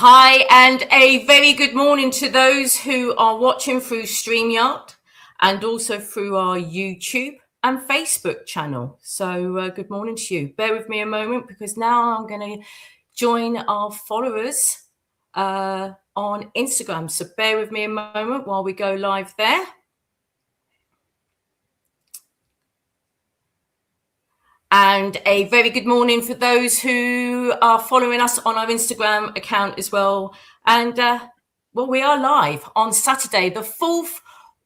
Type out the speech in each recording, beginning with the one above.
Hi, and a very good morning to those who are watching through StreamYard and also through our YouTube and Facebook channel. So good morning to you. Bear with me a moment because now I'm going to join our followers on Instagram. So bear with me a moment while we go live there. And a very good morning for those who are following us on our Instagram account as well. And well, we are live on Saturday, the 4th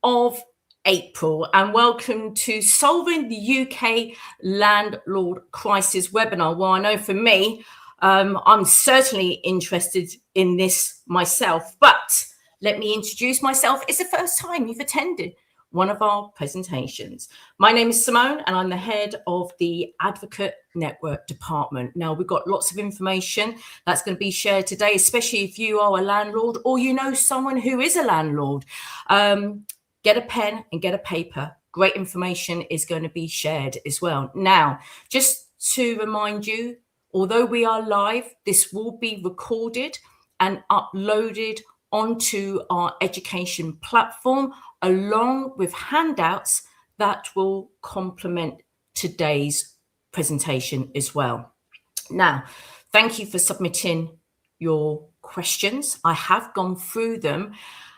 of April, and welcome to Solving the UK Landlord Crisis webinar. Well, I know for me, I'm certainly interested in this myself, but let me introduce myself. It's the first time you've attended one of our presentations. My name is Simone and I'm the head of the Advocate Network Department. Now, we've got lots of information that's going to be shared today, especially if you are a landlord or you know someone who is a landlord. Get a pen and get a paper. Great information is going to be shared as well. Now, just to remind you, although we are live, this will be recorded and uploaded onto our education platform, along with handouts that will complement today's presentation as well. Now, thank you for submitting your questions. I have gone through them,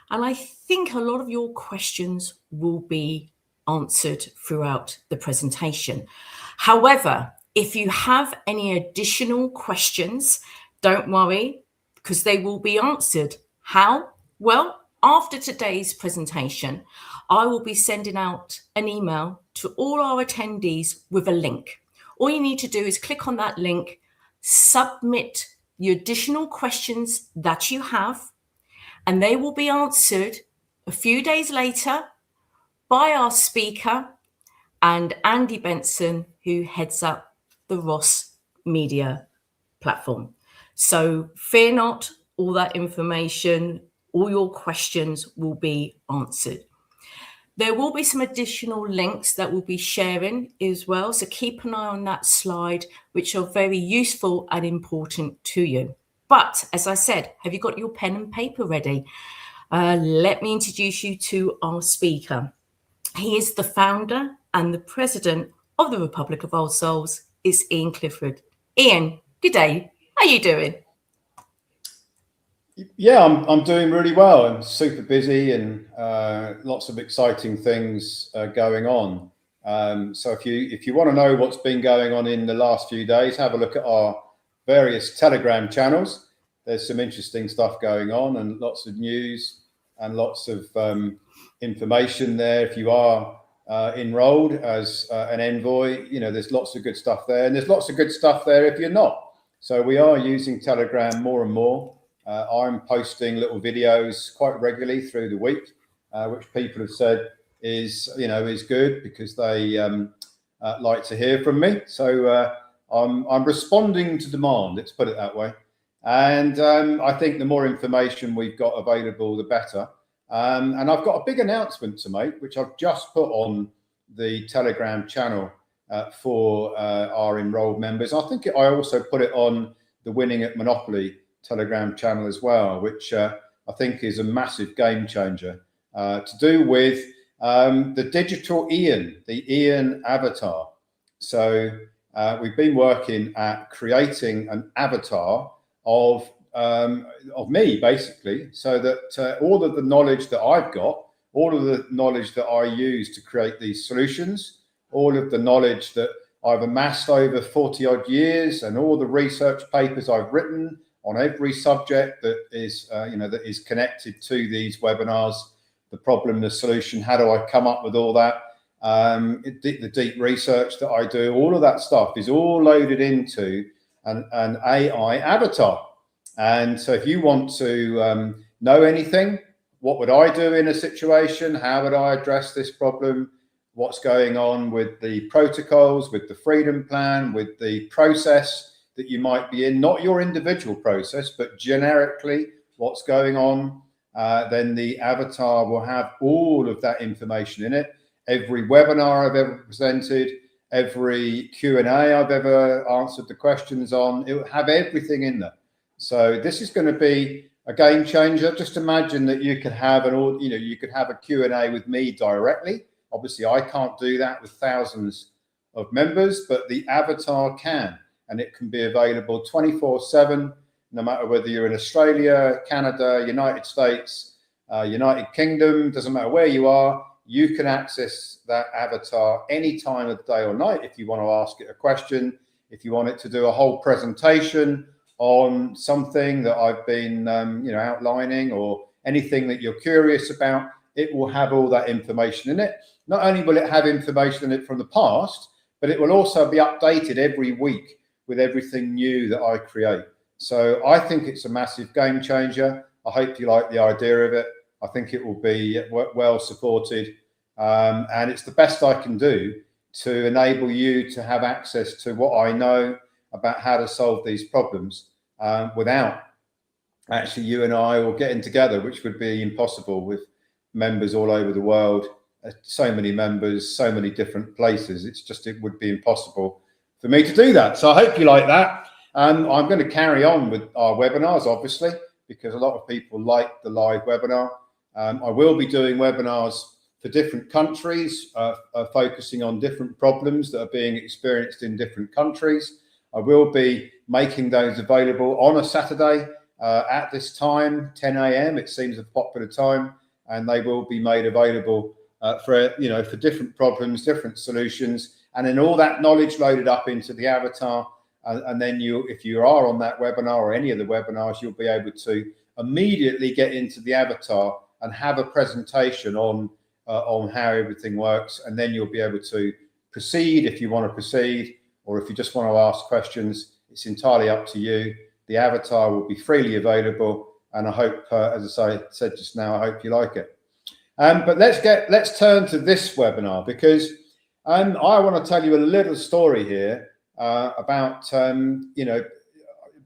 and I think a lot of your questions will be answered throughout the presentation. However, if you have any additional questions, don't worry, because they will be answered. How? Well, after today's presentation, I will be sending out an email to all our attendees with a link. All you need to do is click on that link, submit the additional questions that you have, and they will be answered a few days later by our speaker and Andy Benson, who heads up the Ross Media platform. So fear not, all that information, all your questions will be answered. There will be some additional links that we'll be sharing as well. So keep an eye on that slide, which are very useful and important to you. But as I said, have you got your pen and paper ready? Let me introduce you to our speaker. He is the founder and the president of the Republic of Old Souls. It's Ian Clifford. Ian, good day. How are you doing? Yeah, I'm doing really well. I'm super busy and lots of exciting things going on. So if you want to know what's been going on in the last few days, have a look at our various Telegram channels. There's some interesting stuff going on and lots of news and lots of information there. If you are enrolled as an envoy, you know, there's lots of good stuff there, and there's lots of good stuff there if you're not. So we are using Telegram more and more. I'm posting little videos quite regularly through the week, which people have said is good because they like to hear from me. So I'm responding to demand. Let's put it that way. And I think the more information we've got available, the better. And I've got a big announcement to make, which I've just put on the Telegram channel for our enrolled members. I think I also put it on the Winning at Monopoly Telegram channel as well, which I think is a massive game changer to do with the digital Ian, the Ian avatar. So we've been working at creating an avatar of me, basically, so that all of the knowledge that I've got, all of the knowledge that I use to create these solutions, all of the knowledge that I've amassed over 40 odd years, and all the research papers I've written on every subject that is, that is connected to these webinars, the problem, the solution, how do I come up with all that, the deep research that I do, all of that stuff is all loaded into an AI avatar. And so if you want to know anything, what would I do in a situation? How would I address this problem? What's going on with the protocols, with the freedom plan, with the process that you might be in, not your individual process, but generically what's going on, then the avatar will have all of that information in it. Every webinar I've ever presented, every Q&A I've ever answered the questions on, it will have everything in there. So this is going to be a game changer. Just imagine that you could have you could have a Q&A with me directly. Obviously, I can't do that with thousands of members, but the avatar can, and it can be available 24/7, no matter whether you're in Australia, Canada, United States, United Kingdom, doesn't matter where you are, you can access that avatar any time of the day or night if you want to ask it a question, if you want it to do a whole presentation on something that I've been outlining, or anything that you're curious about. It will have all that information in it. Not only will it have information in it from the past, but it will also be updated every week with everything new that I create. So I think it's a massive game changer. I hope you like the idea of it. I think it will be well supported, and it's the best I can do to enable you to have access to what I know about how to solve these problems without actually you and I all getting together, which would be impossible with members all over the world. So many members, so many different places. It would be impossible for me to do that. So I hope you like that. I'm going to carry on with our webinars, obviously, because a lot of people like the live webinar. I will be doing webinars for different countries, focusing on different problems that are being experienced in different countries. I will be making those available on a Saturday at this time, 10 a.m. It seems a popular time, and they will be made available for different problems, different solutions, and then all that knowledge loaded up into the avatar. And then if you are on that webinar or any of the webinars, you'll be able to immediately get into the avatar and have a presentation on how everything works, and then you'll be able to proceed if you want to proceed, or if you just want to ask questions. It's entirely up to you. The avatar will be freely available, and I hope, as I said just now, I hope you like it. But let's turn to this webinar, because I want to tell you a little story here about a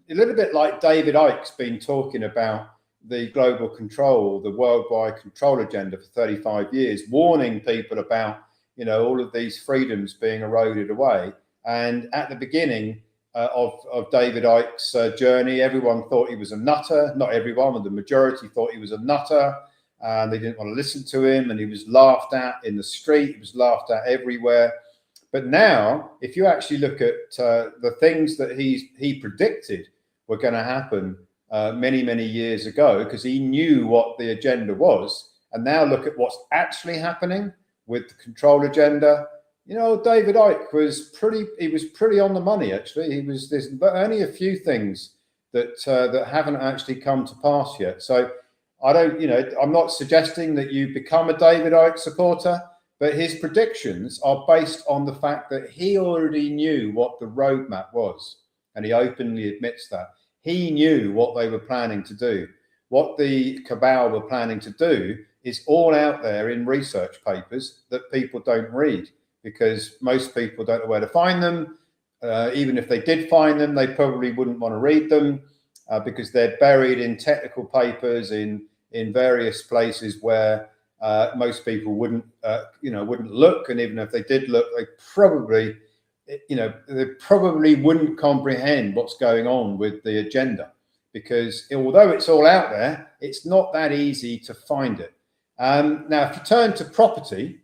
little bit like David Icke's been talking about the global control, the worldwide control agenda for 35 years, warning people about all of these freedoms being eroded away. And at the beginning of David Icke's journey, everyone thought he was a nutter. Not everyone, but the majority thought he was a nutter, and they didn't want to listen to him, and he was laughed at in the street, he was laughed at everywhere. But now, if you actually look at the things that he predicted were going to happen many years ago, because he knew what the agenda was, and now look at what's actually happening with the control agenda. David Icke was pretty on the money, actually. There's only a few things that haven't actually come to pass yet. So I'm not suggesting that you become a David Icke supporter, but his predictions are based on the fact that he already knew what the roadmap was, and he openly admits that. He knew what they were planning to do. What the cabal were planning to do is all out there in research papers that people don't read, because most people don't know where to find them. Even if they did find them, they probably wouldn't want to read them because they're buried in technical papers in various places where most people wouldn't look. And even if they did look, they probably wouldn't comprehend what's going on with the agenda, because although it's all out there, it's not that easy to find it. Now, if you turn to property,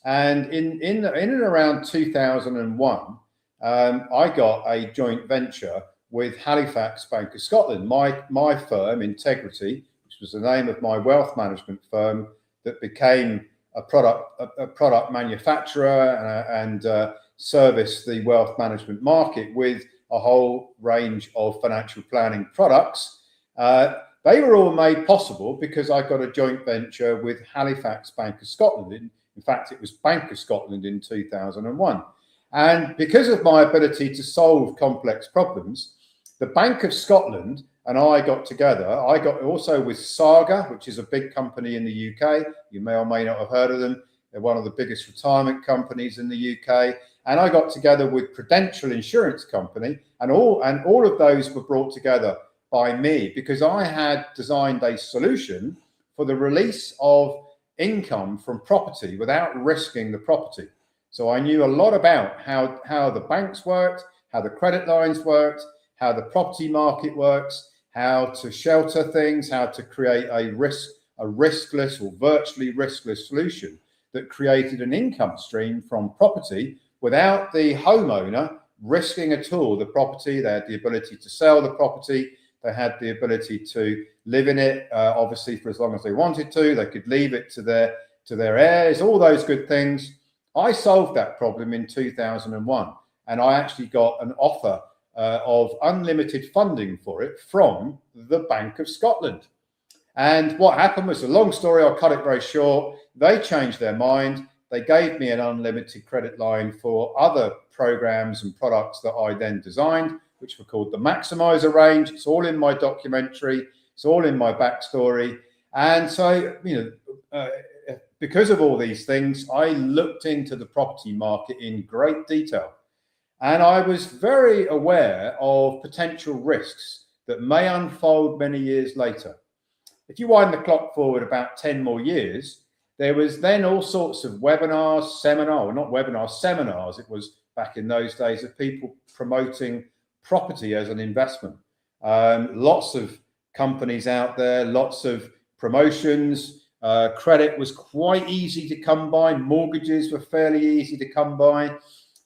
and in and around 2001, I got a joint venture with Halifax Bank of Scotland. My firm, Integrity, which was the name of my wealth management firm that became a product manufacturer and service the wealth management market with a whole range of financial planning products. They were all made possible because I got a joint venture with Halifax Bank of Scotland. In fact, it was Bank of Scotland in 2001. And because of my ability to solve complex problems, the Bank of Scotland and I got together. I got also with Saga, which is a big company in the UK. You may or may not have heard of them. They're one of the biggest retirement companies in the UK. And I got together with Prudential Insurance Company, and all of those were brought together by me because I had designed a solution for the release of income from property without risking the property. So I knew a lot about how the banks worked, how the credit lines worked, how the property market works, how to shelter things, how to create a riskless or virtually riskless solution that created an income stream from property without the homeowner risking at all the property. They had the ability to sell the property. They had the ability to live in it, obviously, for as long as they wanted to. They could leave it to their heirs, all those good things. I solved that problem in 2001, and I actually got an offer of unlimited funding for it from the Bank of Scotland. And what happened was, a long story, I'll cut it very short. They changed their mind. They gave me an unlimited credit line for other programs and products that I then designed, which were called the Maximizer range. It's all in my documentary. It's all in my backstory. And so, because of all these things, I looked into the property market in great detail. And I was very aware of potential risks that may unfold many years later. If you wind the clock forward about 10 more years, there was then all sorts of seminars. It was back in those days, of people promoting property as an investment. Lots of companies out there, lots of promotions. Credit was quite easy to come by. Mortgages were fairly easy to come by.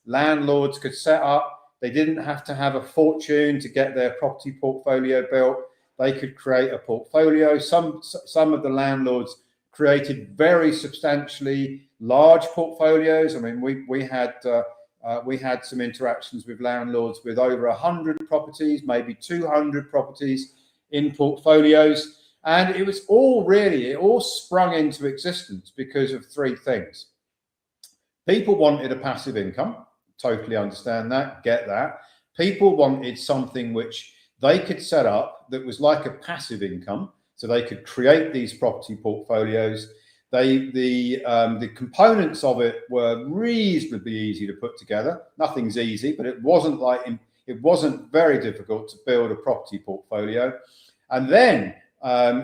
Landlords could set up. They didn't have to have a fortune to get their property portfolio built. They could create a portfolio. Some of the landlords created very substantially large portfolios. I mean, we had some interactions with landlords with over 100 properties, maybe 200 properties in portfolios. And it all sprung into existence because of three things. People wanted a passive income. Totally understand that, get that. People wanted something which they could set up that was like a passive income, so they could create these property portfolios. The components of it were reasonably easy to put together. Nothing's easy, but it wasn't very difficult to build a property portfolio. And then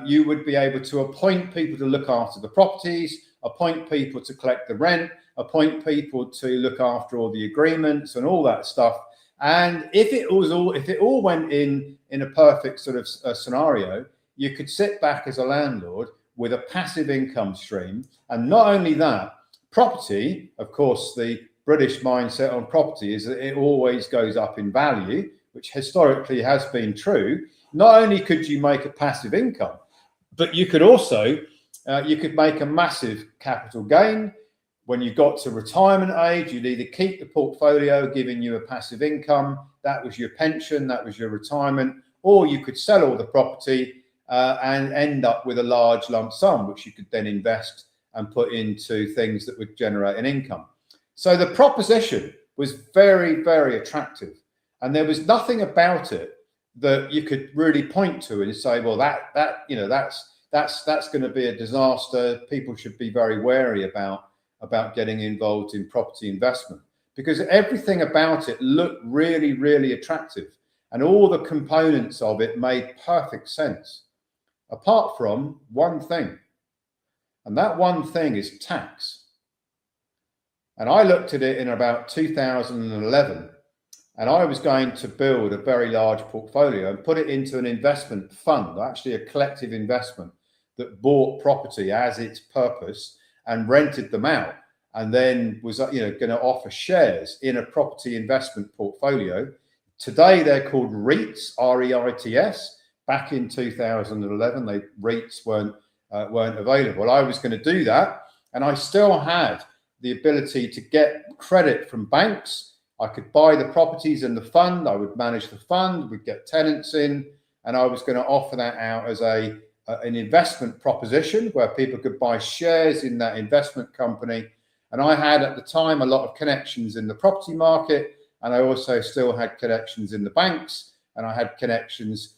you would be able to appoint people to look after the properties, appoint people to collect the rent, appoint people to look after all the agreements and all that stuff. And if it all went in a perfect sort of scenario, you could sit back as a landlord with a passive income stream. And not only that, property, of course, the British mindset on property is that it always goes up in value, which historically has been true. Not only could you make a passive income, but you could also make a massive capital gain. When you got to retirement age, you'd either keep the portfolio giving you a passive income, that was your pension, that was your retirement, or you could sell all the property and end up with a large lump sum, which you could then invest and put into things that would generate an income. So the proposition was very, very attractive. And there was nothing about it that you could really point to and say, well, that's going to be a disaster. People should be very wary about getting involved in property investment, because everything about it looked really, really attractive. And all the components of it made perfect sense, apart from one thing. And that one thing is tax. And I looked at it in about 2011, and I was going to build a very large portfolio and put it into an investment fund, actually a collective investment that bought property as its purpose and rented them out, and then was going to offer shares in a property investment portfolio. Today they're called REITs, R-E-I-T-S. Back in 2011, REITs weren't available. I was going to do that, and I still had the ability to get credit from banks. I could buy the properties in the fund. I would manage the fund. We'd get tenants in, and I was going to offer that out as an investment proposition where people could buy shares in that investment company. And I had at the time a lot of connections in the property market, and I also still had connections in the banks, and I had connections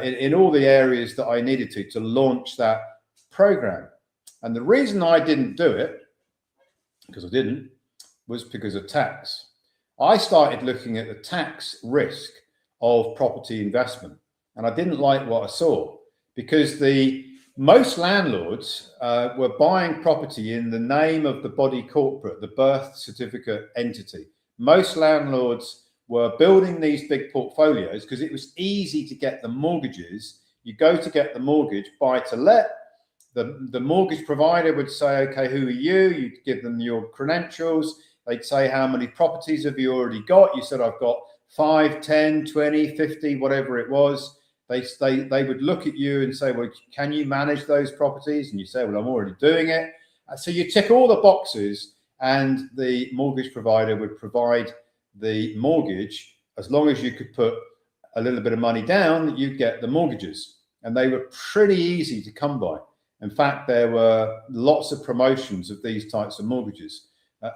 in all the areas that I needed to launch that program. And the reason I didn't do it, was because of tax. I started looking at the tax risk of property investment, and I didn't like what I saw, because most landlords were buying property in the name of the body corporate, the birth certificate entity. Most landlords were building these big portfolios because it was easy to get the mortgages. You go to get the mortgage, buy to let. The mortgage provider would say, okay, who are you? You'd give them your credentials. They'd say, how many properties have you already got? You said, I've got 5, 10, 20, 50, whatever it was. They would look at you and say, well, can you manage those properties? And you say, well, I'm already doing it. So you tick all the boxes, and the mortgage provider would provide the mortgage. As long as you could put a little bit of money down, you'd get the mortgages. And they were pretty easy to come by. In fact, there were lots of promotions of these types of mortgages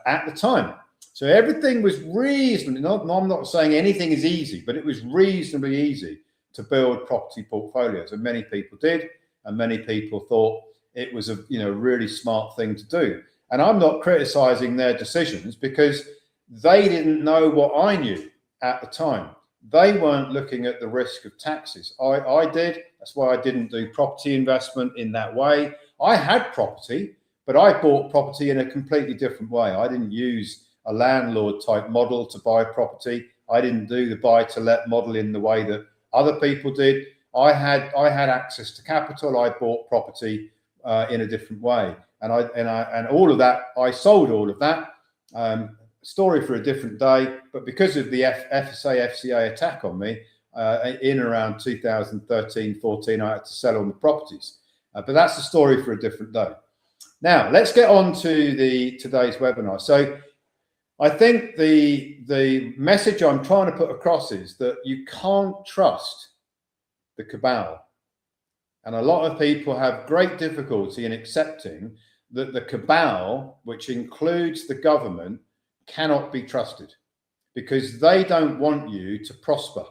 at the time. So everything was reasonably, I'm not saying anything is easy, but it was reasonably easy to build property portfolios. And many people did, and many people thought it was a really smart thing to do. And I'm not criticizing their decisions, because they didn't know what I knew at the time. They weren't looking at the risk of taxes. I did. That's why I didn't do property investment in that way. I had property, but I bought property in a completely different way. I didn't use a landlord type model to buy property. I didn't do the buy to let model in the way that other people did. I had access to capital. I bought property in a different way, and all of that, I sold all of that. Story for a different day. But because of the FCA attack on me in around 2013, 14, I had to sell all the properties. But that's the story for a different day. Now let's get on to today's webinar. So I think the message I'm trying to put across is that you can't trust the cabal. And a lot of people have great difficulty in accepting that the cabal, which includes the government, cannot be trusted, because they don't want you to prosper.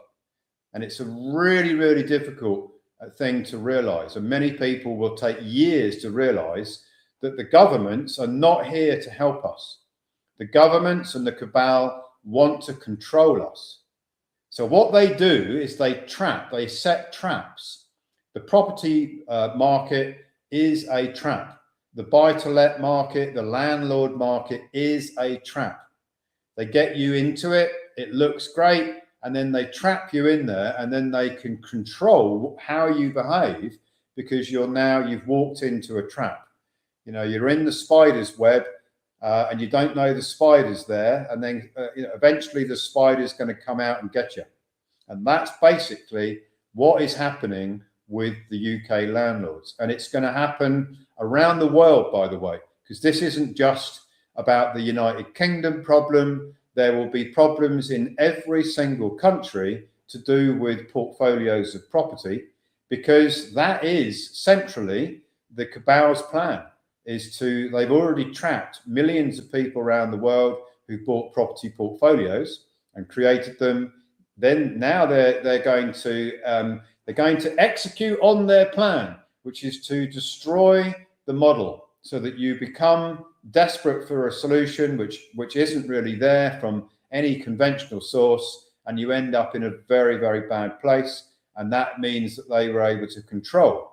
And it's a really, really difficult thing to realize. And many people will take years to realize that the governments are not here to help us. The governments and the cabal want to control us. So what they do is they set traps. The property market is a trap. The buy-to-let market, the landlord market is a trap. They get you into it, it looks great, and then they trap you in there, and then they can control how you behave, because you've walked into a trap. You're in the spider's web, and you don't know the spider's there, and then eventually the spider's going to come out and get you. And that's basically what is happening with the UK landlords. And it's going to happen around the world, by the way, because this isn't just about the United Kingdom problem. There will be problems in every single country to do with portfolios of property, because that is centrally the cabal's plan. They've already trapped millions of people around the world who bought property portfolios and created them. Then now they're going to execute on their plan, which is to destroy the model, so that you become desperate for a solution which isn't really there from any conventional source, and you end up in a very, very bad place. And that means that they were able to control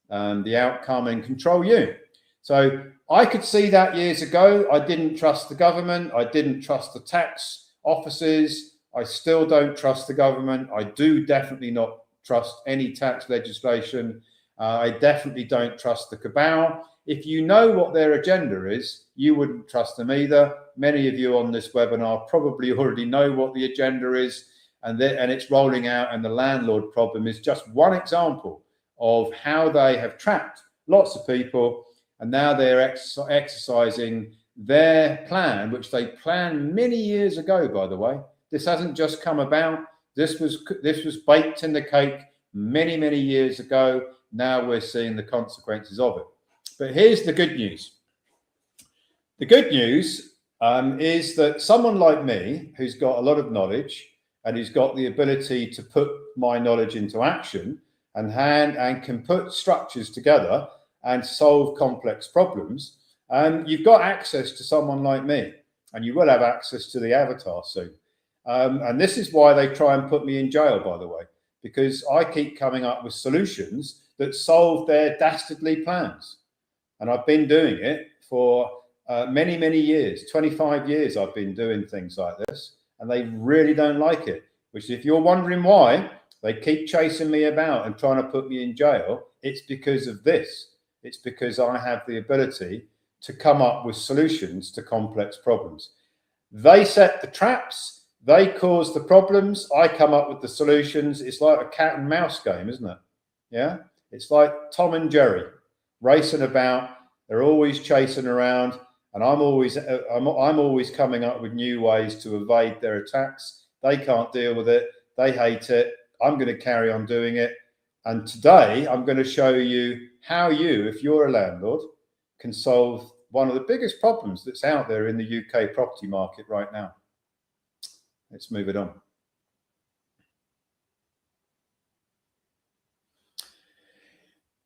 the outcome and control you. So I could see that years ago. I didn't trust the government. I didn't trust the tax offices. I still don't trust the government. I do definitely not trust any tax legislation. I definitely don't trust the cabal. If you know what their agenda is, you wouldn't trust them either. Many of you on this webinar probably already know what the agenda is, and it's rolling out. And the landlord problem is just one example of how they have trapped lots of people, and now they're exercising their plan, which they planned many years ago, by the way. This hasn't just come about. This was baked in the cake many, many years ago. Now we're seeing the consequences of it. But here's the good news. The good news is that someone like me, who's got a lot of knowledge and who's got the ability to put my knowledge into action and can put structures together and solve complex problems, you've got access to someone like me, and you will have access to the avatar soon. And this is why they try and put me in jail, by the way, because I keep coming up with solutions that solve their dastardly plans. And I've been doing it for many, many years. 25 years I've been doing things like this. and they really don't like it. Which, if you're wondering why they keep chasing me about and trying to put me in jail, it's because of this. It's because I have the ability to come up with solutions to complex problems. They set the traps, they cause the problems, I come up with the solutions. It's like a cat and mouse game, isn't it? Yeah, it's like Tom and Jerry racing about. They're always chasing around, and I'm always coming up with new ways to evade their attacks. They can't deal with it. They hate it. I'm going to carry on doing it. And today I'm going to show you how you, if you're a landlord, can solve one of the biggest problems that's out there in the UK property market right now. Let's move it on.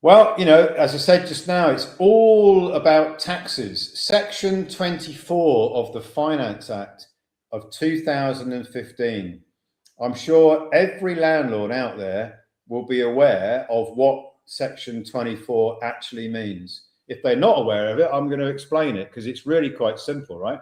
Well, you know, as I said just now, it's all about taxes. Section 24 of the Finance Act of 2015. I'm sure every landlord out there will be aware of what Section 24 actually means. If they're not aware of it, I'm going to explain it because it's really quite simple, right?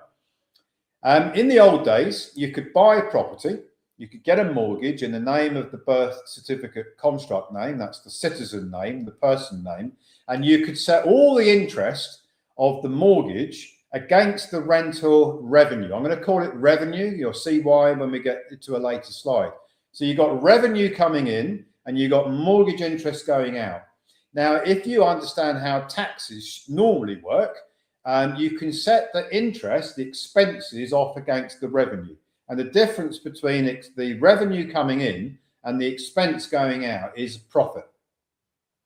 In the old days, you could buy a property, you could get a mortgage in the name of the birth certificate construct name, that's the citizen name, the person name, and you could set all the interest of the mortgage against the rental revenue. I'm going to call it revenue. You'll see why when we get to a later slide. So you've got revenue coming in and you've got mortgage interest going out. Now, if you understand how taxes normally work, you can set the interest, the expenses off against the revenue. And the difference between the revenue coming in and the expense going out is profit.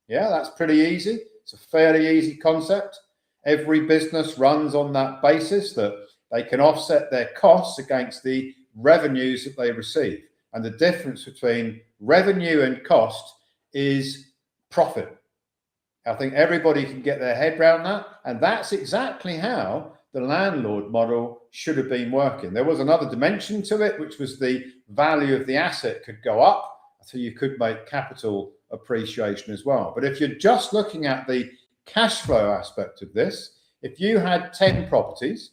Yeah, that's pretty easy. It's a fairly easy concept. Every business runs on that basis that they can offset their costs against the revenues that they receive. And the difference between revenue and cost is profit. I think everybody can get their head around that. And that's exactly how the landlord model should have been working. There was another dimension to it, which was the value of the asset could go up, so you could make capital appreciation as well. But if you're just looking at the cash flow aspect of this, if you had 10 properties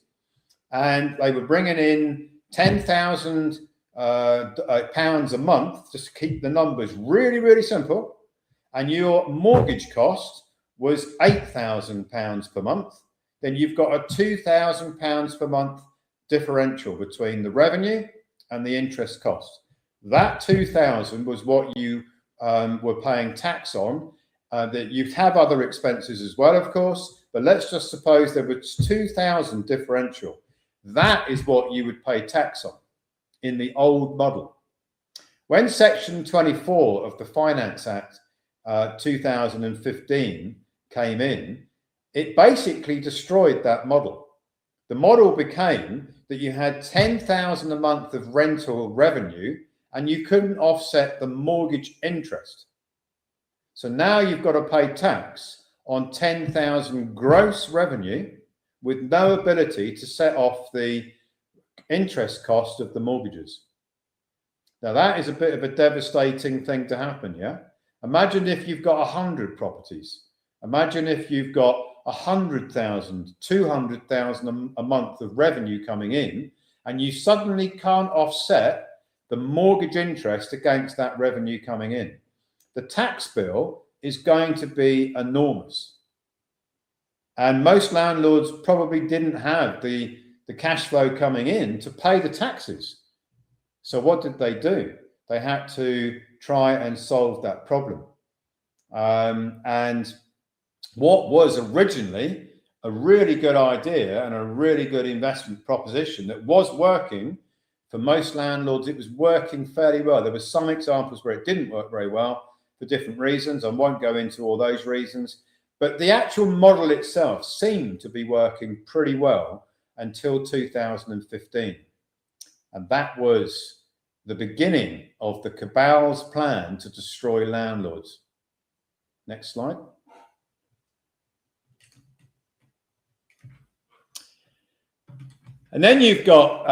and they were bringing in £10,000 a month, just to keep the numbers really, really simple, and your mortgage cost was £8,000 per month, then you've got a £2,000 per month differential between the revenue and the interest cost. That £2,000 was what you were paying tax on. That you'd have other expenses as well, of course, but let's just suppose there was £2,000 differential. That is what you would pay tax on in the old model. When Section 24 of the Finance Act 2015 came in, it basically destroyed that model. The model became that you had £10,000 a month of rental revenue and you couldn't offset the mortgage interest. So now you've got to pay tax on £10,000 gross revenue with no ability to set off the interest cost of the mortgages. Now that is a bit of a devastating thing to happen, yeah? Imagine if you've got 100 properties. Imagine if you've got 100,000, 200,000 a month of revenue coming in, and you suddenly can't offset the mortgage interest against that revenue coming in. The tax bill is going to be enormous. And most landlords probably didn't have the cash flow coming in to pay the taxes. So what did they do? They had to try and solve that problem. And what was originally a really good idea and a really good investment proposition that was working for most landlords, it was working fairly well. There were some examples where it didn't work very well for different reasons. I won't go into all those reasons, but the actual model itself seemed to be working pretty well until 2015. And that was the beginning of the cabal's plan to destroy landlords. Next slide. And then you've got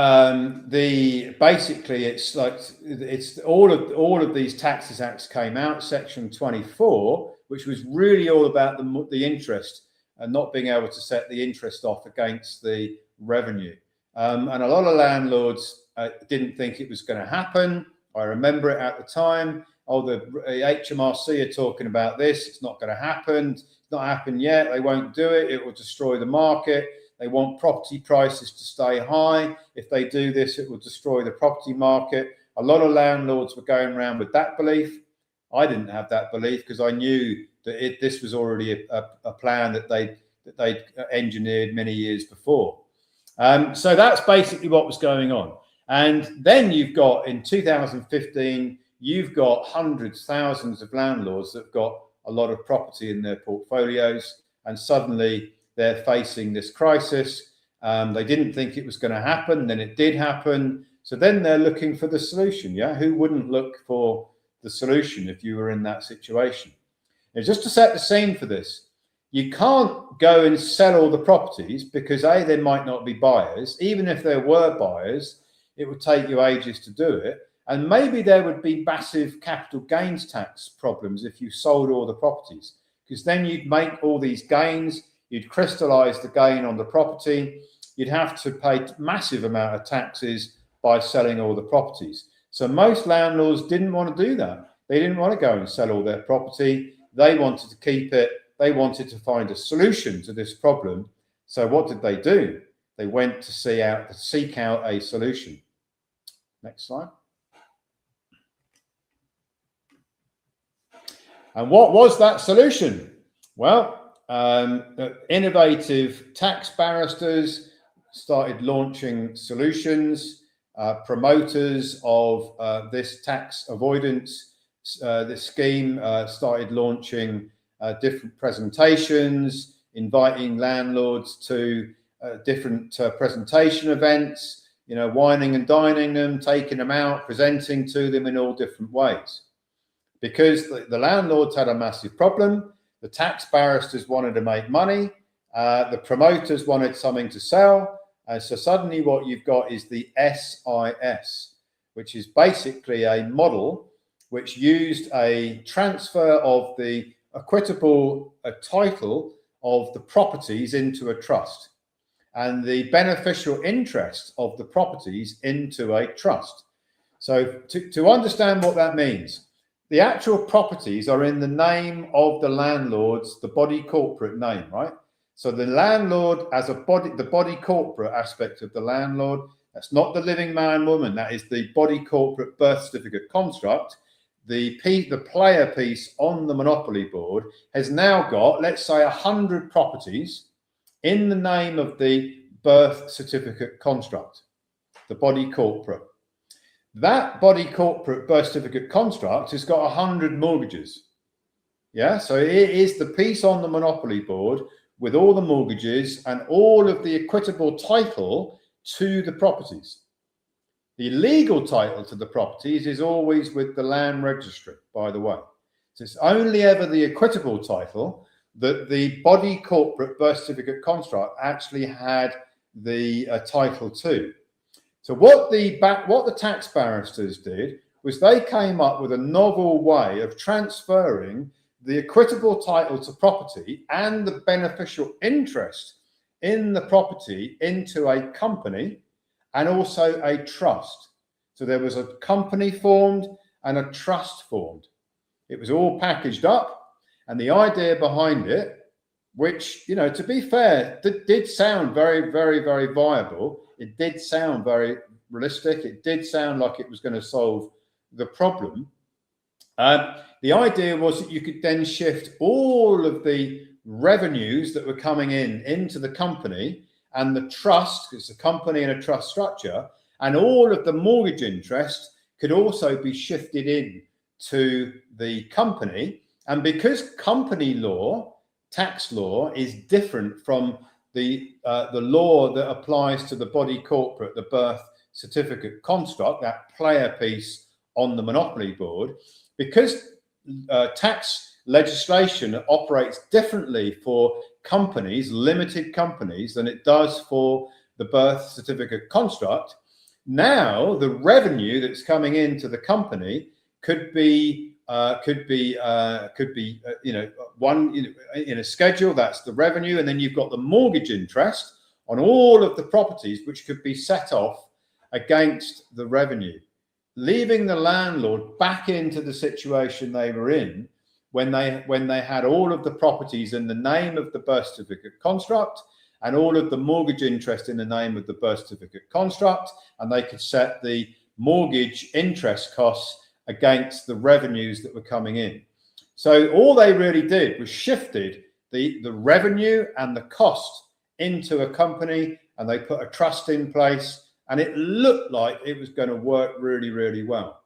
basically it's all of these taxes acts came out, Section 24, which was really all about the interest and not being able to set the interest off against the revenue. And a lot of landlords didn't think it was going to happen. I remember it at the time. Oh, the HMRC are talking about this. It's not going to happen. It's not happened yet. They won't do it. It will destroy the market. They want property prices to stay high. If they do this, it will destroy the property market. A lot of landlords were going around with that belief. I didn't have that belief because I knew that this was already a plan that they'd engineered many years before. So that's basically what was going on. And then you've got, in 2015, you've got hundreds, thousands of landlords that have got a lot of property in their portfolios, and suddenly they're facing this crisis. They didn't think it was going to happen, then it did happen. So then they're looking for the solution. Yeah, who wouldn't look for the solution if you were in that situation? Now, just to set the scene for this, you can't go and sell all the properties because A, there might not be buyers. Even if there were buyers, it would take you ages to do it. And maybe there would be massive capital gains tax problems if you sold all the properties, because then you'd make all these gains, you'd crystallize the gain on the property, you'd have to pay massive amount of taxes by selling all the properties. So most landlords didn't want to do that. They didn't want to go and sell all their property. They wanted to keep it. They wanted to find a solution to this problem. So what did they do? They went to seek out a solution. Next slide. And what was that solution? Well, innovative tax barristers started launching solutions. Promoters of this tax avoidance, this scheme, started launching different presentations, inviting landlords to different presentation events, wining and dining them, taking them out, presenting to them in all different ways. Because the landlords had a massive problem, the tax barristers wanted to make money, the promoters wanted something to sell, and so suddenly what you've got is the SIS, which is basically a model which used a transfer of the equitable title of the properties into a trust and the beneficial interest of the properties into a trust. So to understand what that means, the actual properties are in the name of the landlords, the body corporate name, right? So the landlord as a body, the body corporate aspect of the landlord, that's not the living man, woman, that is the body corporate birth certificate construct. The player piece on the monopoly board has now got, let's say, 100 properties in the name of the birth certificate construct, the body corporate. That body corporate birth certificate construct has got 100 mortgages. Yeah, so it is the piece on the monopoly board with all the mortgages and all of the equitable title to the properties. The legal title to the properties is always with the land registry, by the way. So it's only ever the equitable title that the body corporate birth certificate construct actually had the title to. So what the tax barristers did was they came up with a novel way of transferring the equitable title to property and the beneficial interest in the property into a company and also a trust. So there was a company formed and a trust formed. It was all packaged up, and the idea behind it, which, to be fair, did sound very, very, very viable. It did sound very realistic. It did sound like it was going to solve the problem. The idea was that you could then shift all of the revenues that were coming into the company and the trust, because it's a company and a trust structure, and all of the mortgage interest could also be shifted in to the company. And because company law, tax law, is different from the law that applies to the body corporate, the birth certificate construct, that player piece on the monopoly board, because tax legislation operates differently for companies, limited companies, than it does for the birth certificate construct. Now the revenue that's coming into the company could be one in a schedule, that's the revenue, and then you've got the mortgage interest on all of the properties, which could be set off against the revenue, leaving the landlord back into the situation they were in when they had all of the properties in the name of the birth certificate construct and all of the mortgage interest in the name of the birth certificate construct, and they could set the mortgage interest costs against the revenues that were coming in. So all they really did was shifted the revenue and the cost into a company, and they put a trust in place, and it looked like it was going to work really, really well.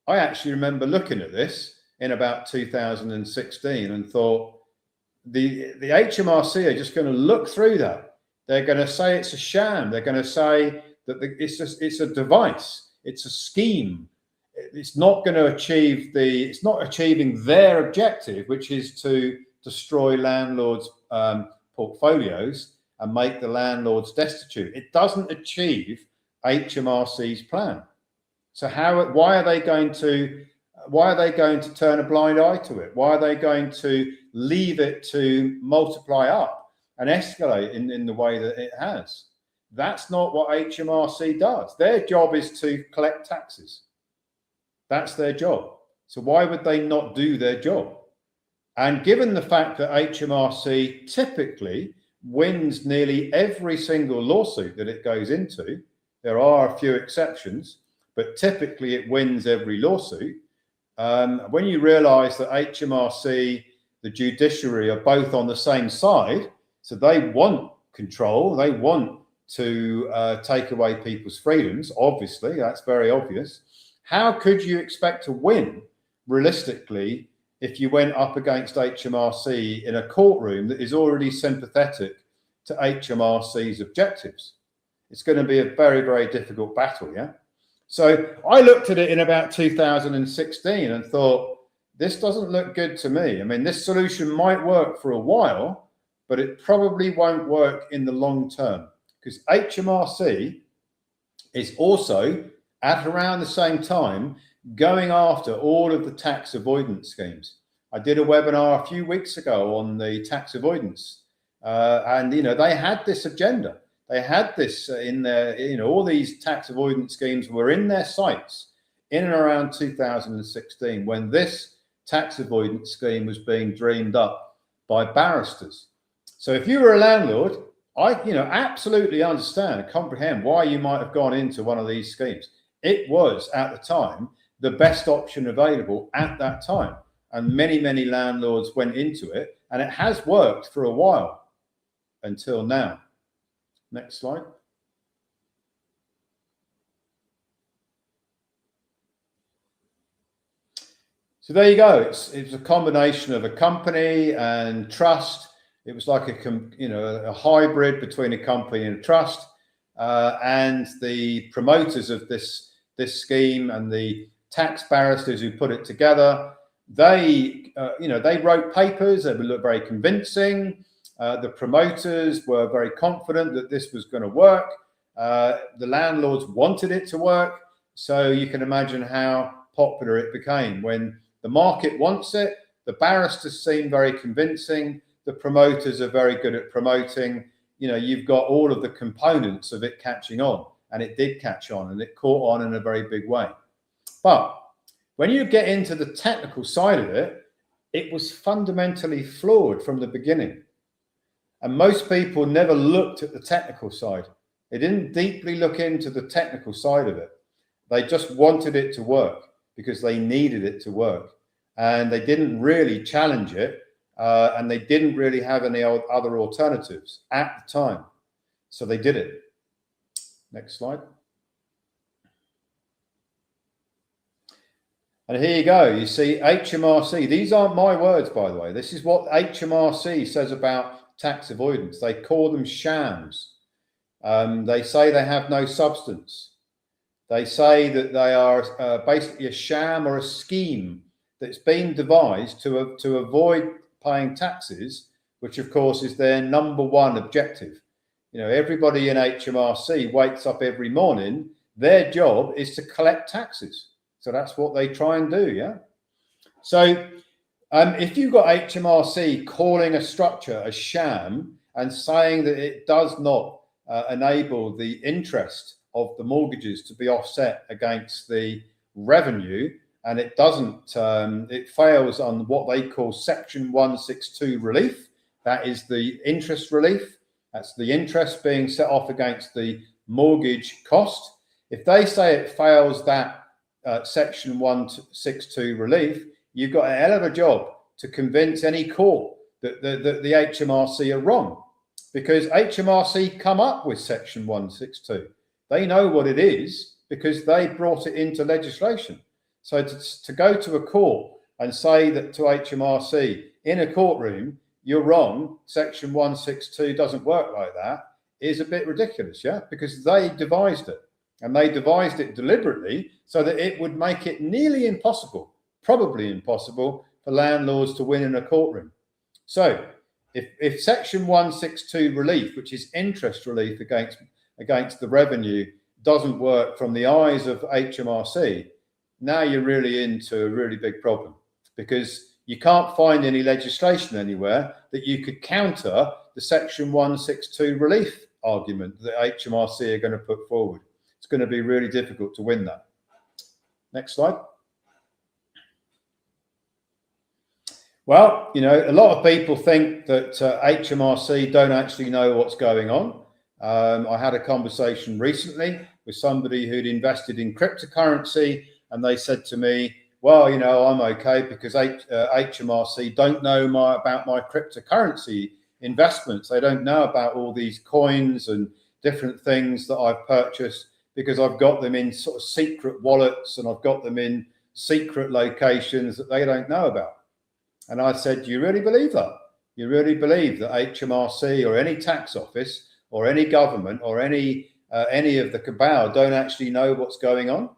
I actually remember looking at this in about 2016 and thought, the HMRC are just going to look through that. They're going to say it's a sham. They're going to say that it's a device. It's a scheme. It's not going to achieve it's not achieving their objective, which is to destroy landlords' portfolios and make the landlords destitute. It doesn't achieve HMRC's plan. So why are they going to turn a blind eye to it? Why are they going to leave it to multiply up and escalate in the way that it has? That's not what HMRC does. Their job is to collect taxes. That's their job. So why would they not do their job? And given the fact that HMRC typically wins nearly every single lawsuit that it goes into, there are a few exceptions, but typically it wins every lawsuit. When you realize that HMRC, the judiciary, are both on the same side, so they want control, they want to take away people's freedoms, obviously, that's very obvious. How could you expect to win realistically if you went up against HMRC in a courtroom that is already sympathetic to HMRC's objectives? It's going to be a very, very difficult battle, yeah? So I looked at it in about 2016 and thought, this doesn't look good to me. I mean, this solution might work for a while, but it probably won't work in the long term, because HMRC is also, at around the same time, going after all of the tax avoidance schemes. I did a webinar a few weeks ago on the tax avoidance, and they had this agenda. They had this in their, all these tax avoidance schemes were in their sights in and around 2016 when this tax avoidance scheme was being dreamed up by barristers. So if you were a landlord, I absolutely understand and comprehend why you might have gone into one of these schemes. It was at the time the best option available at that time, and many, many landlords went into it, and it has worked for a while until now. Next slide. So there you go. It's a combination of a company and trust. It was like a hybrid between a company and a trust, and the promoters of this scheme and the tax barristers who put it together. They wrote papers that would look very convincing. The promoters were very confident that this was going to work. The landlords wanted it to work. So you can imagine how popular it became. When the market wants it, the barristers seem very convincing. The promoters are very good at promoting. You've got all of the components of it catching on, and it did catch on, and it caught on in a very big way. But when you get into the technical side of it, it was fundamentally flawed from the beginning. And most people never looked at the technical side. They didn't deeply look into the technical side of it. They just wanted it to work because they needed it to work. And they didn't really challenge it. And they didn't really have any other alternatives at the time. So they did it. Next slide. And here you go. You see HMRC. These aren't my words, by the way. This is what HMRC says about tax avoidance. They call them shams. They say they have no substance. They say that they are basically a sham or a scheme that's been devised to avoid paying taxes, which of course is their number one objective. Everybody in HMRC wakes up every morning. Their job is to collect taxes. So that's what they try and do, yeah? So if you've got HMRC calling a structure a sham and saying that it does not enable the interest of the mortgages to be offset against the revenue, and it doesn't, it fails on what they call Section 162 relief. That is the interest relief. That's the interest being set off against the mortgage cost. If they say it fails that Section 162 relief, you've got a hell of a job to convince any court that the HMRC are wrong, because HMRC come up with Section 162. They know what it is because they brought it into legislation. So to go to a court and say that to HMRC in a courtroom, you're wrong, Section 162 doesn't work like that, is a bit ridiculous, yeah? Because they devised it, and they devised it deliberately so that it would make it nearly impossible, probably impossible, for landlords to win in a courtroom. So if Section 162 relief, which is interest relief against the revenue, doesn't work from the eyes of HMRC, now you're really into a really big problem, because you can't find any legislation anywhere that you could counter the Section 162 relief argument that HMRC are going to put forward. It's going to be really difficult to win that. Next slide. Well, you know, a lot of people think that HMRC don't actually know what's going on. I had a conversation recently with somebody who'd invested in cryptocurrency, and they said to me, well, you know, I'm okay because HMRC don't know about my cryptocurrency investments. They don't know about all these coins and different things that I've purchased, because I've got them in sort of secret wallets and I've got them in secret locations that they don't know about. And I said, do you really believe that? You really believe that HMRC or any tax office or any government or any of the cabal don't actually know what's going on?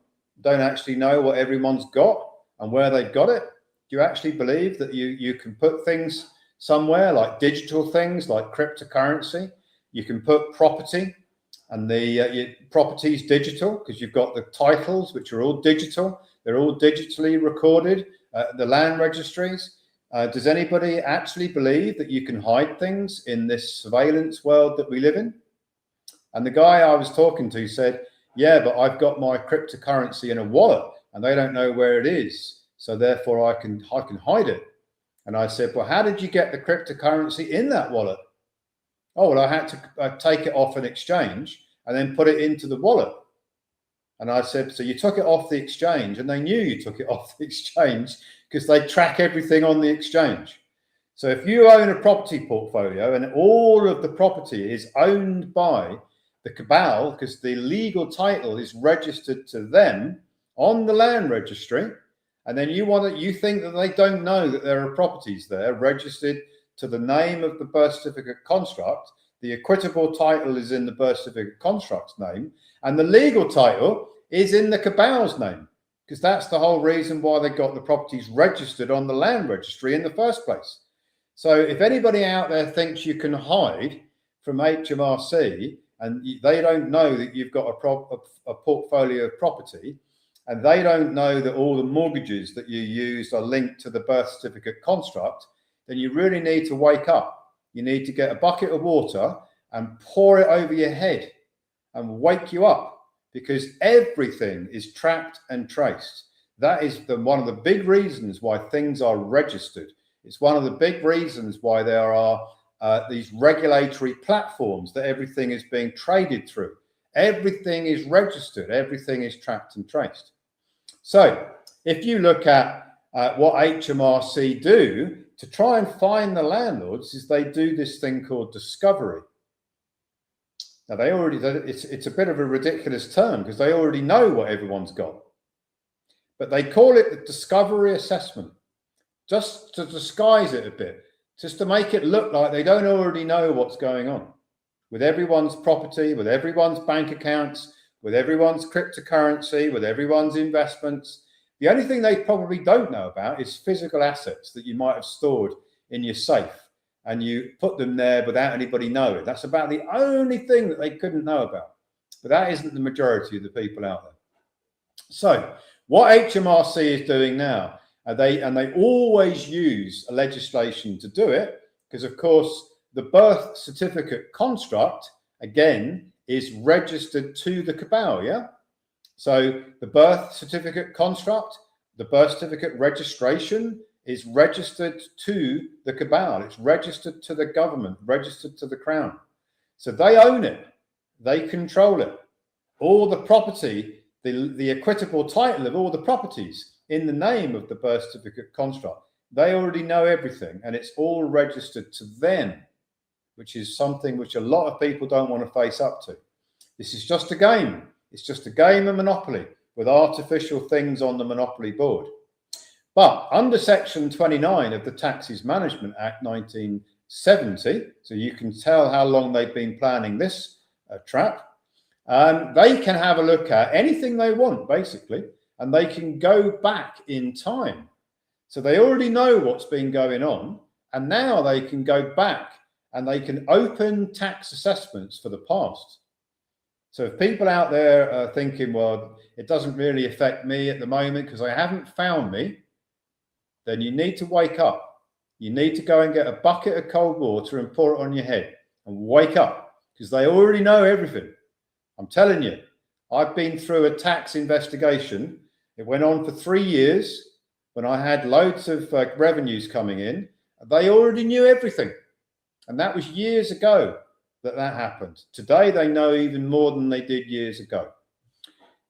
Don't actually know what everyone's got and where they've got it? Do you actually believe that you can put things somewhere, like digital things like cryptocurrency? You can put property, and the property's digital because you've got the titles, which are all digital. They're all digitally recorded, the land registries. Does anybody actually believe that you can hide things in this surveillance world that we live in? And the guy I was talking to said, yeah, but I've got my cryptocurrency in a wallet and they don't know where it is. So therefore I can hide it. And I said, well, how did you get the cryptocurrency in that wallet? Oh, well, I had to take it off an exchange and then put it into the wallet. And I said, so you took it off the exchange, and they knew you took it off the exchange because they track everything on the exchange. So if you own a property portfolio and all of the property is owned by the cabal because the legal title is registered to them on the land registry, and then you think that they don't know that there are properties there registered to the name of the birth certificate construct, the equitable title is in the birth certificate construct's name, and the legal title is in the cabal's name, because that's the whole reason why they got the properties registered on the land registry in the first place. So if anybody out there thinks you can hide from HMRC and they don't know that you've got a portfolio of property, and they don't know that all the mortgages that you use are linked to the birth certificate construct, then you really need to wake up. You need to get a bucket of water and pour it over your head and wake you up, because everything is tracked and traced. That is one of the big reasons why things are registered. It's one of the big reasons why there are these regulatory platforms that everything is being traded through. Everything is registered. Everything is tracked and traced. So if you look at what HMRC do to try and find the landlords, is they do this thing called discovery. Now it's a bit of a ridiculous term because they already know what everyone's got, but they call it the discovery assessment, just to disguise it a bit, just to make it look like they don't already know what's going on with everyone's property, with everyone's bank accounts, with everyone's cryptocurrency, with everyone's investments. The only thing they probably don't know about is physical assets that you might have stored in your safe and you put them there without anybody knowing. That's about the only thing that they couldn't know about. But that isn't the majority of the people out there. So what HMRC is doing now, and they always use a legislation to do it, because of course the birth certificate construct, again, is registered to the cabal, yeah? So the birth certificate construct, the birth certificate registration is registered to the cabal. It's registered to the government, registered to the crown. So they own it. They control it. All the property, the equitable title of all the properties in the name of the birth certificate construct, they already know everything, and it's all registered to them, which is something which a lot of people don't want to face up to. This is just a game. It's just a game of Monopoly with artificial things on the Monopoly board. But under Section 29 of the Taxes Management Act 1970, so you can tell how long they've been planning this trap, they can have a look at anything they want, basically, and they can go back in time. So they already know what's been going on, and now they can go back and they can open tax assessments for the past. So if people out there are thinking, well, it doesn't really affect me at the moment because I haven't found me, then you need to wake up. You need to go and get a bucket of cold water and pour it on your head and wake up, because they already know everything. I'm telling you, I've been through a tax investigation. It went on for 3 years when I had loads of revenues coming in. They already knew everything. And that was years ago that happened. Today, they know even more than they did years ago.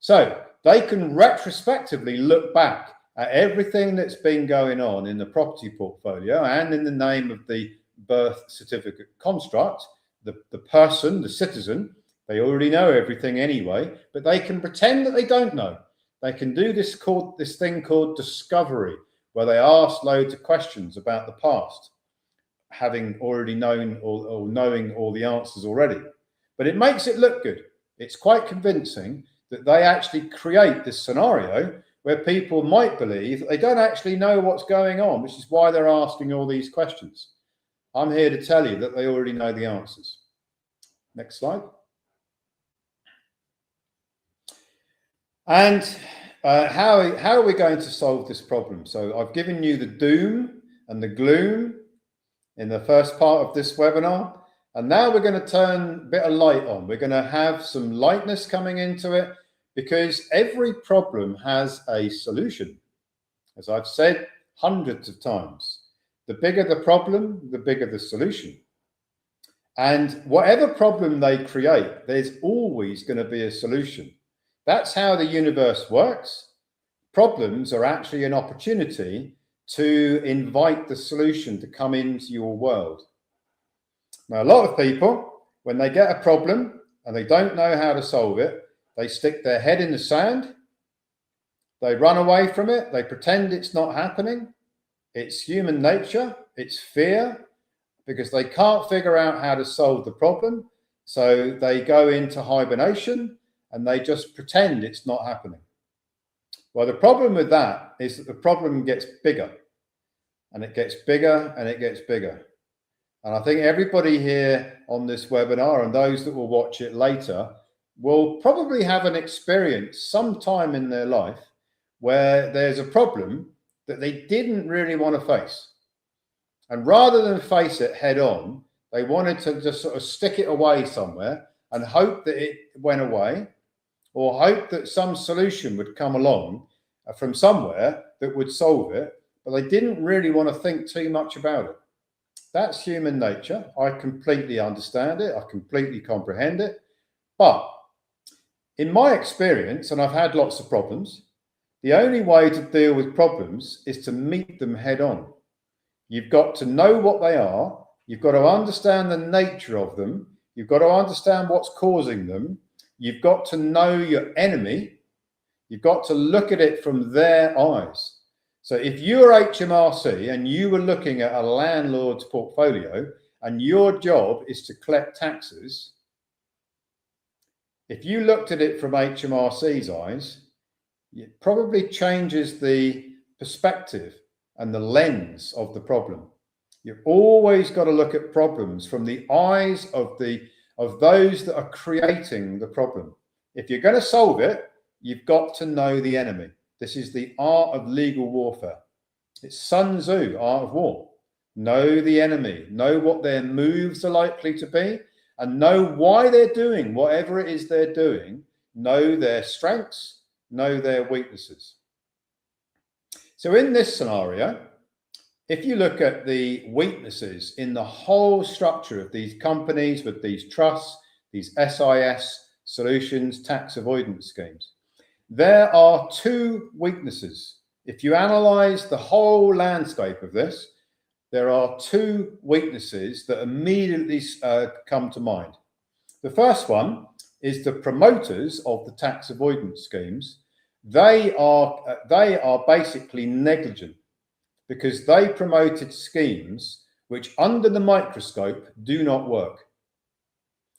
So they can retrospectively look back at everything that's been going on in the property portfolio and in the name of the birth certificate construct, the person, the citizen. They already know everything anyway, but they can pretend that they don't know. They can do this thing called discovery, where they ask loads of questions about the past, having already known or knowing all the answers already. But it makes it look good. It's quite convincing that they actually create this scenario where people might believe that they don't actually know what's going on, which is why they're asking all these questions. I'm here to tell you that they already know the answers. Next slide. And how are we going to solve this problem? So I've given you the doom and the gloom in the first part of this webinar. And now we're going to turn a bit of light on. We're going to have some lightness coming into it, because every problem has a solution. As I've said hundreds of times, the bigger the problem, the bigger the solution. And whatever problem they create, there's always going to be a solution. That's how the universe works. Problems are actually an opportunity to invite the solution to come into your world. Now, a lot of people, when they get a problem and they don't know how to solve it, they stick their head in the sand, they run away from it, they pretend it's not happening. It's human nature, it's fear, because they can't figure out how to solve the problem. So they go into hibernation and they just pretend it's not happening. Well, the problem with that is that the problem gets bigger, and it gets bigger and it gets bigger. And I think everybody here on this webinar and those that will watch it later will probably have an experience sometime in their life where there's a problem that they didn't really want to face. And rather than face it head on, they wanted to just sort of stick it away somewhere and hope that it went away, or hope that some solution would come along from somewhere that would solve it, but they didn't really want to think too much about it. That's human nature. I completely understand it. I completely comprehend it. But in my experience, and I've had lots of problems, the only way to deal with problems is to meet them head on. You've got to know what they are. You've got to understand the nature of them. You've got to understand what's causing them. You've got to know your enemy. You've got to look at it from their eyes. So if you're HMRC and you were looking at a landlord's portfolio and your job is to collect taxes, if you looked at it from HMRC's eyes, it probably changes the perspective and the lens of the problem. You've always got to look at problems from the eyes of those that are creating the problem. If you're going to solve it, you've got to know the enemy. This is the art of legal warfare. It's Sun Tzu, art of war. Know the enemy, know what their moves are likely to be, and know why they're doing whatever it is they're doing, know their strengths, know their weaknesses. So in this scenario, if you look at the weaknesses in the whole structure of these companies with these trusts, these SIS solutions, tax avoidance schemes, there are two weaknesses. If you analyze the whole landscape of this, there are two weaknesses that immediately come to mind. The first one is the promoters of the tax avoidance schemes. They are basically negligent because they promoted schemes which under the microscope do not work.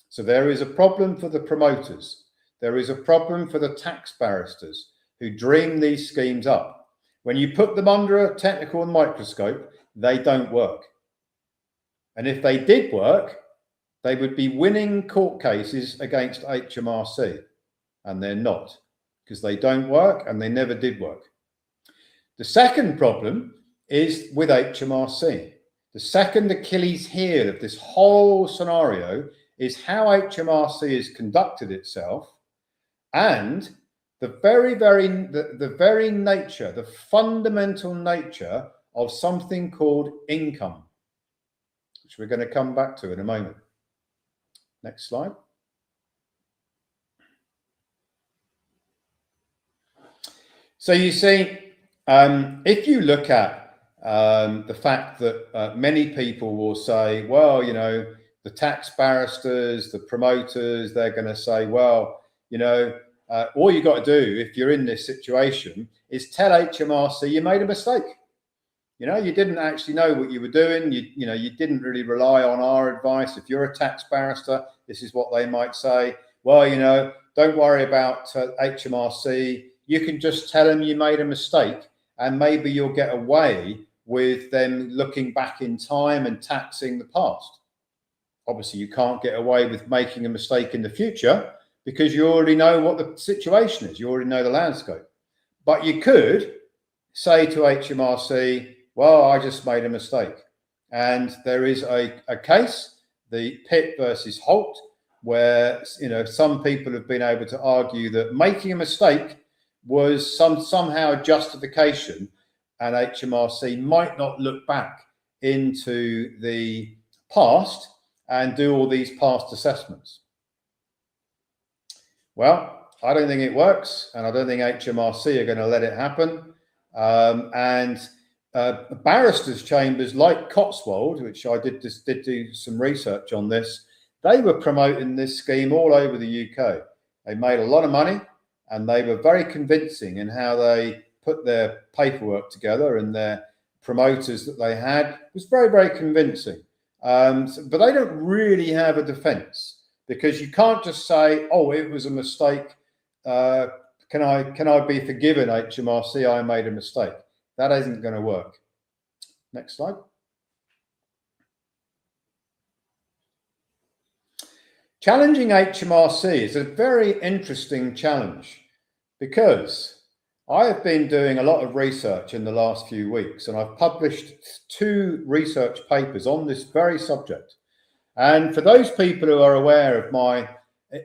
So there is a problem for the promoters. There is a problem for the tax barristers who dream these schemes up. When you put them under a technical microscope, they don't work. And if they did work, they would be winning court cases against HMRC, and they're not, because they don't work and they never did work. The second problem is with HMRC. The second Achilles heel of this whole scenario is how HMRC has conducted itself and the very nature, the fundamental nature of something called income, which we're going to come back to in a moment. Next slide. So you see, if you look at the fact that many people will say, well, you know, the tax barristers, the promoters, they're going to say, well, you know, all you got to do if you're in this situation is tell HMRC you made a mistake. You know, you didn't actually know what you were doing. You know, you didn't really rely on our advice. If you're a tax barrister, this is what they might say. Well, you know, don't worry about HMRC. You can just tell them you made a mistake and maybe you'll get away with them looking back in time and taxing the past. Obviously, you can't get away with making a mistake in the future because you already know what the situation is. You already know the landscape. But you could say to HMRC, well, I just made a mistake. And there is a case, the Pitt versus Holt, where, you know, some people have been able to argue that making a mistake was somehow justification, and HMRC might not look back into the past and do all these past assessments. Well, I don't think it works, and I don't think HMRC are going to let it happen. Barristers' chambers like Cotswold, which I did do some research on this, they were promoting this scheme all over the UK. They made a lot of money, and they were very convincing in how they put their paperwork together, and their promoters that they had was very, very convincing. But they don't really have a defense, because you can't just say, oh, it was a mistake. Can I be forgiven, HMRC? I made a mistake. That isn't going to work. Next slide. Challenging HMRC is a very interesting challenge, because I have been doing a lot of research in the last few weeks, and I've published 2 research papers on this very subject. And for those people who are aware of my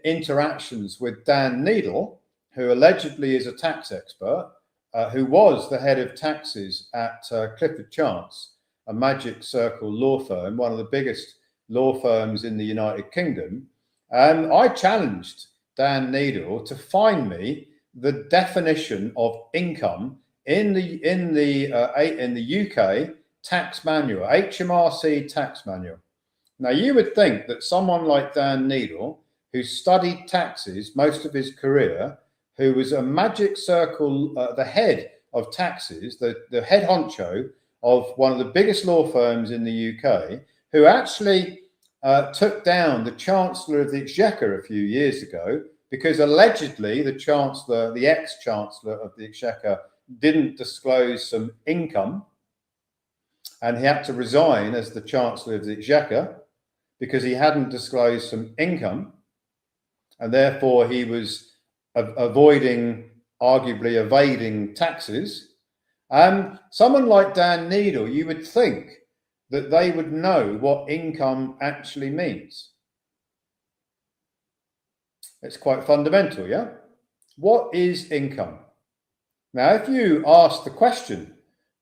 interactions with Dan Needle, who allegedly is a tax expert, who was the head of taxes at Clifford Chance, a Magic Circle law firm, one of the biggest law firms in the United Kingdom, I challenged Dan Needle to find me the definition of income in the UK tax manual, HMRC tax manual. Now, you would think that someone like Dan Needle, who studied taxes most of his career, who was a Magic Circle, the head of taxes, the head honcho of one of the biggest law firms in the UK, who actually took down the Chancellor of the Exchequer a few years ago, because allegedly the Chancellor, the ex-Chancellor of the Exchequer, didn't disclose some income, and he had to resign as the Chancellor of the Exchequer because he hadn't disclosed some income, and therefore he was arguably evading taxes. Someone like Dan Needle, you would think that they would know what income actually means. It's quite fundamental, yeah? What is income? Now, if you ask the question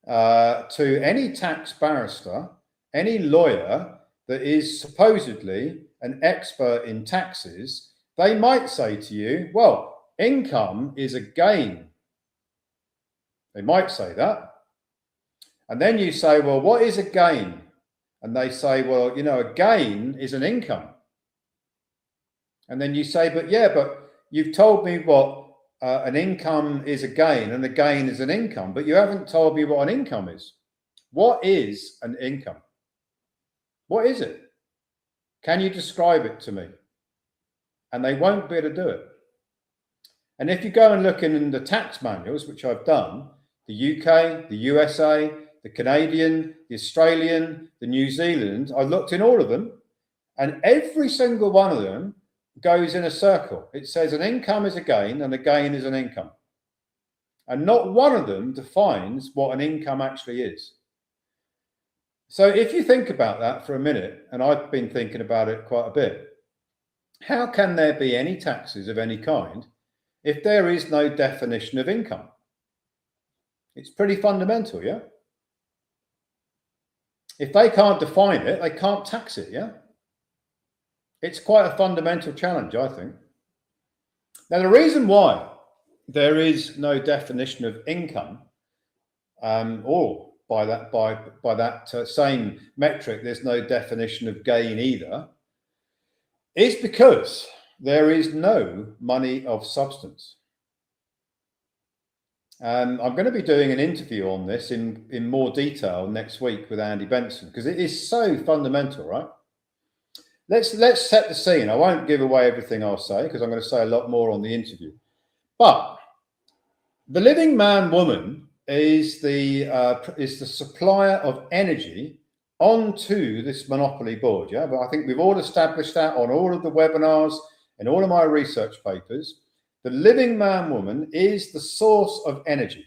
to any tax barrister, any lawyer that is supposedly an expert in taxes, they might say to you, well, income is a gain. They might say that. And then you say, well, what is a gain? And they say, well, you know, a gain is an income. And then you say, but you've told me what an income is a gain and a gain is an income, but you haven't told me what an income is. What is an income? What is it? Can you describe it to me? And they won't be able to do it. And if you go and look in the tax manuals, which I've done, the UK, the USA, the Canadian, the Australian, the New Zealand, I looked in all of them, and every single one of them goes in a circle. It says an income is a gain and a gain is an income. And not one of them defines what an income actually is. So if you think about that for a minute, and I've been thinking about it quite a bit, how can there be any taxes of any kind if there is no definition of income? It's pretty fundamental, yeah? If they can't define it, they can't tax it, yeah? It's quite a fundamental challenge, I think. Now, the reason why there is no definition of income, or by that same metric, there's no definition of gain either, is because there is no money of substance. I'm going to be doing an interview on this in more detail next week with Andy Benson, because it is so fundamental, right? Let's set the scene. I won't give away everything I'll say, because I'm going to say a lot more on the interview. But the living man woman is the supplier of energy onto this monopoly board. Yeah, but I think we've all established that on all of the webinars and all of my research papers. The living man woman is the source of energy.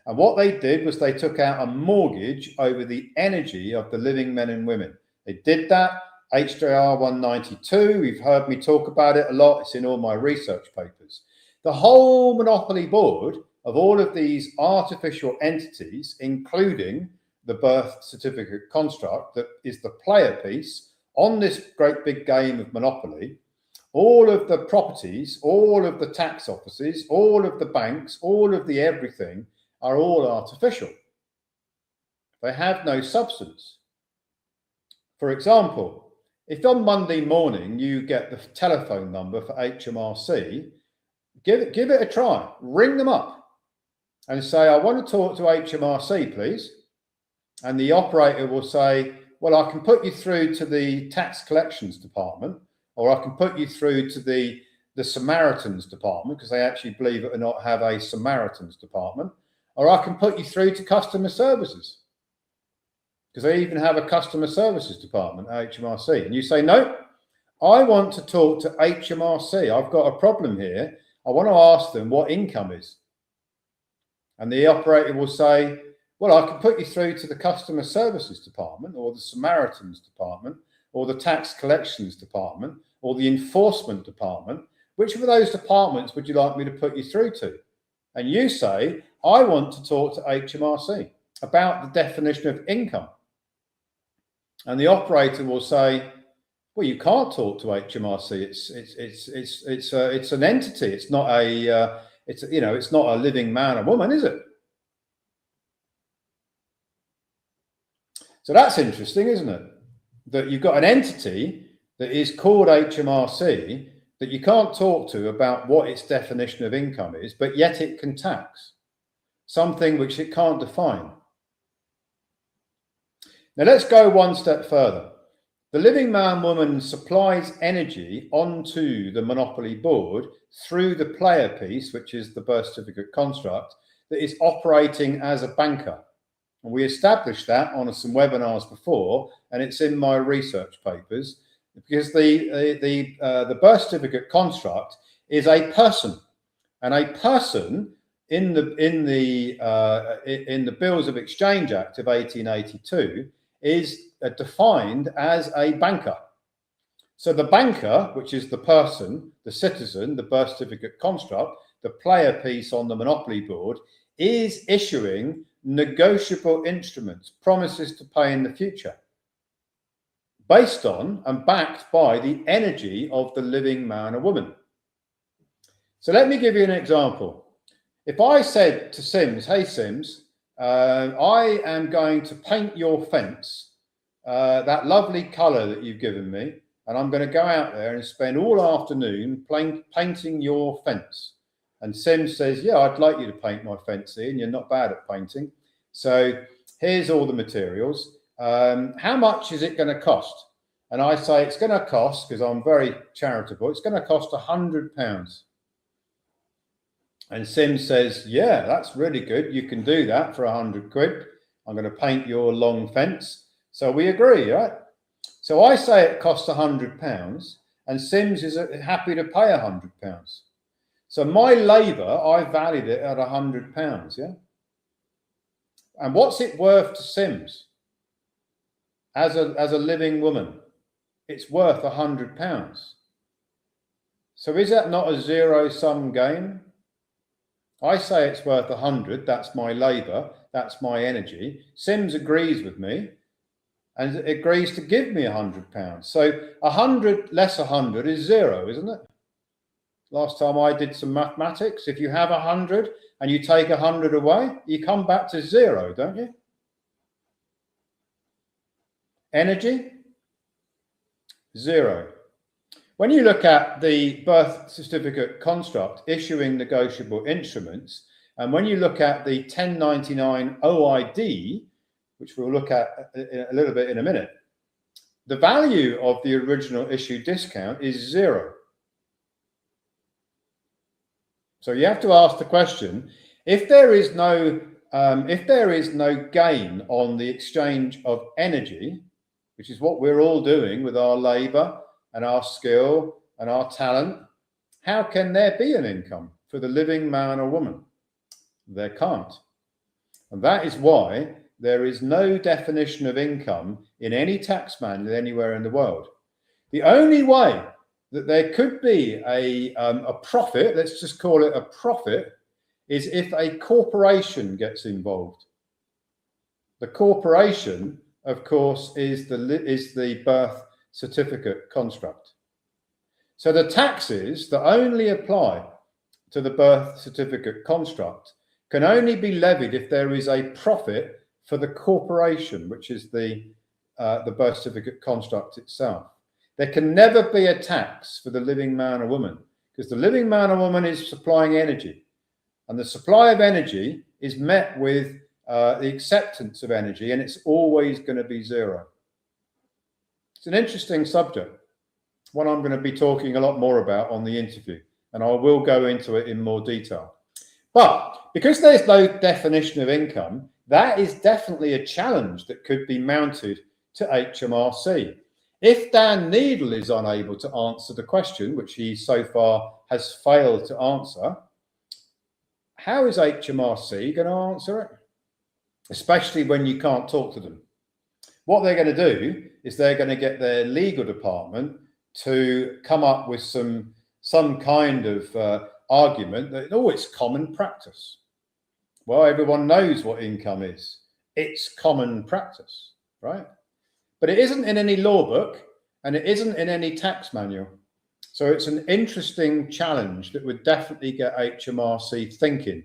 And what they did was they took out a mortgage over the energy of the living men and women. They did that, HJR 192. You've heard me talk about it a lot. It's in all my research papers. The whole monopoly board of all of these artificial entities, including the birth certificate construct that is the player piece on this great big game of Monopoly, all of the properties, all of the tax offices, all of the banks, all of the everything are all artificial. They have no substance. For example, if on Monday morning you get the telephone number for HMRC, give it a try. Ring them up and say, I want to talk to HMRC, please. And the operator will say, well, I can put you through to the tax collections department, or I can put you through to the Samaritans department, because they actually, believe it or not, have a Samaritans department, or I can put you through to customer services, because they even have a customer services department at HMRC. And you say, no, I want to talk to HMRC. I've got a problem here. I want to ask them what income is. And the operator will say, well, I can put you through to the customer services department, or the Samaritans department, or the tax collections department, or the enforcement department. Which of those departments would you like me to put you through to? And you say, I want to talk to HMRC about the definition of income. And the operator will say, well, you can't talk to HMRC. It's an entity. It's not it's not a living man or woman, is it? So that's interesting, isn't it? That you've got an entity that is called HMRC that you can't talk to about what its definition of income is, but yet it can tax something which it can't define. Now let's go one step further. The living man woman supplies energy onto the monopoly board through the player piece, which is the birth certificate construct, that is operating as a banker. And we established that on some webinars before, and it's in my research papers, because the birth certificate construct is a person, and a person in the Bills of Exchange Act of 1882 is defined as a banker. So the banker, which is the person, the citizen, the birth certificate construct, the player piece on the monopoly board, is issuing negotiable instruments, promises to pay in the future, based on and backed by the energy of the living man or woman. So let me give you an example. If I said to Sims, hey Sims, I am going to paint your fence, that lovely colour that you've given me, and I'm going to go out there and spend all afternoon painting your fence. And Sims says, yeah, I'd like you to paint my fence, Ian. You're not bad at painting. So here's all the materials. How much is it going to cost? And I say it's going to cost, because I'm very charitable, it's going to cost £100. And Sims says, yeah, that's really good. You can do that for 100 quid. I'm going to paint your long fence. So we agree, right? So I say it costs £100 and Sims is happy to pay £100. So my labour, I valued it at £100, yeah? And what's it worth to Sims as a living woman? It's worth £100. So is that not a zero-sum game? I say it's worth 100, that's my labour, that's my energy. Sims agrees with me and agrees to give me £100. So 100 less 100 is zero, isn't it? Last time I did some mathematics, if you have 100 and you take 100 away, you come back to zero, don't you? Energy, zero. When you look at the birth certificate construct issuing negotiable instruments, and when you look at the 1099 OID, which we'll look at a little bit in a minute, the value of the original issue discount is zero. So you have to ask the question, if there is no gain on the exchange of energy, which is what we're all doing with our labour and our skill and our talent, how can there be an income for the living man or woman? There can't. And that is why there is no definition of income in any tax manual anywhere in the world. The only way that there could be a profit, let's just call it a profit, is if a corporation gets involved. The corporation, of course, is the birth certificate construct. So the taxes that only apply to the birth certificate construct can only be levied if there is a profit for the corporation, which is the birth certificate construct itself. There can never be a tax for the living man or woman, because the living man or woman is supplying energy, and the supply of energy is met with the acceptance of energy, and it's always going to be zero. It's an interesting subject, one I'm going to be talking a lot more about on the interview, and I will go into it in more detail. But because there's no definition of income, that is definitely a challenge that could be mounted to HMRC. If Dan Needle is unable to answer the question, which he so far has failed to answer, how is HMRC going to answer it? Especially when you can't talk to them. What they're going to do is they're going to get their legal department to come up with some kind of argument that, oh, it's common practice. Well, everyone knows what income is. It's common practice, right? But it isn't in any law book and it isn't in any tax manual. So it's an interesting challenge that would definitely get HMRC thinking,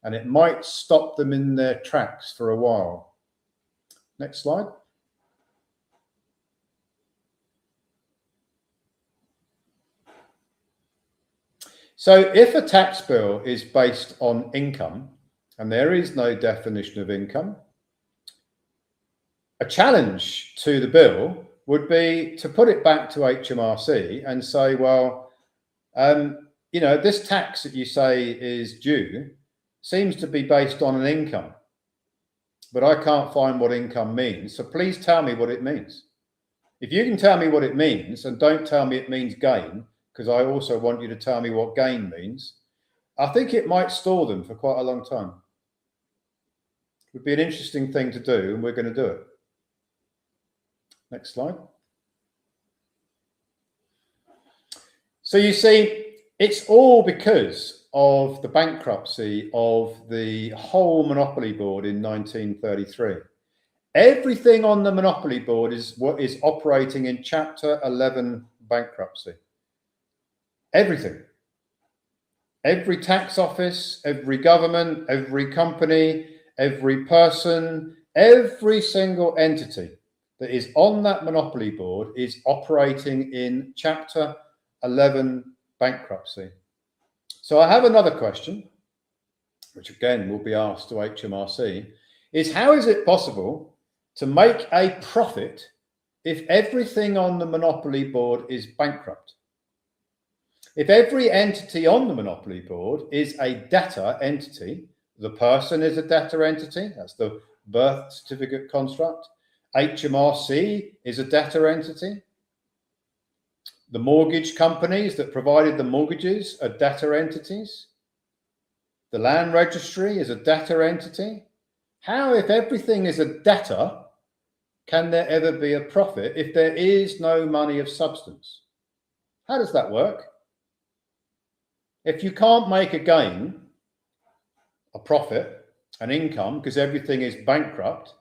and it might stop them in their tracks for a while. Next slide. So if a tax bill is based on income and there is no definition of income, a challenge to the bill would be to put it back to HMRC and say, well, you know, this tax that you say is due seems to be based on an income, but I can't find what income means. So please tell me what it means. If you can tell me what it means, and don't tell me it means gain, because I also want you to tell me what gain means, I think it might stall them for quite a long time. It would be an interesting thing to do, and we're going to do it. Next slide. So you see, it's all because of the bankruptcy of the whole Monopoly Board in 1933. Everything on the Monopoly Board is what is operating in Chapter 11 bankruptcy. Everything. Every tax office, every government, every company, every person, every single entity that is on that Monopoly Board is operating in Chapter 11 bankruptcy. So I have another question, which again will be asked to HMRC, is how is it possible to make a profit if everything on the Monopoly Board is bankrupt? If every entity on the Monopoly Board is a debtor entity, the person is a debtor entity, that's the birth certificate construct. HMRC is a debtor entity. The mortgage companies that provided the mortgages are debtor entities. The land registry is a debtor entity. How, if everything is a debtor, can there ever be a profit if there is no money of substance? How does that work? If you can't make a gain, a profit, an income, because everything is bankrupt,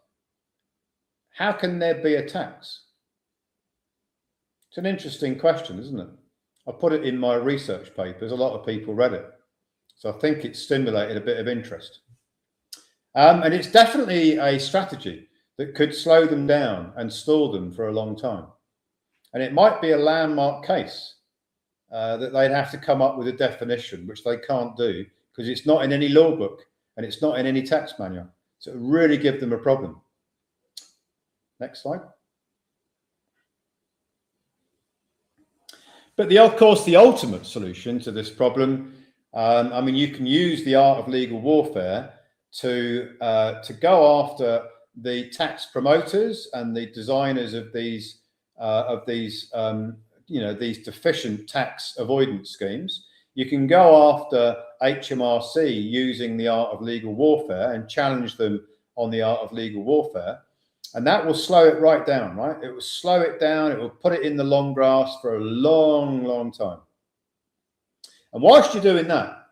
how can there be a tax? It's an interesting question, isn't it? I put it in my research papers. A lot of people read it. So I think it stimulated a bit of interest. And it's definitely a strategy that could slow them down and stall them for a long time. And it might be a landmark case that they'd have to come up with a definition, which they can't do because it's not in any law book and it's not in any tax manual. So it would really give them a problem. Next slide. But of course, the ultimate solution to this problem, I mean, you can use the art of legal warfare to go after the tax promoters and the designers of these these deficient tax avoidance schemes. You can go after HMRC using the art of legal warfare and challenge them on the art of legal warfare. And that will slow it right down, right? It will slow it down. It will put it in the long grass for a long, long time. And whilst you're doing that,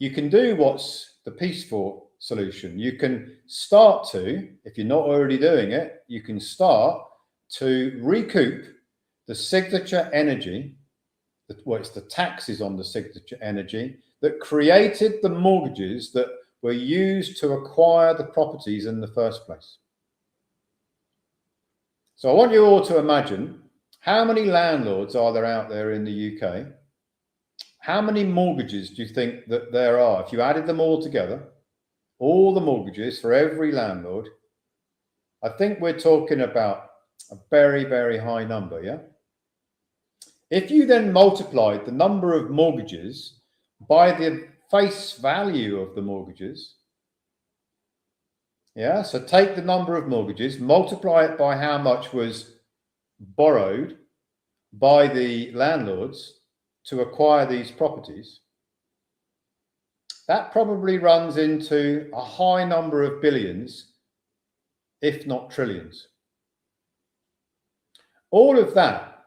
you can do what's the peaceful solution. You can start to, if you're not already doing it, you can start to recoup the signature energy, it's the taxes on the signature energy that created the mortgages that were used to acquire the properties in the first place. So I want you all to imagine, how many landlords are there out there in the UK? How many mortgages do you think that there are? If you added them all together, all the mortgages for every landlord, I think we're talking about a very, very high number, yeah? If you then multiplied the number of mortgages by the face value of the mortgages, yeah, so take the number of mortgages, multiply it by how much was borrowed by the landlords to acquire these properties, that probably runs into a high number of billions, if not trillions. All of that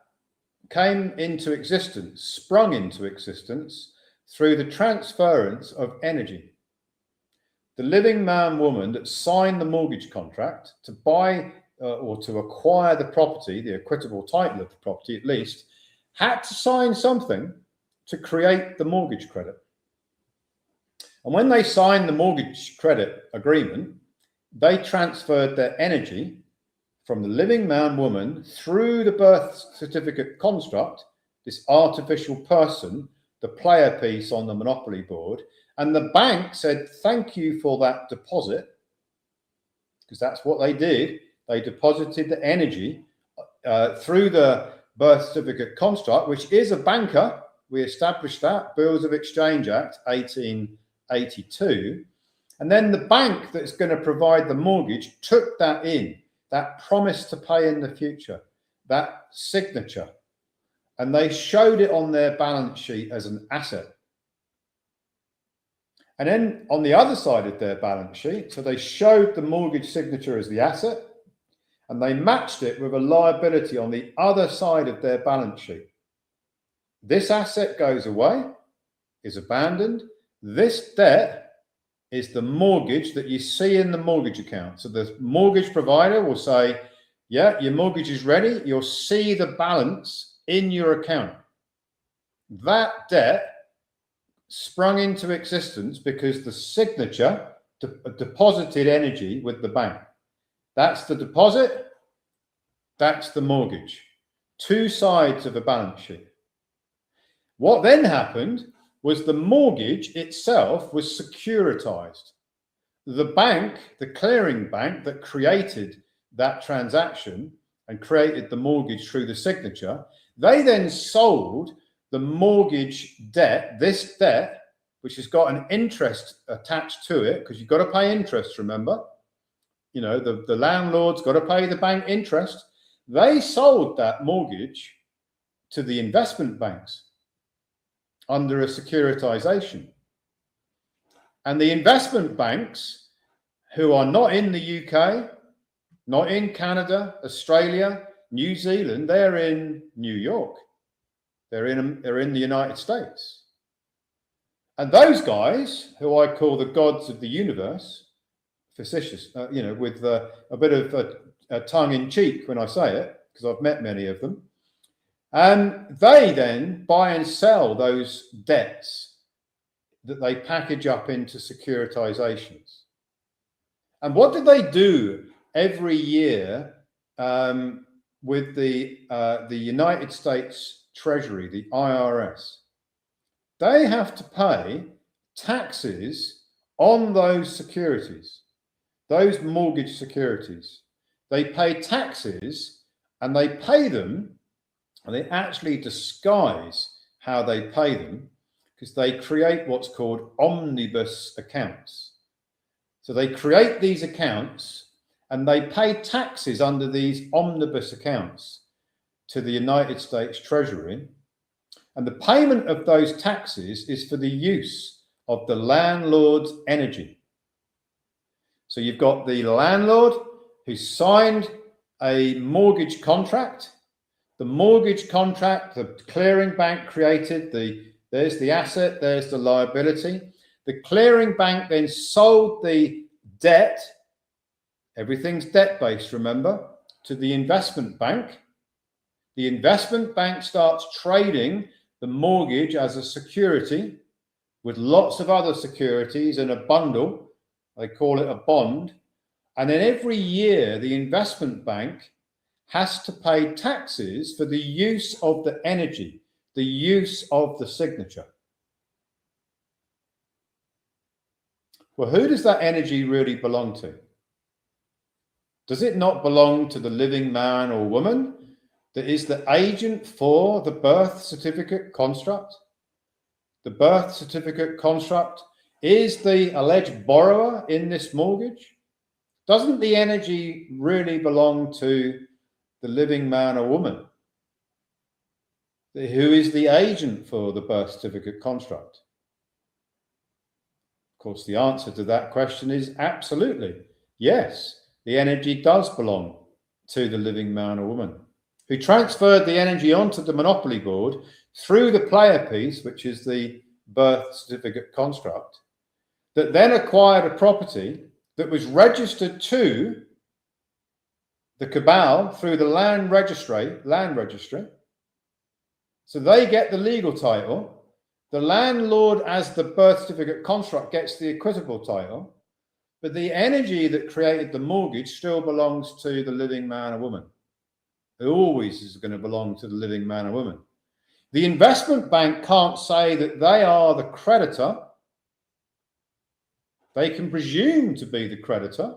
came into existence, sprung into existence through the transference of energy. The living man, woman that signed the mortgage contract to buy or to acquire the property, the equitable title of the property at least, had to sign something to create the mortgage credit. And when they signed the mortgage credit agreement, they transferred their energy from the living man, woman through the birth certificate construct, this artificial person, the player piece on the Monopoly Board. And the bank said, thank you for that deposit, because that's what they did. They deposited the energy through the birth certificate construct, which is a banker. We established that, Bills of Exchange Act 1882. And then the bank that's going to provide the mortgage took that in, that promise to pay in the future, that signature, and they showed it on their balance sheet as an asset. And then on the other side of their balance sheet, so they showed the mortgage signature as the asset, and they matched it with a liability on the other side of their balance sheet. This asset goes away, is abandoned. This debt is the mortgage that you see in the mortgage account. So the mortgage provider will say, yeah, your mortgage is ready. You'll see the balance in your account. That debt sprung into existence because the signature deposited energy with the bank. That's the deposit. That's the mortgage. Two sides of a balance sheet. What then happened was the mortgage itself was securitized. The bank, the clearing bank that created that transaction and created the mortgage through the signature, they then sold the mortgage debt, this debt, which has got an interest attached to it, because you've got to pay interest, remember? You know, the landlord's got to pay the bank interest. They sold that mortgage to the investment banks under a securitization. And the investment banks, who are not in the UK, not in Canada, Australia, New Zealand, they're in New York. They're in the United States. And those guys, who I call the gods of the universe, facetious, with a bit of a tongue in cheek when I say it, because I've met many of them, they then buy and sell those debts that they package up into securitizations. And what do they do every year with the United States Treasury, the IRS? They have to pay taxes on those securities, those mortgage securities. They pay taxes, and they pay them, and they actually disguise how they pay them, because they create what's called omnibus accounts. So they create these accounts and they pay taxes under these omnibus accounts to the United States Treasury. And the payment of those taxes is for the use of the landlord's energy. So you've got the landlord who signed a mortgage contract. The mortgage contract, the clearing bank created, there's the asset, there's the liability. The clearing bank then sold the debt, everything's debt-based, remember, to the investment bank. The investment bank starts trading the mortgage as a security with lots of other securities in a bundle. They call it a bond. And then every year, the investment bank has to pay taxes for the use of the energy, the use of the signature. Well, who does that energy really belong to? Does it not belong to the living man or woman that is the agent for the birth certificate construct? The birth certificate construct is the alleged borrower in this mortgage. Doesn't the energy really belong to the living man or woman who is the agent for the birth certificate construct? Of course, the answer to that question is absolutely yes. The energy does belong to the living man or woman who transferred the energy onto the monopoly board through the player piece, which is the birth certificate construct, that then acquired a property that was registered to the cabal through the land registry. So they get the legal title. The landlord, as the birth certificate construct, gets the equitable title. But the energy that created the mortgage still belongs to the living man or woman. It always is going to belong to the living man or woman. The investment bank can't say that they are the creditor. They can presume to be the creditor.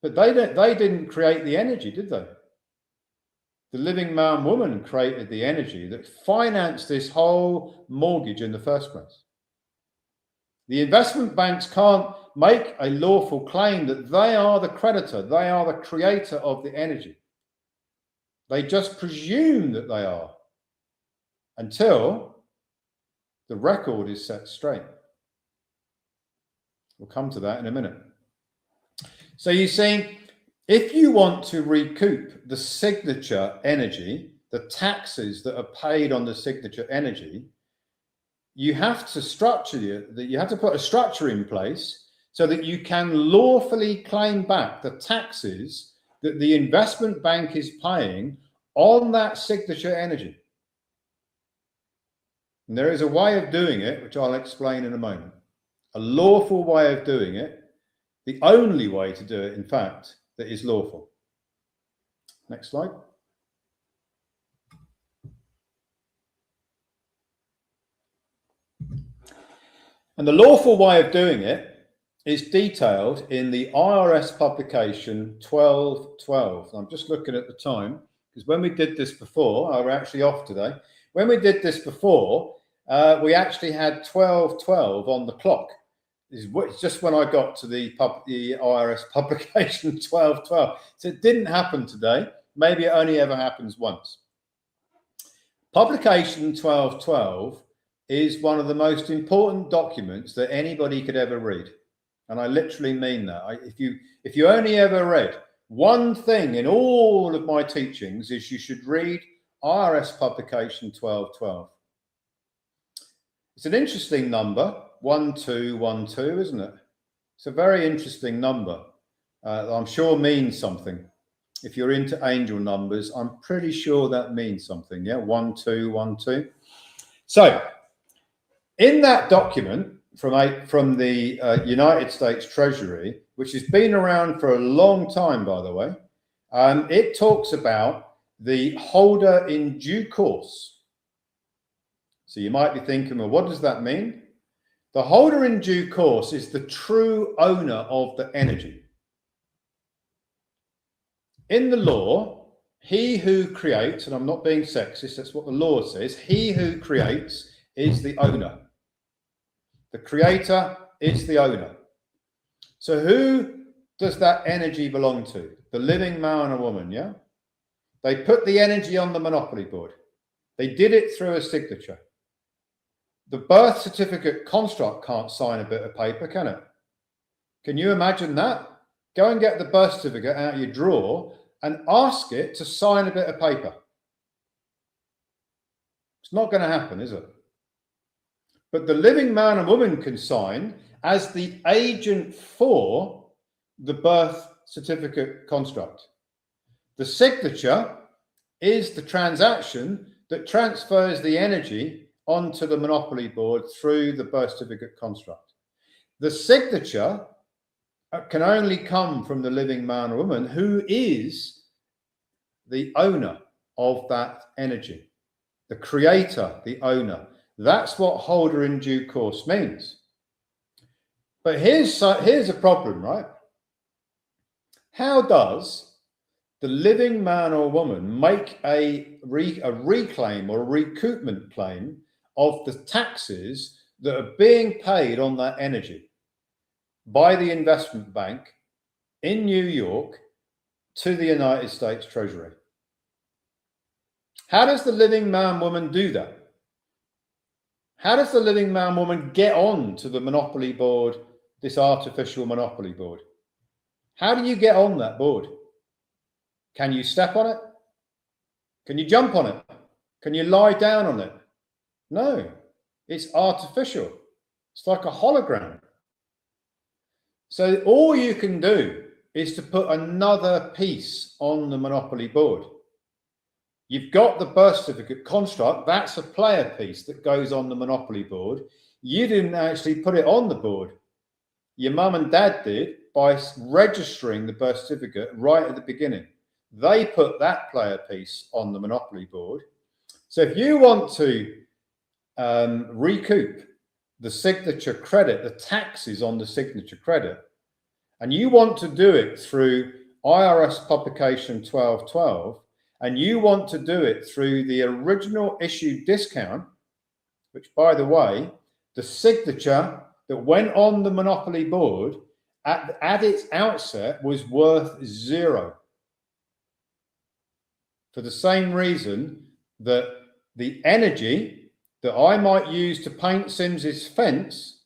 But they didn't create the energy, did they? The living man woman created the energy that financed this whole mortgage in the first place. The investment banks can't make a lawful claim that they are the creditor, they are the creator of the energy. They just presume that they are until the record is set straight. We'll come to that in a minute. So you see, if you want to recoup the signature energy the taxes that are paid on the signature energy, you have to put a structure in place so that you can lawfully claim back the taxes that the investment bank is paying on that signature energy. And there is a way of doing it, which I'll explain in a moment. A lawful way of doing it, the only way to do it, in fact, that is lawful. Next slide. And the lawful way of doing it is detailed in the IRS publication 1212. I'm just looking at the time, because when we did this before, we're actually off today. When we did this before, we actually had 1212 on the clock. It's just when I got to the IRS publication 1212. So it didn't happen today. Maybe it only ever happens once. Publication 1212 is one of the most important documents that anybody could ever read. And I literally mean that. If you only ever read one thing in all of my teachings, is you should read IRS publication 1212. It's an interesting number, 1212, isn't it? It's a very interesting number. I'm sure means something. If you're into angel numbers, I'm pretty sure that means something. Yeah, 1212. So in that document from the United States Treasury, which has been around for a long time, by the way, it talks about the holder in due course. So you might be thinking, well, what does that mean? The holder in due course is the true owner of the energy. In the law, he who creates, and I'm not being sexist, that's what the law says, he who creates is the owner. The creator is the owner. So who does that energy belong to? The living man or woman, yeah? They put the energy on the monopoly board. They did it through a signature. The birth certificate construct can't sign a bit of paper, can it? Can you imagine that? Go and get the birth certificate out of your drawer and ask it to sign a bit of paper. It's not going to happen, is it? But the living man and woman can sign as the agent for the birth certificate construct. The signature is the transaction that transfers the energy onto the monopoly board through the birth certificate construct. The signature can only come from the living man or woman who is the owner of that energy, the creator, the owner. That's what holder in due course means. But here's a problem, right? How does the living man or woman make a reclaim or a recoupment claim of the taxes that are being paid on that energy by the investment bank in New York to the United States Treasury? How does the living man woman do that? How does the living man woman get on to the monopoly board, this artificial monopoly board? How do you get on that board? Can you step on it? Can you jump on it? Can you lie down on it? No, it's artificial. It's like a hologram. So all you can do is to put another piece on the monopoly board. You've got the birth certificate construct. That's a player piece that goes on the monopoly board. You didn't actually put it on the board. Your mum and dad did by registering the birth certificate right at the beginning. They put that player piece on the monopoly board. So if you want to recoup the signature credit, the taxes on the signature credit, and you want to do it through IRS publication 1212, and you want to do it through the original issue discount, which, by the way, the signature that went on the monopoly board at its outset was worth zero. For the same reason that the energy that I might use to paint Sims's fence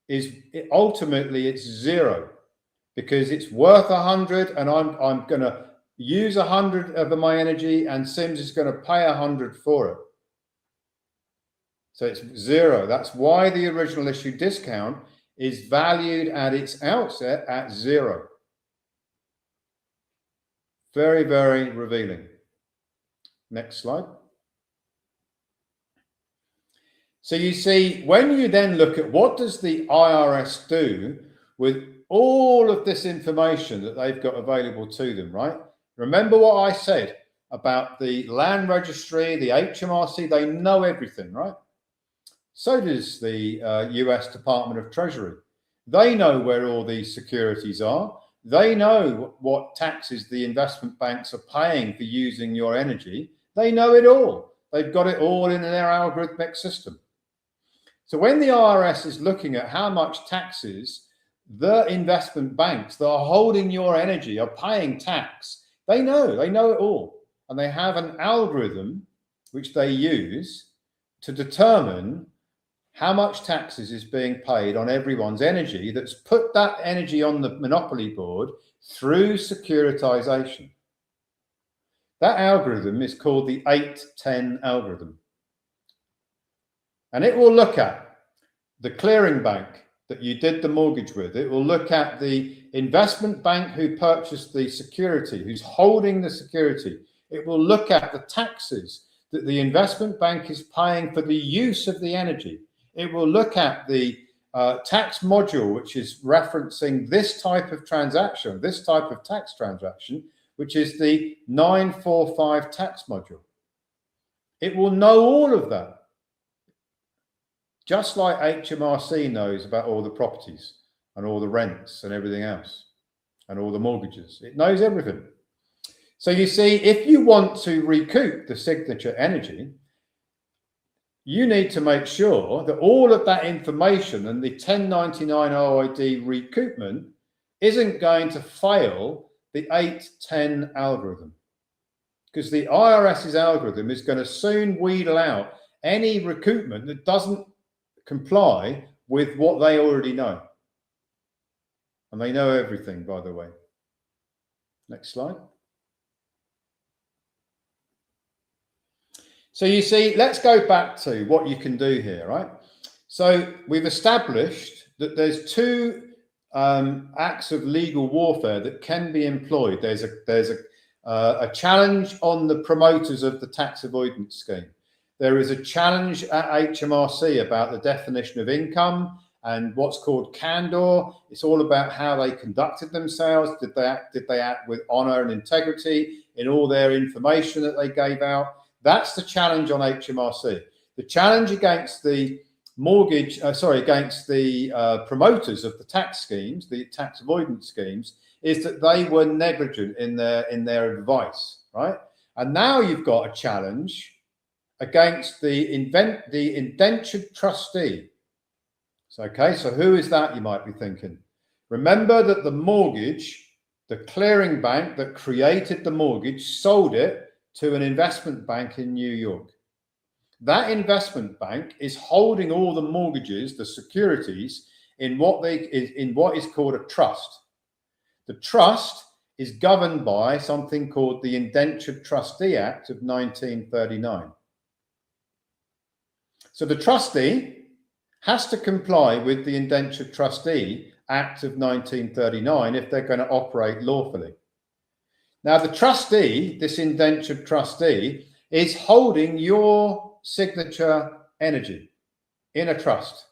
is ultimately it's zero, because it's worth 100, and I'm going to use 100 of my energy and Sims is going to pay 100 for it. So it's zero. That's why the original issue discount is valued at its outset at zero. Very, very revealing. Next slide. So you see, when you then look at what does the IRS do with all of this information that they've got available to them, right? Remember what I said about the land registry, the HMRC, they know everything, right? So does the US Department of Treasury. They know where all these securities are. They know what taxes the investment banks are paying for using your energy. They know it all. They've got it all in their algorithmic system. So when the IRS is looking at how much taxes the investment banks that are holding your energy are paying tax, they know it all. And they have an algorithm which they use to determine how much taxes is being paid on everyone's energy that's put that energy on the monopoly board through securitization. That algorithm is called the 810 algorithm. And it will look at the clearing bank that you did the mortgage with. It will look at the investment bank who purchased the security, who's holding the security. It will look at the taxes that the investment bank is paying for the use of the energy. It will look at the tax module, which is referencing this type of transaction, this type of tax transaction, which is the 945 tax module. It will know all of that, just like HMRC knows about all the properties and all the rents and everything else and all the mortgages. It knows everything. So you see, if you want to recoup the signature energy, you need to make sure that all of that information and the 1099 OID recoupment isn't going to fail the 810 algorithm, because the IRS's algorithm is going to soon wheedle out any recoupment that doesn't comply with what they already know. And they know everything, by the way. Next slide. So you see, let's go back to what you can do here, right? So we've established that there's two acts of legal warfare that can be employed. There's a challenge on the promoters of the tax avoidance scheme. There is a challenge at HMRC about the definition of income and what's called candor. It's all about how they conducted themselves. Did they act with honor and integrity in all their information that they gave out? That's the challenge on HMRC. The challenge against the against the promoters of the tax schemes, the tax avoidance schemes, is that they were negligent in their advice, right? And now you've got a challenge against the indentured trustee. So, okay, so who is that, you might be thinking? Remember that the mortgage, the clearing bank that created the mortgage, sold it to an investment bank in New York. That investment bank is holding all the mortgages, the securities, in what is called a trust. The trust is governed by something called the Indentured Trustee Act of 1939. So the trustee has to comply with the Indentured Trustee Act of 1939 if they're going to operate lawfully. Now, the trustee, this indentured trustee, is holding your signature energy in a trust.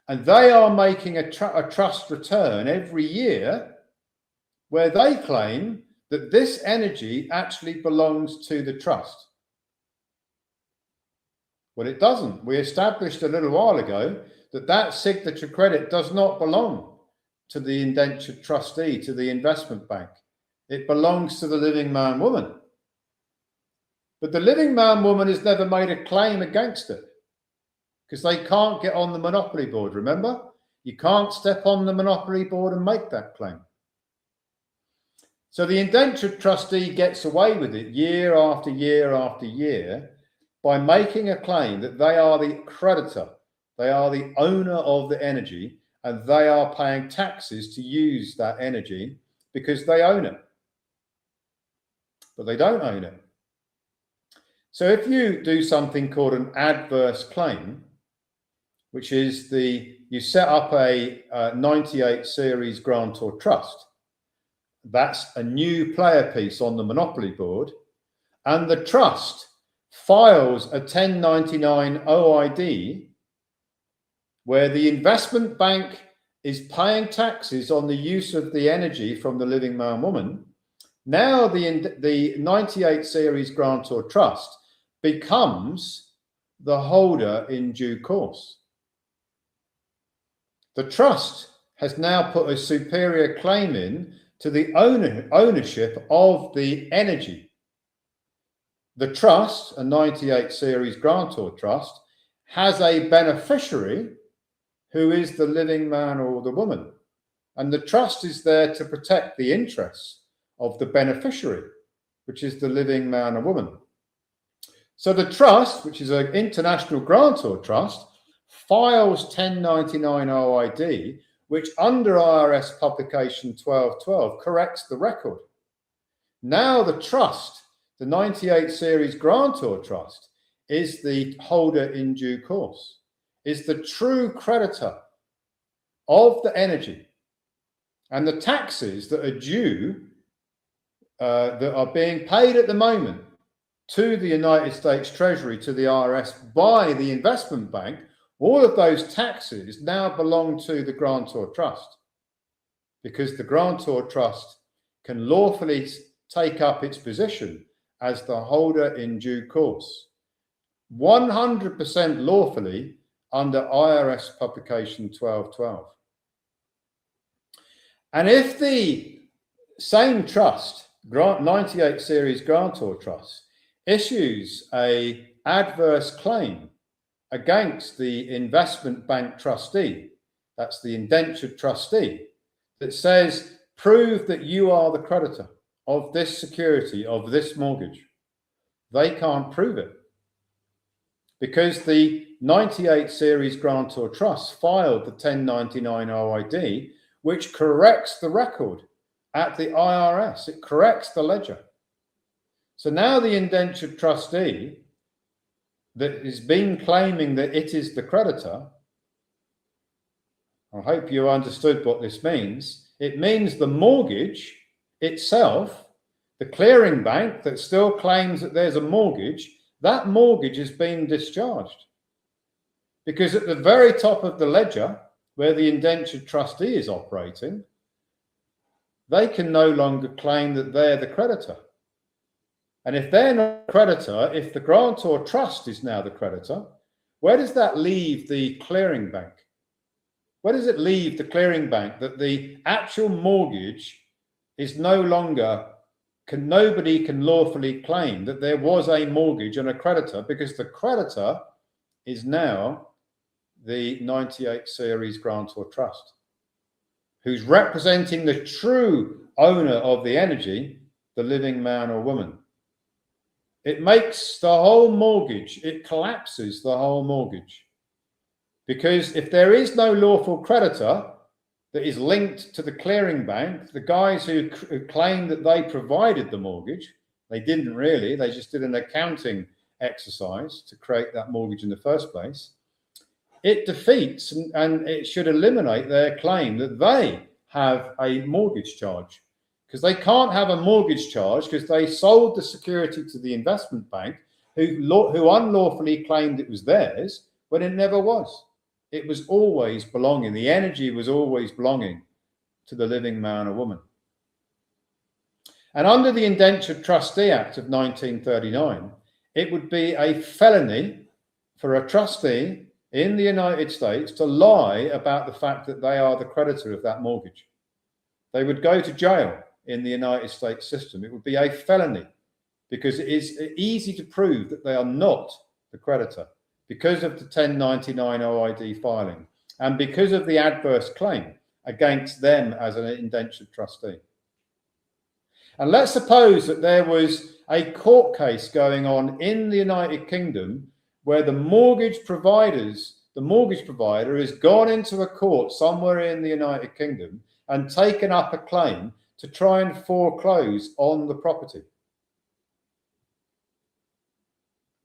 And they are making a trust return every year where they claim that this energy actually belongs to the trust. Well, it doesn't. We established a little while ago that that signature credit does not belong to the indentured trustee, to the investment bank. It belongs to the living man woman. But the living man woman has never made a claim against it because they can't get on the monopoly board, remember? You can't step on the monopoly board and make that claim. So the indentured trustee gets away with it year after year after year by making a claim that they are the creditor, they are the owner of the energy, and they are paying taxes to use that energy because they own it. but they don't own it. So if you do something called an adverse claim, which is you set up a 98 series grantor trust, that's a new player piece on the monopoly board, and the trust files a 1099 OID where the investment bank is paying taxes on the use of the energy from the living man woman. Now the 98 series grantor trust becomes the holder in due course. The trust has now put a superior claim in to the ownership of the energy. The trust, a 98 series grantor trust, has a beneficiary who is the living man or the woman. And the trust is there to protect the interests of the beneficiary, which is the living man or woman. So the trust, which is an international grantor trust, files 1099 OID, which under IRS publication 1212 corrects the record. Now the trust, the 98 series grantor trust, is the holder in due course, is the true creditor of the energy. And the taxes that are due, that are being paid at the moment to the United States Treasury, to the IRS by the investment bank, all of those taxes now belong to the grantor trust, because the grantor trust can lawfully take up its position as the holder in due course, 100% lawfully under IRS publication 1212. And if the same trust, 98 series grantor trust, issues an adverse claim against the investment bank trustee, that's the indentured trustee, that says, prove that you are the creditor of this security, of this mortgage, they can't prove it, because the 98 series grantor trust filed the 1099 OID, which corrects the record at the IRS. It corrects the ledger. So now the indentured trustee that has been claiming that it is the creditor, I hope you understood what this means. It means the mortgage itself, the clearing bank that still claims that there's a mortgage, that mortgage is being discharged. Because at the very top of the ledger, where the indentured trustee is operating, they can no longer claim that they're the creditor. And if they're not the creditor, if the grantor trust is now the creditor, where does that leave the clearing bank? Where does it leave the clearing bank that the actual mortgage is no longer, nobody can lawfully claim that there was a mortgage and a creditor, because the creditor is now the 98 series grantor trust, who's representing the true owner of the energy, the living man or woman. It makes the whole mortgage, it collapses the whole mortgage. Because if there is no lawful creditor that is linked to the clearing bank, the guys who claim that they provided the mortgage, they didn't really, they just did an accounting exercise to create that mortgage in the first place. It defeats and it should eliminate their claim that they have a mortgage charge, because they can't have a mortgage charge because they sold the security to the investment bank who unlawfully claimed it was theirs when it never was. It was always belonging. The energy was always belonging to the living man or woman. And under the Indentured Trustee Act of 1939, it would be a felony for a trustee in the United States to lie about the fact that they are the creditor of that mortgage. They would go to jail in the United States system. It would be a felony because it is easy to prove that they are not the creditor because of the 1099 OID filing and because of the adverse claim against them as an indentured trustee. And let's suppose that there was a court case going on in the United Kingdom where the mortgage provider has gone into a court somewhere in the United Kingdom and taken up a claim to try and foreclose on the property.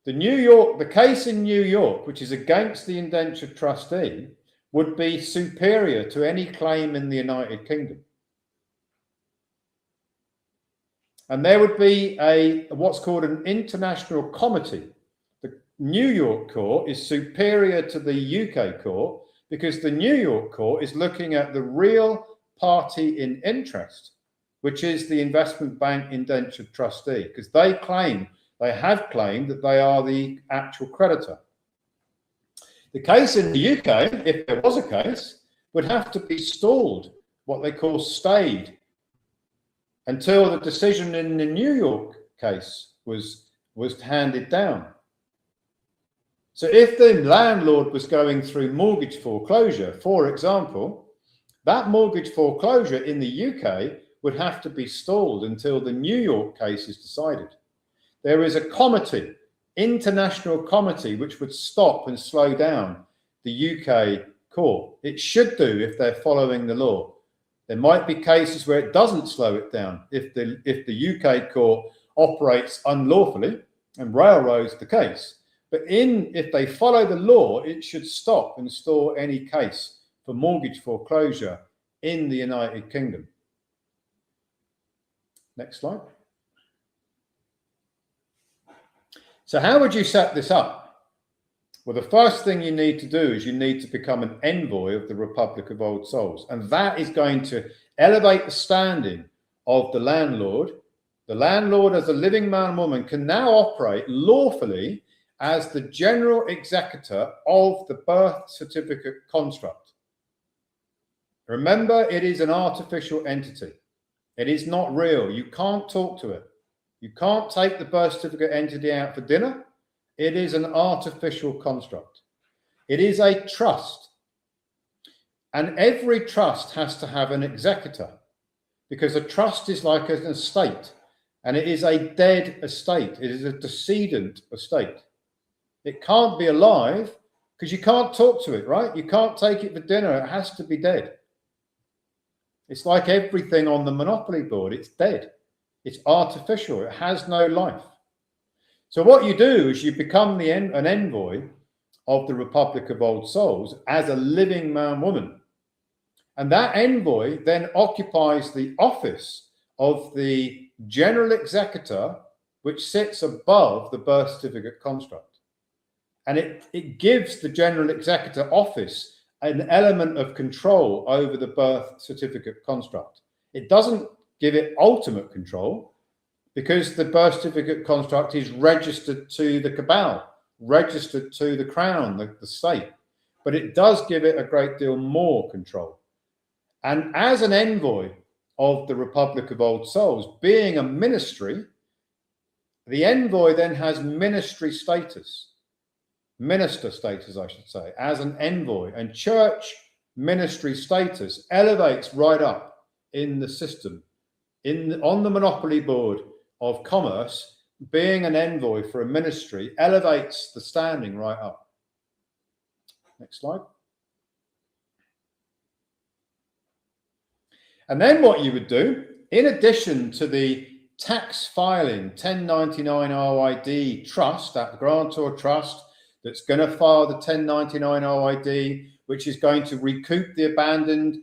The case in New York, which is against the indentured trustee, would be superior to any claim in the United Kingdom. And there would be what's called an international comity. The New York court is superior to the UK court because the New York court is looking at the real party in interest, which is the investment bank indentured trustee, because they have claimed that they are the actual creditor. The case in the UK, if there was a case, would have to be stalled, what they call stayed, until the decision in the New York case was handed down. So if the landlord was going through mortgage foreclosure, for example, that mortgage foreclosure in the UK would have to be stalled until the New York case is decided. There is a comity, international comity, which would stop and slow down the UK court. It should do if they're following the law. There might be cases where it doesn't slow it down if the UK court operates unlawfully and railroads the case. But if they follow the law, it should stop and store any case for mortgage foreclosure in the United Kingdom. Next slide. So how would you set this up? Well, the first thing you need to do is you need to become an envoy of the Republic of Old Souls. And that is going to elevate the standing of the landlord. The landlord, as a living man and woman, can now operate lawfully as the general executor of the birth certificate construct. Remember, it is an artificial entity. It is not real. You can't talk to it. You can't take the birth certificate entity out for dinner. It is an artificial construct. It is a trust. And every trust has to have an executor, because a trust is like an estate, and it is a dead estate. It is a decedent estate. It can't be alive because you can't talk to it, right? You can't take it for dinner. It has to be dead. It's like everything on the Monopoly board. It's dead. It's artificial. It has no life. So what you do is you become an envoy of the Republic of Old Souls as a living man, woman. And that envoy then occupies the office of the general executor, which sits above the birth certificate construct. And it gives the general executor office an element of control over the birth certificate construct. It doesn't give it ultimate control, because the birth certificate construct is registered to the cabal, registered to the crown, the state. But it does give it a great deal more control. And as an envoy of the Republic of Old Souls, being a ministry, the envoy then has ministry status. Minister status, I should say, as an envoy, and church ministry status elevates right up in the system, on the Monopoly board of commerce. Being an envoy for a ministry elevates the standing right up. Next slide. And then what you would do, in addition to the tax filing 1099 OID trust, that grantor trust, that's going to file the 1099 OID, which is going to recoup the abandoned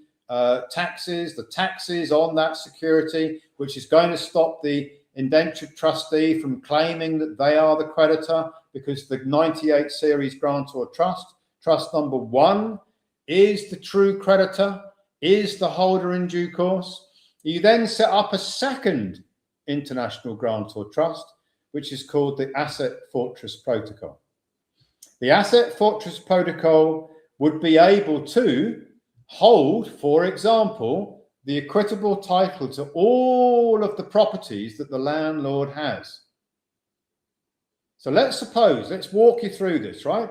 taxes, the taxes on that security, which is going to stop the indentured trustee from claiming that they are the creditor, because the 98 series grantor trust number 1, is the true creditor, is the holder in due course. You then set up a second international grantor trust, which is called the Asset Fortress Protocol. The Asset Fortress Protocol would be able to hold, for example, the equitable title to all of the properties that the landlord has. So let's walk you through this, right?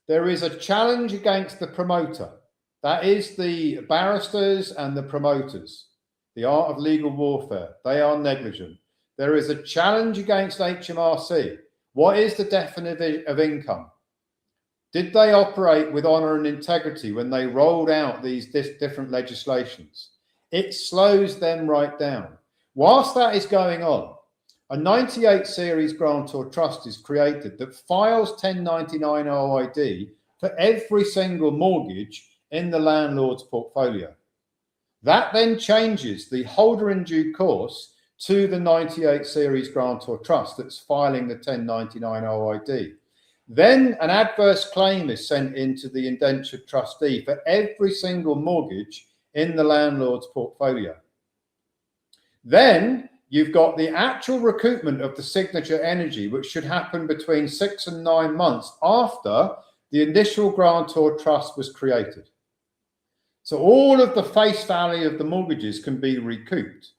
There is a challenge against the promoter. That is the barristers and the promoters, the art of legal warfare. They are negligent. There is a challenge against HMRC. What is the definition of income? Did they operate with honour and integrity when they rolled out these different legislations? It slows them right down. Whilst that is going on, a 98 series grantor trust is created that files 1099 OID for every single mortgage in the landlord's portfolio. That then changes the holder in due course to the 98 series grantor trust that's filing the 1099 OID. Then an adverse claim is sent into the indentured trustee for every single mortgage in the landlord's portfolio. Then you've got the actual recoupment of the signature energy, which should happen between 6 and 9 months after the initial grantor trust was created. So all of the face value of the mortgages can be recouped.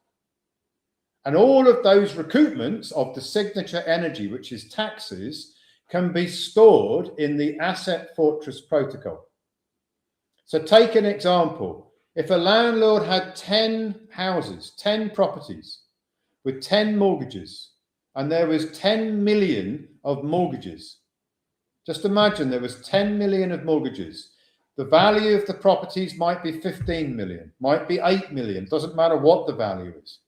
And all of those recoupments of the signature energy, which is taxes, can be stored in the Asset Fortress Protocol. So take an example. If a landlord had 10 houses, 10 properties with 10 mortgages, and there was 10 million of mortgages, just imagine there was 10 million of mortgages. The value of the properties might be 15 million, might be 8 million, doesn't matter what the value is.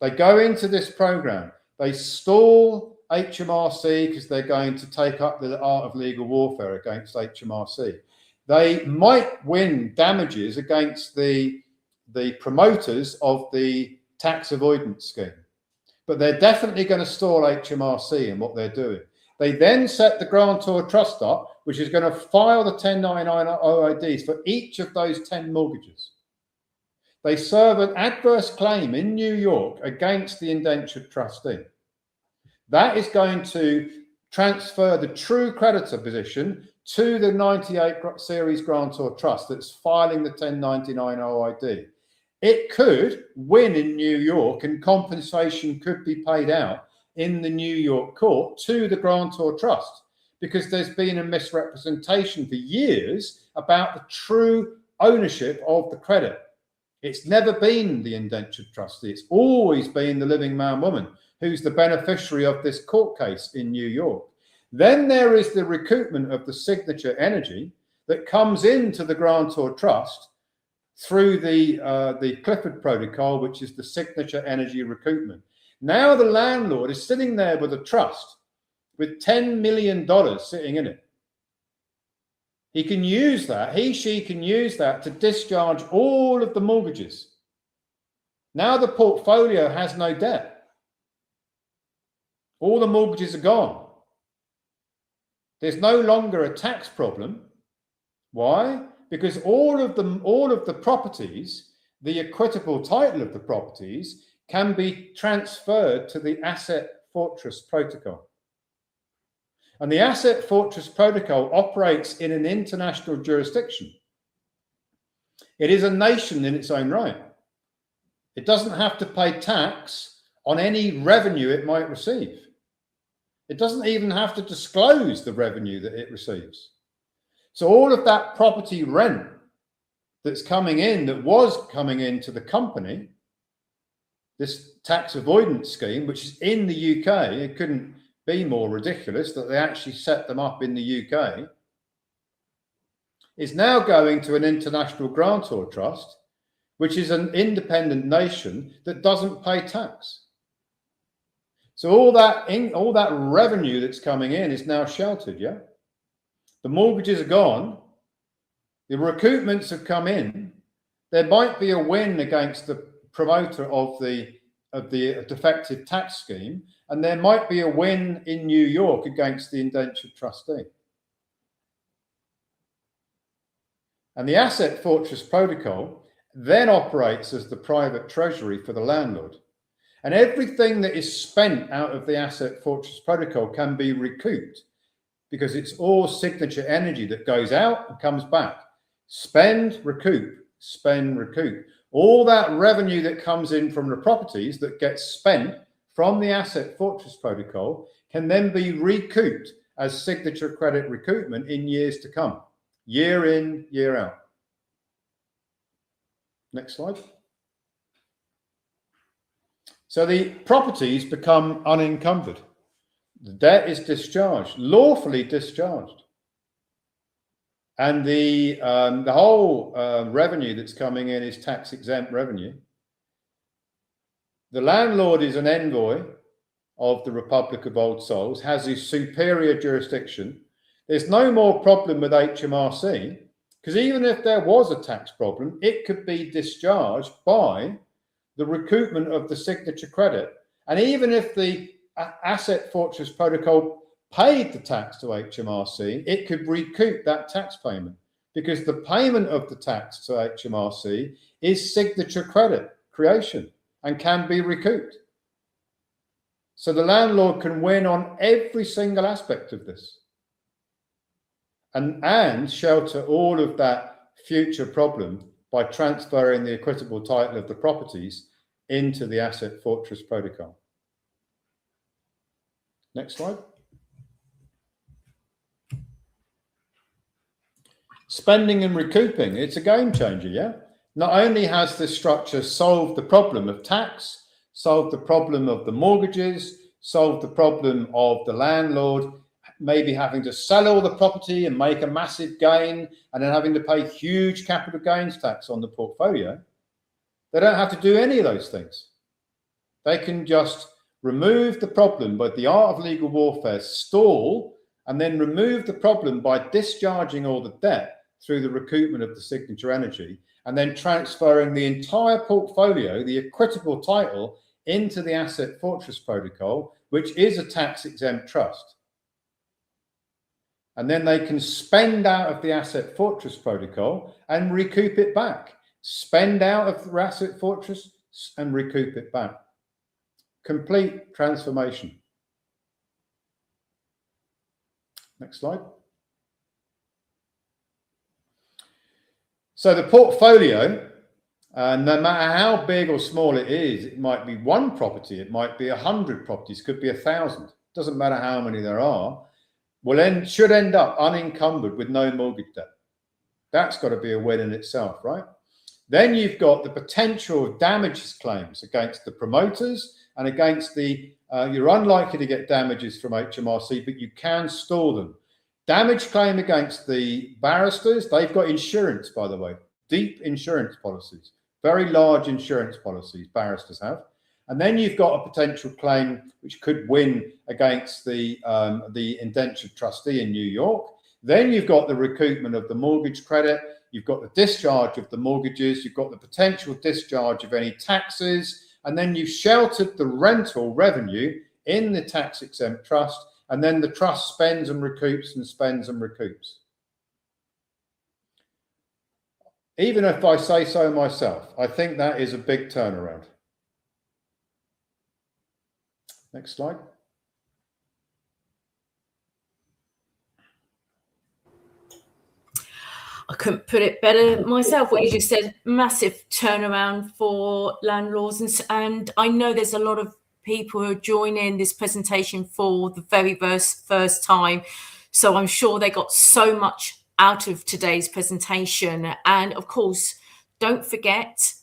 They go into this program, they stall HMRC because they're going to take up the art of legal warfare against HMRC. They might win damages against the promoters of the tax avoidance scheme, but they're definitely going to stall HMRC in what they're doing. They then set the grantor trust up, which is going to file the 1099 OIDs for each of those 10 mortgages. They serve an adverse claim in New York against the indentured trustee. That is going to transfer the true creditor position to the 98 series grantor trust that's filing the 1099 OID. It could win in New York and compensation could be paid out in the New York court to the grantor trust because there's been a misrepresentation for years about the true ownership of the credit. It's never been the indentured trustee. It's always been the living man woman who's the beneficiary of this court case in New York. Then there is the recoupment of the signature energy that comes into the grantor trust through the Clifford Protocol, which is the signature energy recoupment. Now the landlord is sitting there with a trust with $10 million sitting in it. He can use that, she can use that to discharge all of the mortgages. Now the portfolio has no debt. All the mortgages are gone. There's no longer a tax problem. Why? Because all of the properties, the equitable title of the properties, can be transferred to the Asset Fortress Protocol. And the Asset Fortress Protocol operates in an international jurisdiction. It is a nation in its own right. It doesn't have to pay tax on any revenue it might receive. It doesn't even have to disclose the revenue that it receives. So all of that property rent that's coming in, that was coming into the company, this tax avoidance scheme, which is in the UK, it couldn't be more ridiculous that they actually set them up in the UK, is now going to an international grantor trust, which is an independent nation that doesn't pay tax. So all that revenue that's coming in is now sheltered, yeah? The mortgages are gone. The recoupments have come in. There might be a win against the promoter of the defective tax scheme, and there might be a win in New York against the indentured trustee. And the Asset Fortress Protocol then operates as the private treasury for the landlord. And everything that is spent out of the Asset Fortress Protocol can be recouped because it's all signature energy that goes out and comes back. Spend, recoup, spend, recoup. All that revenue that comes in from the properties that gets spent from the Asset Fortress Protocol can then be recouped as signature credit recoupment in years to come, year in, year out. Next slide. So the properties become unencumbered. The debt is discharged, lawfully discharged. And the whole revenue that's coming in is tax exempt revenue. The landlord is an envoy of the Republic of Old Souls has a superior jurisdiction. There's no more problem with HMRC, because even if there was a tax problem, it could be discharged by the recoupment of the signature credit. And even if the Asset Fortress Protocol paid the tax to HMRC, it could recoup that tax payment, because the payment of the tax to HMRC is signature credit creation and can be recouped. So the landlord can win on every single aspect of this and shelter all of that future problem by transferring the equitable title of the properties into the Asset Fortress Protocol. Next slide. Spending and recouping, it's a game changer, yeah? Not only has this structure solved the problem of tax, solved the problem of the mortgages, solved the problem of the landlord maybe having to sell all the property and make a massive gain and then having to pay huge capital gains tax on the portfolio. They don't have to do any of those things. They can just remove the problem by the art of legal warfare, stall, and then remove the problem by discharging all the debt through the recoupment of the signature energy, and then transferring the entire portfolio, the equitable title, into the Asset Fortress Protocol, which is a tax-exempt trust. And then they can spend out of the Asset Fortress Protocol and recoup it back. Spend out of the Asset Fortress and recoup it back. Complete transformation. Next slide. So the portfolio, no matter how big or small it is, it might be one property, it might be 100 properties, could be 1,000. Doesn't matter how many there are. Should end up unencumbered with no mortgage debt. That's got to be a win in itself, right? Then you've got the potential of damages claims against the promoters and against the, you're unlikely to get damages from HMRC, but you can store them. Damage claim against the barristers, they've got insurance, by the way, deep insurance policies, very large insurance policies barristers have. And then you've got a potential claim which could win against the indentured trustee in New York. Then you've got the recoupment of the mortgage credit. You've got the discharge of the mortgages. You've got the potential discharge of any taxes. And then you've sheltered the rental revenue in the tax-exempt trust. And then the trust spends and recoups and spends and recoups. Even if I say so myself, I think that is a big turnaround. Next slide. I couldn't put it better myself. What you just said, massive turnaround for landlords. And I know there's a lot of people who are joining this presentation for the very first time. So I'm sure they got so much out of today's presentation. And of course, don't forget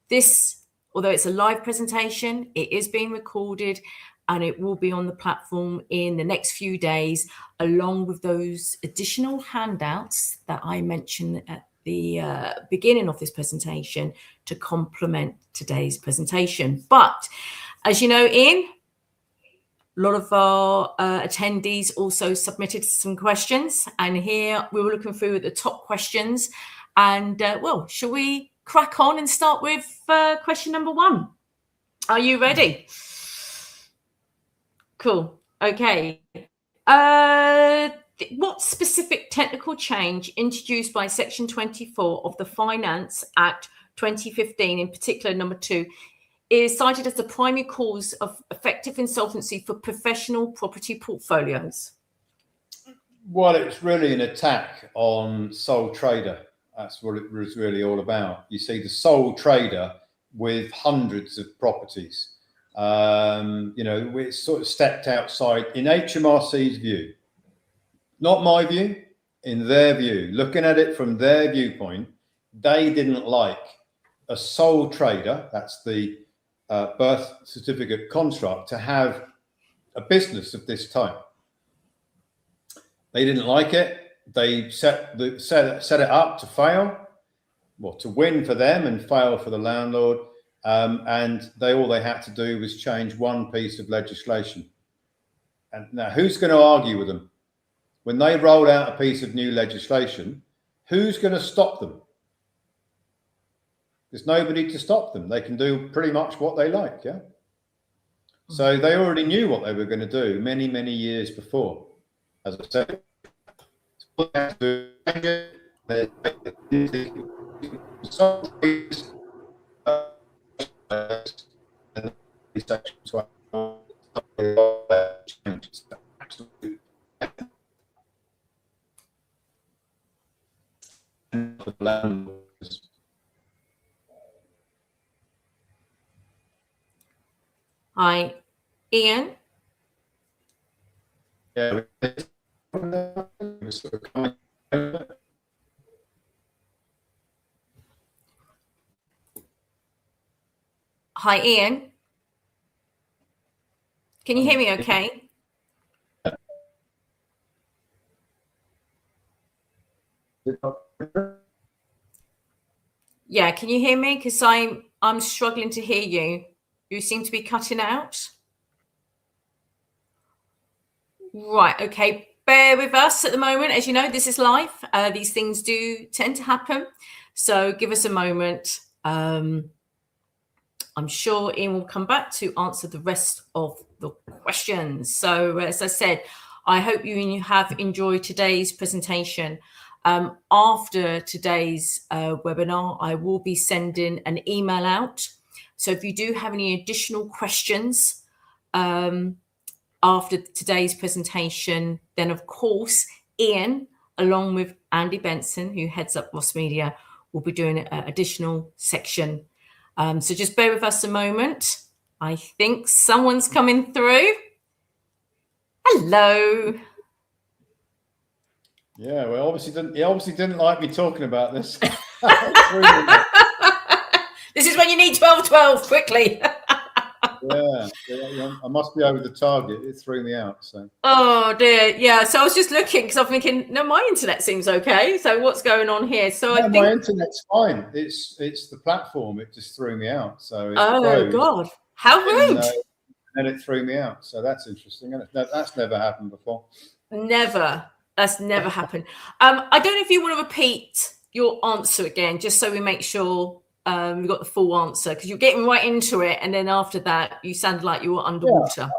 this. Although it's a live presentation, it is being recorded and it will be on the platform in the next few days, along with those additional handouts that I mentioned at the beginning of this presentation to complement today's presentation. But as you know, Ian, a lot of our attendees also submitted some questions, and here we were looking through the top questions. And well, shall we crack on and start with question number 1? Are you ready? Cool. Okay. What specific technical change introduced by Section 24 of the Finance Act 2015, in particular number 2, is cited as the primary cause of effective insolvency for professional property portfolios? Well, it's really an attack on sole trader. That's what it was really all about. You see the sole trader with hundreds of properties. You know, we sort of stepped outside in HMRC's view, not my view, in their view, looking at it from their viewpoint. They didn't like a sole trader, that's the birth certificate construct, to have a business of this type. They didn't like it. They set it up to fail, well, to win for them and fail for the landlord. and all they had to do was change one piece of legislation. And now, who's going to argue with them? When they roll out a piece of new legislation, who's going to stop them? There's nobody to stop them. They can do pretty much what they like, yeah? So they already knew what they were going to do many, many years before. As I said, Hi, Ian. Yeah. Hi, Ian. Can you hear me okay? Yeah, can you hear me? Because I'm struggling to hear you. You seem to be cutting out. Right, okay. Bear with us at the moment. As you know, this is live. These things do tend to happen. So give us a moment. I'm sure Ian will come back to answer the rest of the questions. So as I said, I hope you have enjoyed today's presentation. After today's webinar, I will be sending an email out. So if you do have any additional questions after today's presentation, then of course, Ian, along with Andy Benson, who heads up Ross Media, will be doing an additional section. So just bear with us a moment. I think someone's coming through. Hello. Yeah, well, he obviously didn't like me talking about this. This is when you need 12-12 quickly. Yeah, I must be over the target. It threw me out. So. Oh dear, yeah. So I was just looking because I'm thinking, no, my internet seems okay. So what's going on here? So no, I think my internet's fine. It's the platform. It just threw me out. So it oh froze. God, how rude! And it threw me out. So that's interesting. That's never happened before. Never. That's never happened. I don't know if you want to repeat your answer again, just so we make sure we got the full answer, because you're getting right into it, and then after that, you sounded like you were underwater.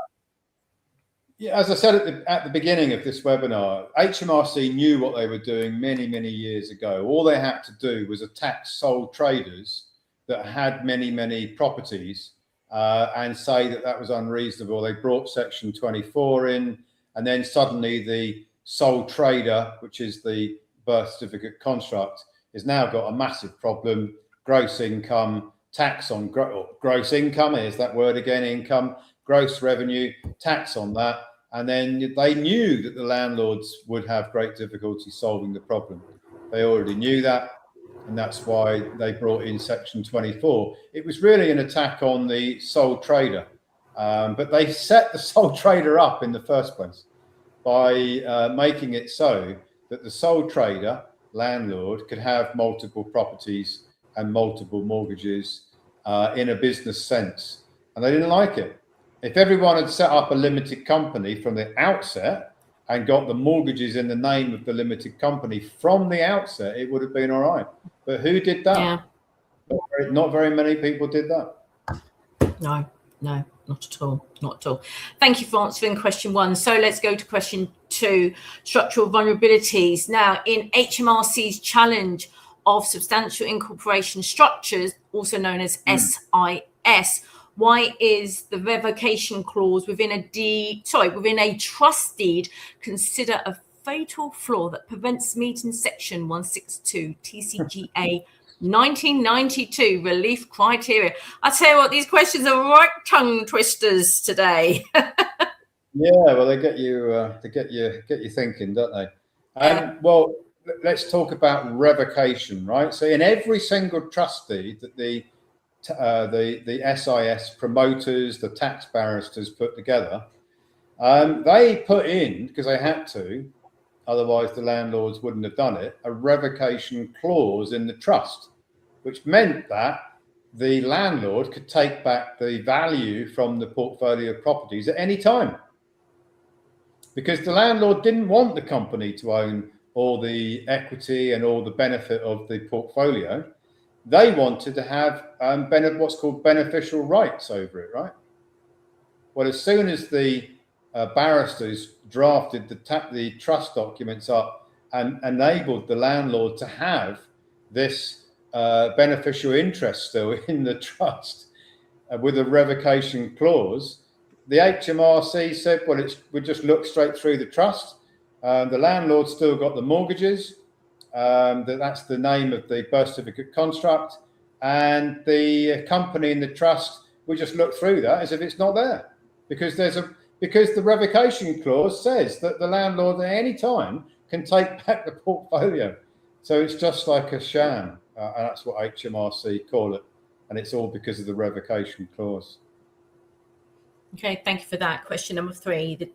Yeah, as I said at the beginning of this webinar, HMRC knew what they were doing many, many years ago. All they had to do was attack sole traders that had many, many properties and say that was unreasonable. They brought Section 24 in, and then suddenly the sole trader, which is the birth certificate construct, has now got a massive problem. Gross income, tax on gross income, here's that word again, income, gross revenue, tax on that. And then they knew that the landlords would have great difficulty solving the problem. They already knew that, and that's why they brought in Section 24. It was really an attack on the sole trader, but they set the sole trader up in the first place by making it so that the sole trader, landlord, could have multiple properties and multiple mortgages in a business sense. And they didn't like it. If everyone had set up a limited company from the outset and got the mortgages in the name of the limited company from the outset, it would have been all right. But who did that? Yeah. Not very many people did that. No, not at all. Not at all. Thank you for answering question 1. So let's go to question 2, structural vulnerabilities. Now, in HMRC's challenge of substantial incorporation structures, also known as SIS, why is the revocation clause within a trust deed considered a fatal flaw that prevents meeting Section 162 TCGA 1992 relief criteria? I tell you what, these questions are right tongue twisters today. Yeah, well, they get you thinking, don't they? Well, let's talk about revocation, right? So in every single trust deed that the SIS promoters, the tax barristers put together, they put in, because they had to, otherwise the landlords wouldn't have done it, a revocation clause in the trust, which meant that the landlord could take back the value from the portfolio of properties at any time, because the landlord didn't want the company to own all the equity and all the benefit of the portfolio. They wanted to have what's called beneficial rights over it, right? Well, as soon as the barristers drafted the trust documents up and enabled the landlord to have this beneficial interest still in the trust with a revocation clause, the HMRC said, well, we just look straight through the trust. The landlord still got the mortgages. That's the name of the birth certificate construct. And the company in the trust, we just look through that as if it's not there. Because the revocation clause says that the landlord at any time can take back the portfolio. So it's just like a sham. And that's what HMRC call it. And it's all because of the revocation clause. Okay, thank you for that. Question number 3, the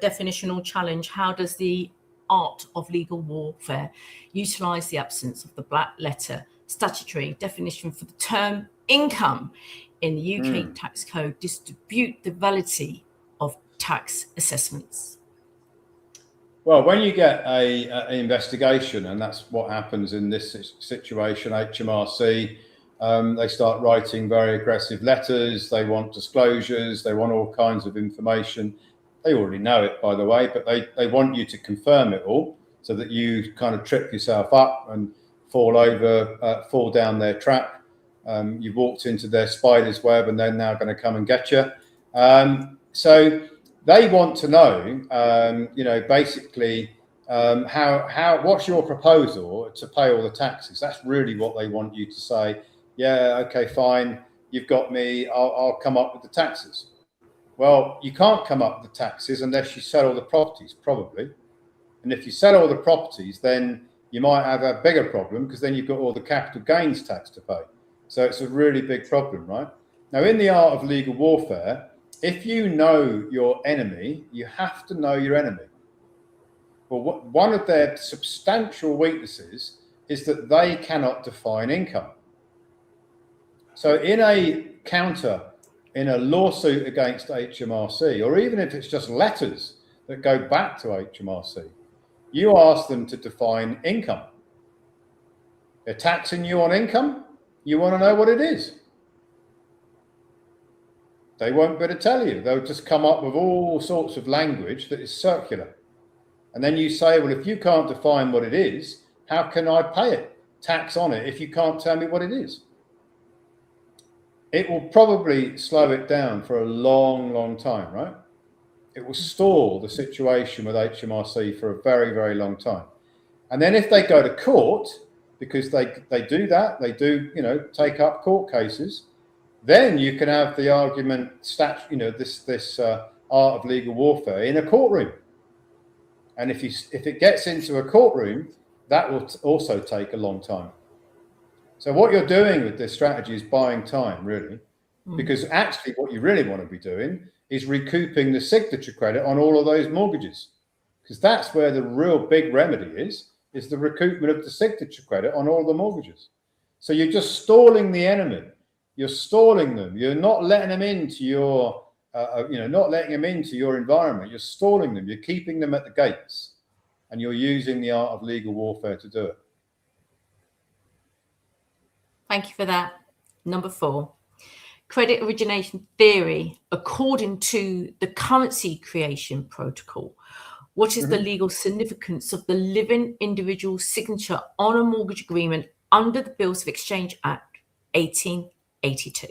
definitional challenge. How does the art of legal warfare utilise the absence of the black letter statutory definition for the term income in the UK tax code distribute the validity of tax assessments? Well, when you get an investigation, and that's what happens in this situation, HMRC, they start writing very aggressive letters. They want disclosures. They want all kinds of information. They already know it, by the way, but they want you to confirm it all so that you kind of trip yourself up and fall down their trap. You've walked into their spider's web and they're now going to come and get you. So they want to know, basically, what's your proposal to pay all the taxes? That's really what they want you to say. Yeah, okay, fine. You've got me. I'll come up with the taxes. Well, you can't come up with the taxes unless you sell all the properties, probably. And if you sell all the properties, then you might have a bigger problem, because then you've got all the capital gains tax to pay. So it's a really big problem, right? Now, in the art of legal warfare, if you know your enemy, you have to know your enemy. Well, one of their substantial weaknesses is that they cannot define income. So in a lawsuit against HMRC, or even if it's just letters that go back to HMRC, you ask them to define income. They're taxing you on income. You want to know what it is. They won't be able to tell you. They'll just come up with all sorts of language that is circular. And then you say, well, if you can't define what it is, how can I pay it, tax on it, if you can't tell me what it is? It will probably slow it down for a long, long time, right? It will stall the situation with HMRC for a very, very long time. And then if they go to court, because they do that, they do, take up court cases, then you can have the argument, this art of legal warfare in a courtroom. And if it gets into a courtroom, that will also take a long time. So what you're doing with this strategy is buying time, really, because actually what you really want to be doing is recouping the signature credit on all of those mortgages, because that's where the real big remedy is the recoupment of the signature credit on all the mortgages. So you're just stalling the enemy. You're stalling them. You're not letting them into your, not letting them into your environment. You're stalling them. You're keeping them at the gates, and you're using the art of legal warfare to do it. Thank you for that. Number 4, credit origination theory, according to the currency creation protocol. What is the legal significance of the living individual signature on a mortgage agreement under the Bills of Exchange Act 1882?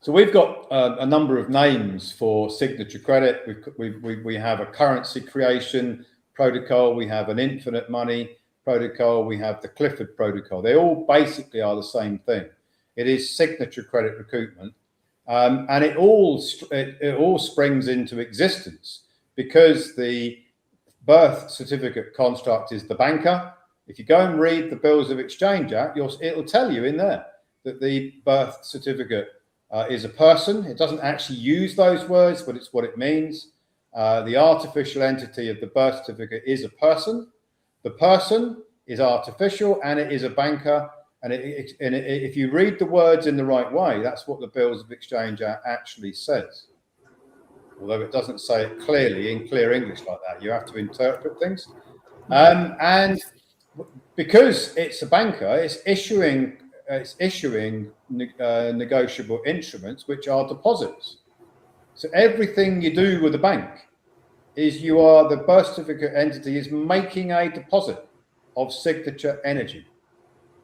So we've got a number of names for signature credit. We have a currency creation protocol. We have an infinite money protocol. We have the Clifford protocol. They all basically are the same thing. It is signature credit recoupment, and it all springs into existence because the birth certificate construct is the banker. If you go and read the Bills of Exchange Act, it'll tell you in there that the birth certificate is a person. It doesn't actually use those words, but it's what it means. The artificial entity of the birth certificate is a person. The person is artificial and it is a banker. And if you read the words in the right way, that's what the Bills of Exchange actually says. Although it doesn't say it clearly in clear English like that. You have to interpret things. And because it's a banker, it's issuing negotiable instruments, which are deposits. So everything you do with a bank is the birth certificate entity is making a deposit of signature energy,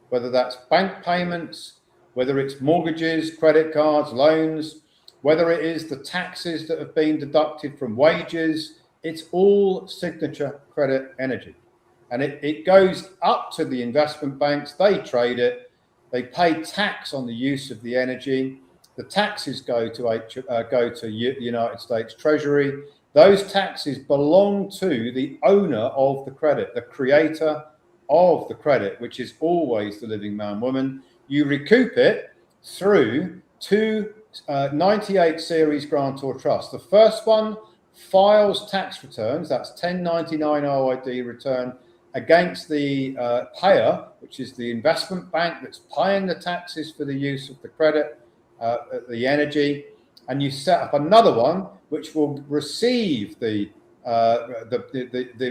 whether that's bank payments, whether it's mortgages, credit cards, loans, whether it is the taxes that have been deducted from wages. It's all signature credit energy. And it goes up to the investment banks. They trade it. They pay tax on the use of the energy. The taxes go to United States Treasury. Those taxes belong to the owner of the credit, the creator of the credit, which is always the living man, woman. You recoup it through two 98 series grantor trusts. The first one files tax returns. That's 1099 OID return against the payer, which is the investment bank that's paying the taxes for the use of the credit, the energy. And you set up another one which will receive the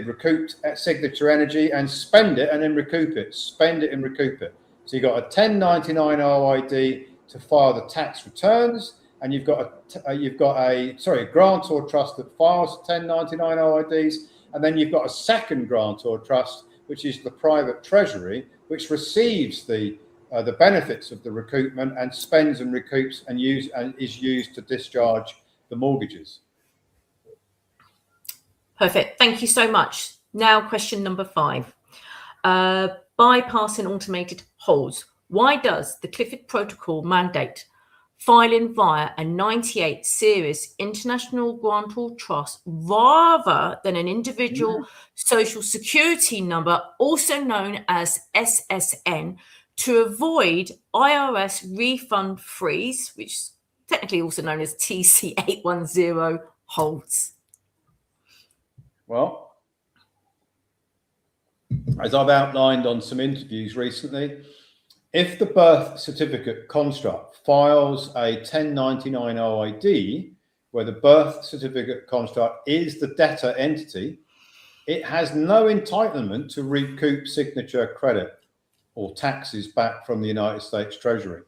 recouped signature energy and spend it and then recoup it, spend it and recoup it. So you've got a 1099 OID to file the tax returns, and you've got a grantor trust that files 1099 OIDs, and then you've got a second grantor trust, which is the private treasury, which receives the benefits of the recoupment and spends and recoups and is used to discharge the mortgages. Perfect. Thank you so much. Now, question number 5. Bypassing automated holds. Why does the Clifford Protocol mandate filing via a 98 series international grantor trust rather than an individual social security number, also known as SSN, to avoid IRS refund freeze, which is technically also known as TC810 holds? Well, as I've outlined on some interviews recently, if the birth certificate construct files a 1099 OID, where the birth certificate construct is the debtor entity, it has no entitlement to recoup signature credit or taxes back from the United States Treasury.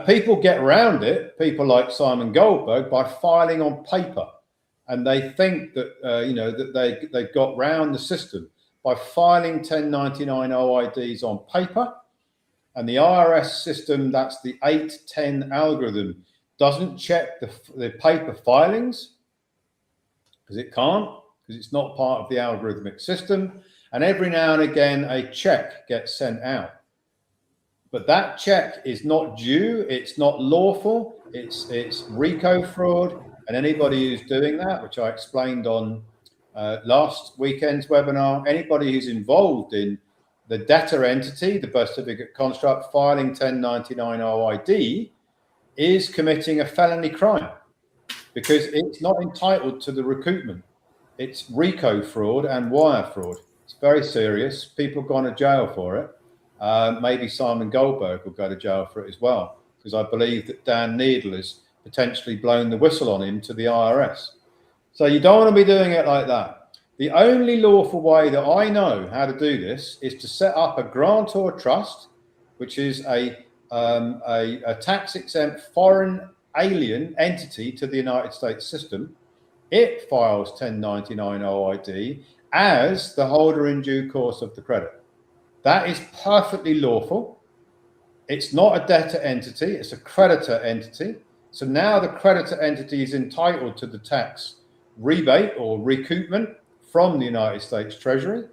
People get around it, people like Simon Goldberg, by filing on paper. And they think that, that they got round the system by filing 1099 OIDs on paper. And the IRS system, that's the 810 algorithm, doesn't check the paper filings, because it can't, because it's not part of the algorithmic system. And every now and again, a check gets sent out. But that check is not due, it's not lawful, it's RICO fraud. And anybody who's doing that, which I explained on last weekend's webinar, anybody who's involved in the debtor entity, the birth certificate construct, filing 1099 OID, is committing a felony crime because it's not entitled to the recoupment. It's RICO fraud and wire fraud. It's very serious. People have gone to jail for it. Maybe Simon Goldberg will go to jail for it as well, because I believe that Dan Needle has potentially blown the whistle on him to the IRS. So you don't want to be doing it like that. The only lawful way that I know how to do this is to set up a grantor trust, which is a tax-exempt foreign alien entity to the United States system. It files 1099 OID as the holder in due course of the credit. That is perfectly lawful. It's not a debtor entity, it's a creditor entity. So now the creditor entity is entitled to the tax rebate or recoupment from the United States Treasury.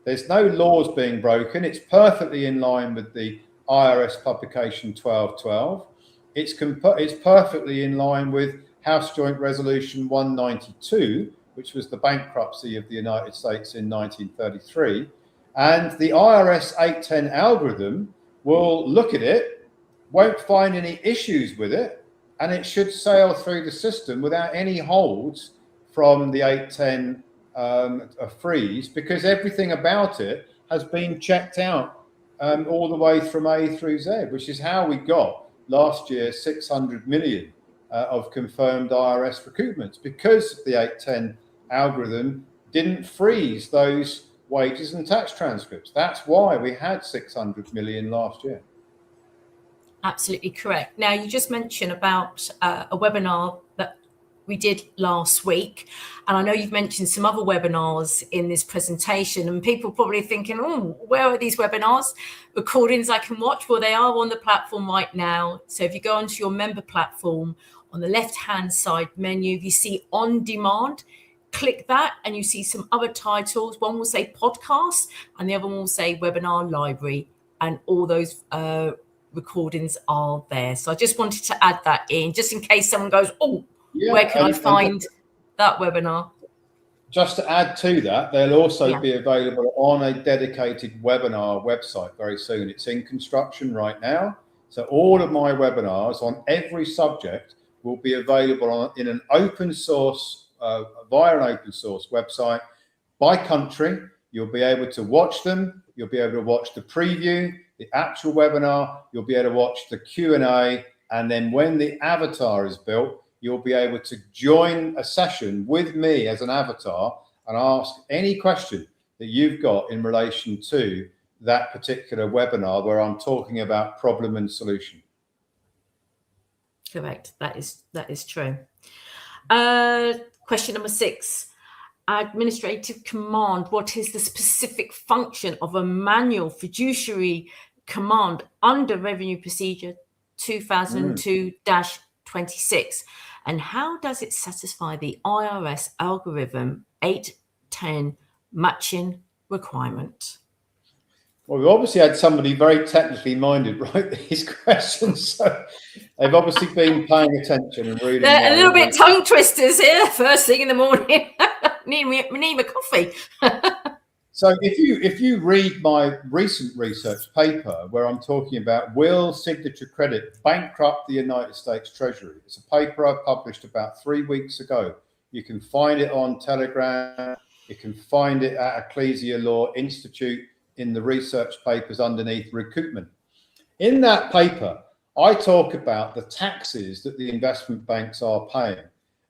There's no laws being broken. It's perfectly in line with the IRS publication 1212. It's perfectly in line with House Joint Resolution 192, which was the bankruptcy of the United States in 1933. And the IRS 810 algorithm will look at it, won't find any issues with it, and it should sail through the system without any holds from the 810 freeze, because everything about it has been checked out all the way from A through Z, which is how we got last year 600 million of confirmed IRS recoupments, because the 810 algorithm didn't freeze those wages and tax transcripts. That's why we had 600 million last year. Absolutely correct. Now, you just mentioned about a webinar that we did last week, and I know you've mentioned some other webinars in this presentation, and people probably thinking, oh, where are these webinars? Recordings I can watch? Well, they are on the platform right now. So if you go onto your member platform, on the left-hand side menu, you see on demand. Click that and you see some other titles. One will say podcast and the other one will say webinar library, and all those recordings are there. So I just wanted to add that in, just in case someone goes, oh, where can I find that webinar? Just to add to that, they'll also be available on a dedicated webinar website very soon. It's in construction right now. So all of my webinars on every subject will be available in an open source, via an open source website by country. You'll be able to watch them. You'll be able to watch the preview, the actual webinar. You'll be able to watch the Q&A. And then when the avatar is built, you'll be able to join a session with me as an avatar and ask any question that you've got in relation to that particular webinar where I'm talking about problem and solution. Correct. That is true. Question number 6. Administrative command. What is the specific function of a manual fiduciary command under Revenue Procedure 2002-26? And how does it satisfy the IRS algorithm 810 matching requirement? Well, we obviously had somebody very technically minded write these questions, so they've obviously been paying attention and reading. They're a little bit tongue twisters here, first thing in the morning. need a coffee. So if you read my recent research paper where I'm talking about will signature credit bankrupt the United States Treasury, it's a paper I published about 3 weeks ago. You can find it on Telegram. You can find it at Ecclesia Law Institute in the research papers underneath recoupment. In that paper, I talk about the taxes that the investment banks are paying.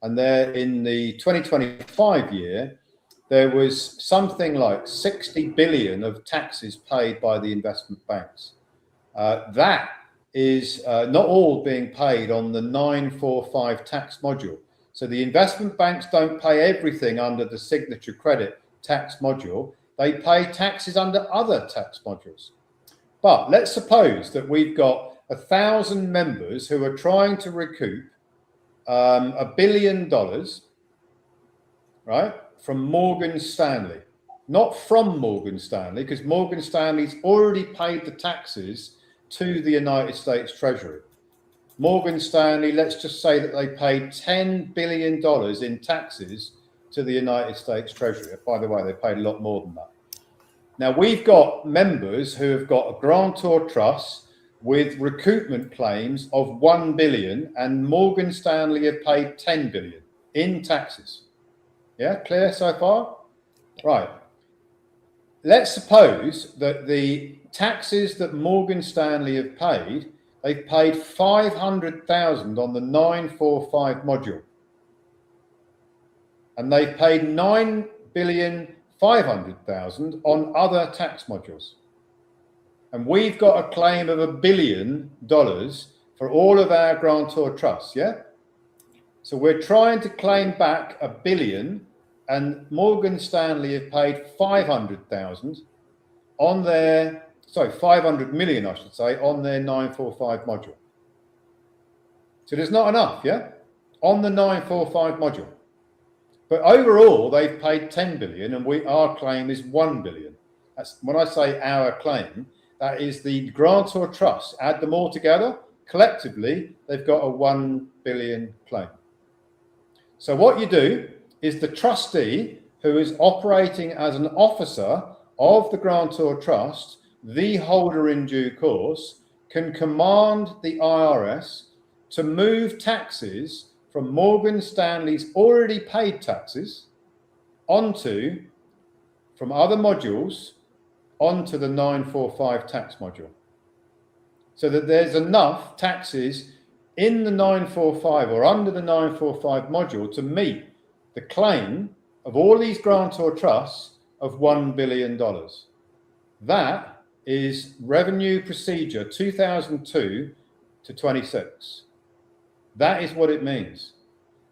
And there in the 2025 year, there was something like 60 billion of taxes paid by the investment banks. That is not all being paid on the 945 tax module. So the investment banks don't pay everything under the signature credit tax module. They pay taxes under other tax modules. But let's suppose that we've got 1,000 members who are trying to recoup $1 billion, right, from Morgan Stanley. Not from Morgan Stanley, because Morgan Stanley's already paid the taxes to the United States Treasury. Morgan Stanley, let's just say that they paid $10 billion in taxes to the United States Treasury. By the way, they paid a lot more than that. Now, we've got members who have got a grantor trust with recoupment claims of 1 billion, and Morgan Stanley have paid 10 billion in taxes. Yeah, clear so far? Right. Let's suppose that the taxes that Morgan Stanley have paid, they've paid 500,000 on the 945 module. And they've paid 9,500,000 on other tax modules. And we've got a claim of $1 billion for all of our grantor trusts, yeah? So we're trying to claim back $1 billion, and Morgan Stanley have paid 500,000 on their, 500 million, I should say, on their 945 module. So there's not enough, yeah? On the 945 module. But overall, they've paid 10 billion, and our claim is 1 billion. That's when I say our claim, that is the grantor trust. Add them all together, collectively, they've got a 1 billion claim. So what you do is the trustee, who is operating as an officer of the grantor trust, the holder in due course, can command the IRS to move taxes from Morgan Stanley's already paid taxes onto, from other modules, onto the 945 tax module, so that there's enough taxes in the 945 or under the 945 module to meet the claim of all these grantor trusts of $1 billion. That is Revenue Procedure 2002 to 26. That is what it means.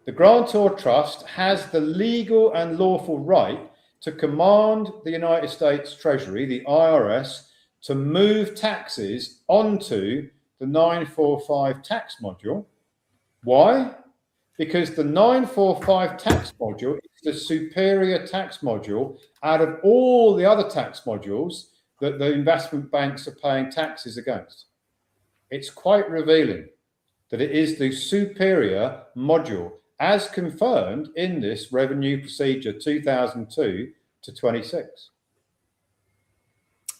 The grantor trust has the legal and lawful right to command the United States Treasury, the IRS, to move taxes onto the 945 tax module. Why? Because the 945 tax module is the superior tax module out of all the other tax modules that the investment banks are paying taxes against. It's quite revealing that it is the superior module as confirmed in this Revenue Procedure 2002 to 26.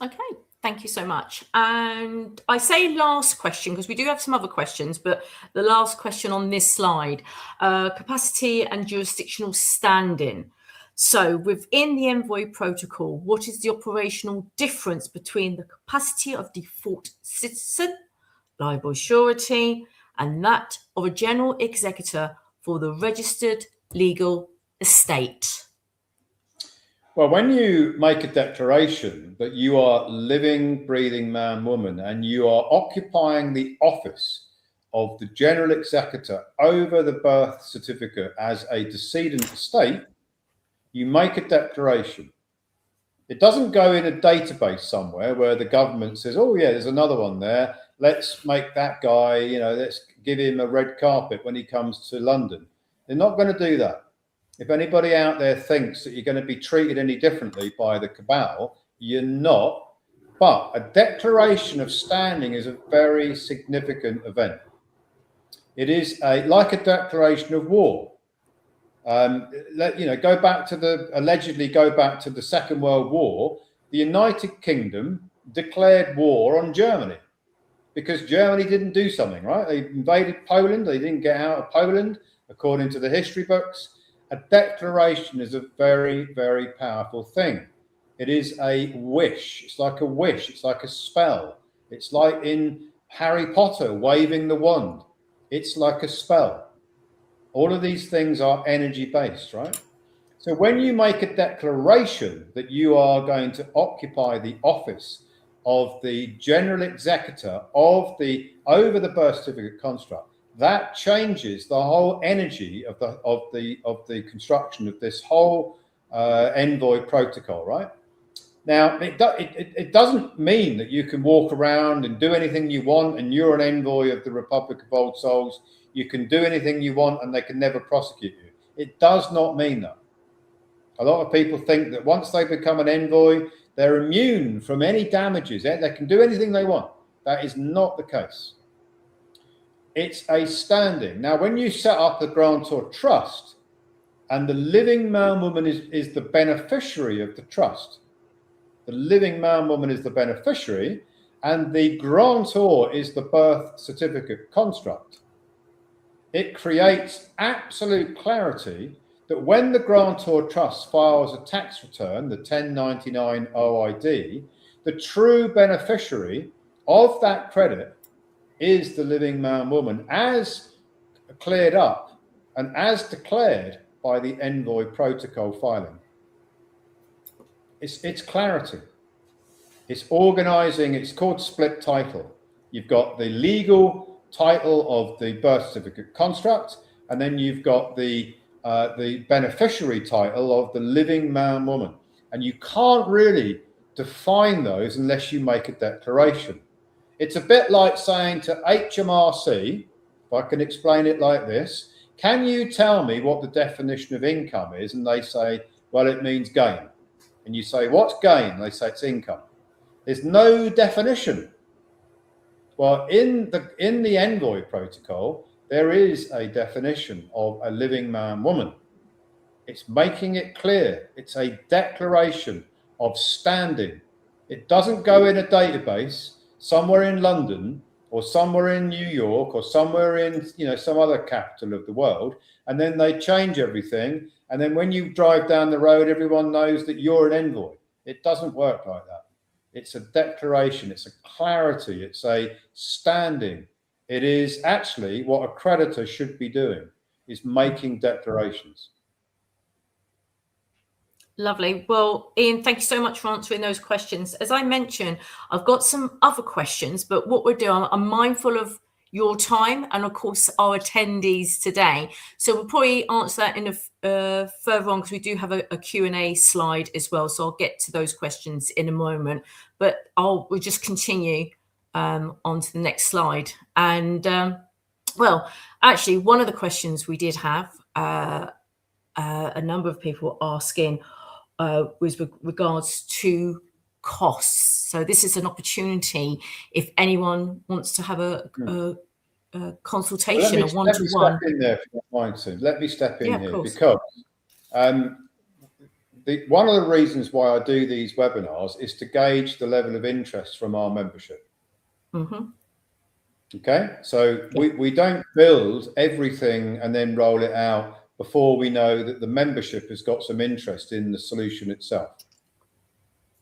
Okay, thank you so much. And I say last question because we do have some other questions, but the last question on this slide, capacity and jurisdictional standing. So within the Envoy protocol, what is the operational difference between the capacity of default citizen, liable surety, and that of a general executor for the registered legal estate? Well, when you make a declaration that you are living, breathing man, woman, and you are occupying the office of the general executor over the birth certificate as a decedent estate, you make a declaration. It doesn't go in a database somewhere where the government says, oh yeah, there's another one there. Let's make that guy, let's give him a red carpet when he comes to London. They're not going to do that. If anybody out there thinks that you're going to be treated any differently by the cabal, you're not. But a declaration of standing is a very significant event. It is like a declaration of war. Allegedly go back to the Second World War. The United Kingdom declared war on Germany because Germany didn't do something, right? They invaded Poland. They didn't get out of Poland, according to the history books. A declaration is a very, very powerful thing. It is a wish. It's like a wish. It's like a spell. It's like in Harry Potter waving the wand. It's like a spell. All of these things are energy based, right? So when you make a declaration that you are going to occupy the office of the general executor of the over the birth certificate construct, that changes the whole energy of the construction of this whole Envoy protocol, right? Now, it doesn't mean that you can walk around and do anything you want and you're an envoy of the Republic of Old Souls. You can do anything you want and they can never prosecute you. It does not mean that. A lot of people think that once they become an envoy, they're immune from any damages. They can do anything they want. That is not the case. It's a standing. Now, when you set up the grantor trust and the living man woman is the beneficiary of the trust, the living man woman is the beneficiary and the grantor is the birth certificate construct, it creates absolute clarity that when the grantor trust files a tax return, the 1099 OID, the true beneficiary of that credit is the living man woman as cleared up and as declared by the Envoy protocol filing. It's clarity. It's organizing. It's called split title. You've got the legal title of the birth certificate construct, and then you've got the beneficiary title of the living man woman. And you can't really define those unless you make a declaration. It's a bit like saying to HMRC, if I can explain it like this, can you tell me what the definition of income is? And they say, well, it means gain. And you say, what's gain? They say it's income. There's no definition. Well, in the Envoy protocol, there is a definition of a living man woman. It's making it clear. It's a declaration of standing. It doesn't go in a database somewhere in London or somewhere in New York or somewhere in some other capital of the world, and then they change everything. And then when you drive down the road, everyone knows that you're an envoy. It doesn't work like that. It's a declaration. It's a clarity. It's a standing. It is actually what a creditor should be doing, is making declarations. Lovely. Well, Ian, thank you so much for answering those questions. As I mentioned, I've got some other questions, but what we're doing, I'm mindful of your time and, of course, our attendees today. So we'll probably answer that in a further on, because we do have a Q&A slide as well. So I'll get to those questions in a moment, but we'll just continue on to the next slide. And well, actually, one of the questions we did have, a number of people asking, was with regards to costs. So this is an opportunity if anyone wants to have a consultation, a one-to-one. Let me step in there, if you don't mind, Sue. Let me step in here, because one of the reasons why I do these webinars is to gauge the level of interest from our membership. Mm-hmm. Okay, so we don't build everything and then roll it out before we know that the membership has got some interest in the solution itself.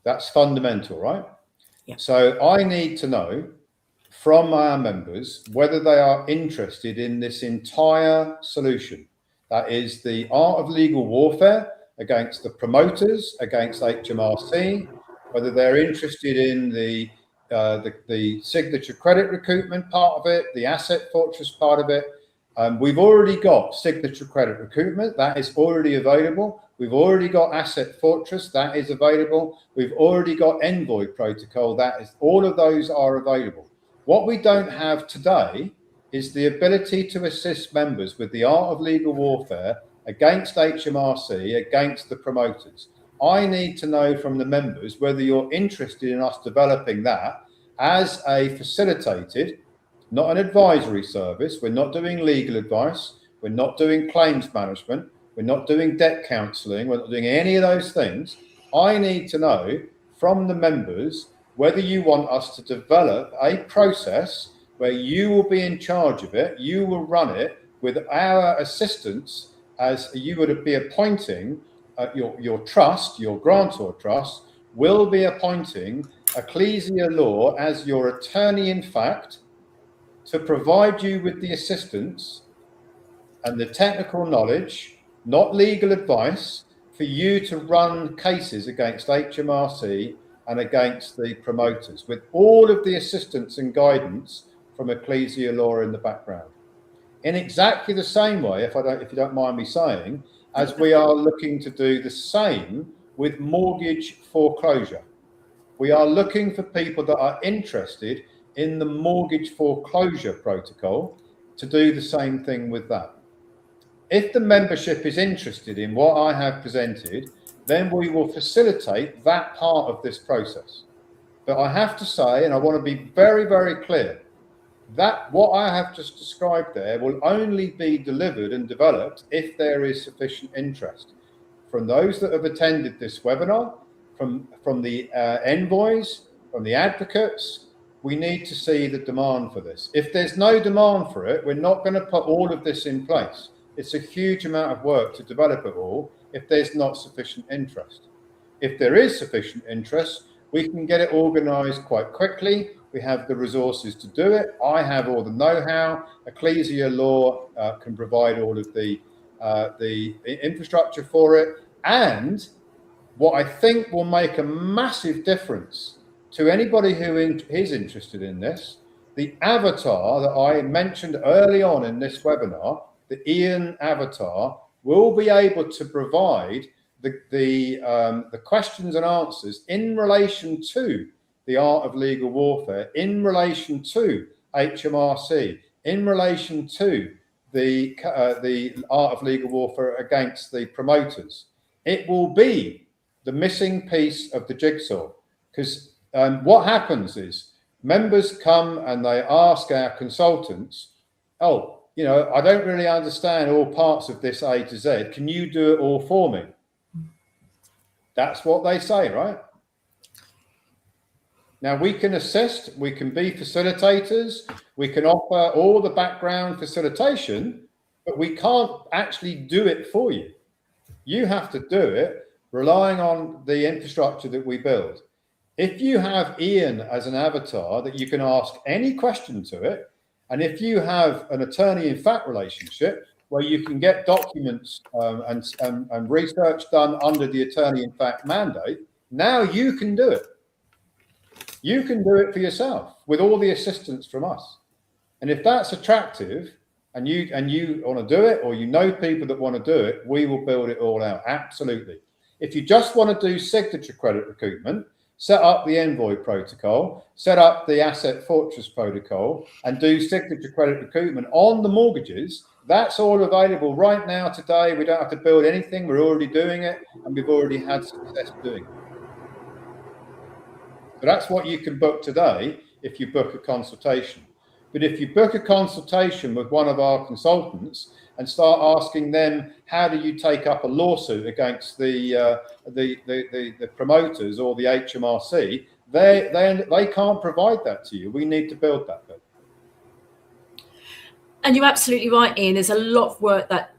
That's fundamental, right? Yeah. So I need to know from our members whether they are interested in this entire solution. That is the art of legal warfare against the promoters, against HMRC, whether they're interested in the signature credit recoupment part of it, the asset fortress part of it. We've already got signature credit recoupment, that is already available. We've already got asset fortress, that is available. We've already got envoy protocol, that is, all of those are available. What we don't have today is the ability to assist members with the art of legal warfare against HMRC, against the promoters. I need to know from the members whether you're interested in us developing that as a facilitated, not an advisory service. We're not doing legal advice. We're not doing claims management. We're not doing debt counselling. We're not doing any of those things. I need to know from the members whether you want us to develop a process where you will be in charge of it. You will run it with our assistance, as you would be appointing your trust, your grantor trust, will be appointing Ecclesia Law as your attorney in fact, to provide you with the assistance and the technical knowledge, not legal advice, for you to run cases against HMRC and against the promoters, with all of the assistance and guidance from Ecclesia Law in the background. In exactly the same way, if you don't mind me saying, as we are looking to do the same with mortgage foreclosure. We are looking for people that are interested in the mortgage foreclosure protocol to do the same thing with that. If the membership is interested in what I have presented, then we will facilitate that part of this process. But I have to say, and I want to be very, very clear, that what I have just described there will only be delivered and developed if there is sufficient interest from those that have attended this webinar, from the envoys, from the advocates. We need to see the demand for this. If there's no demand for it, we're not going to put all of this in place. It's a huge amount of work to develop it all if there's not sufficient interest. If there is sufficient interest, we can get it organized quite quickly. We have the resources to do it. I have all the know-how. Ecclesia Law can provide all of the infrastructure for it. And what I think will make a massive difference to anybody who is interested in this, the avatar that I mentioned early on in this webinar, the Ian avatar, will be able to provide the questions and answers in relation to the art of legal warfare, in relation to HMRC, in relation to the art of legal warfare against the promoters. It will be the missing piece of the jigsaw, because what happens is members come and they ask our consultants, oh, you know, I don't really understand all parts of this A to Z. Can you do it all for me? That's what they say, right? Now, we can assist, we can be facilitators, we can offer all the background facilitation, but we can't actually do it for you. You have to do it relying on the infrastructure that we build. If you have Ian as an avatar that you can ask any question to it, and if you have an attorney-in-fact relationship where you can get documents and research done under the attorney-in-fact mandate, now you can do it. You can do it for yourself with all the assistance from us. And if that's attractive and you want to do it, or you know people that want to do it, we will build it all out. Absolutely. If you just want to do signature credit recoupment, set up the Envoy protocol, set up the Asset Fortress protocol, and do signature credit recoupment on the mortgages. That's all available right now today. We don't have to build anything. We're already doing it, and we've already had success doing it. So that's what you can book today if you book a consultation. But if you book a consultation with one of our consultants and start asking them, how do you take up a lawsuit against the promoters or the HMRC, they can't provide that to you. We need to build that bit. And you're absolutely right, Ian. There's a lot of work that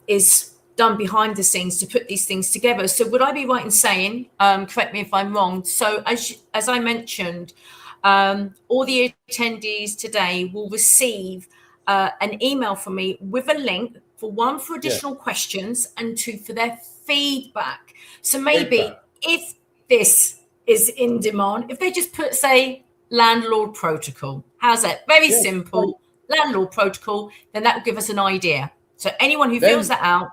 is done behind the scenes to put these things together. So would I be right in saying, correct me if I'm wrong, so as I mentioned, all the attendees today will receive an email from me with a link for one, for additional questions, and two, for their feedback. So maybe if this is in demand, if they just put, say, Landlord Protocol, how's that? Very simple, Landlord Protocol, then that will give us an idea. So anyone who fills that out.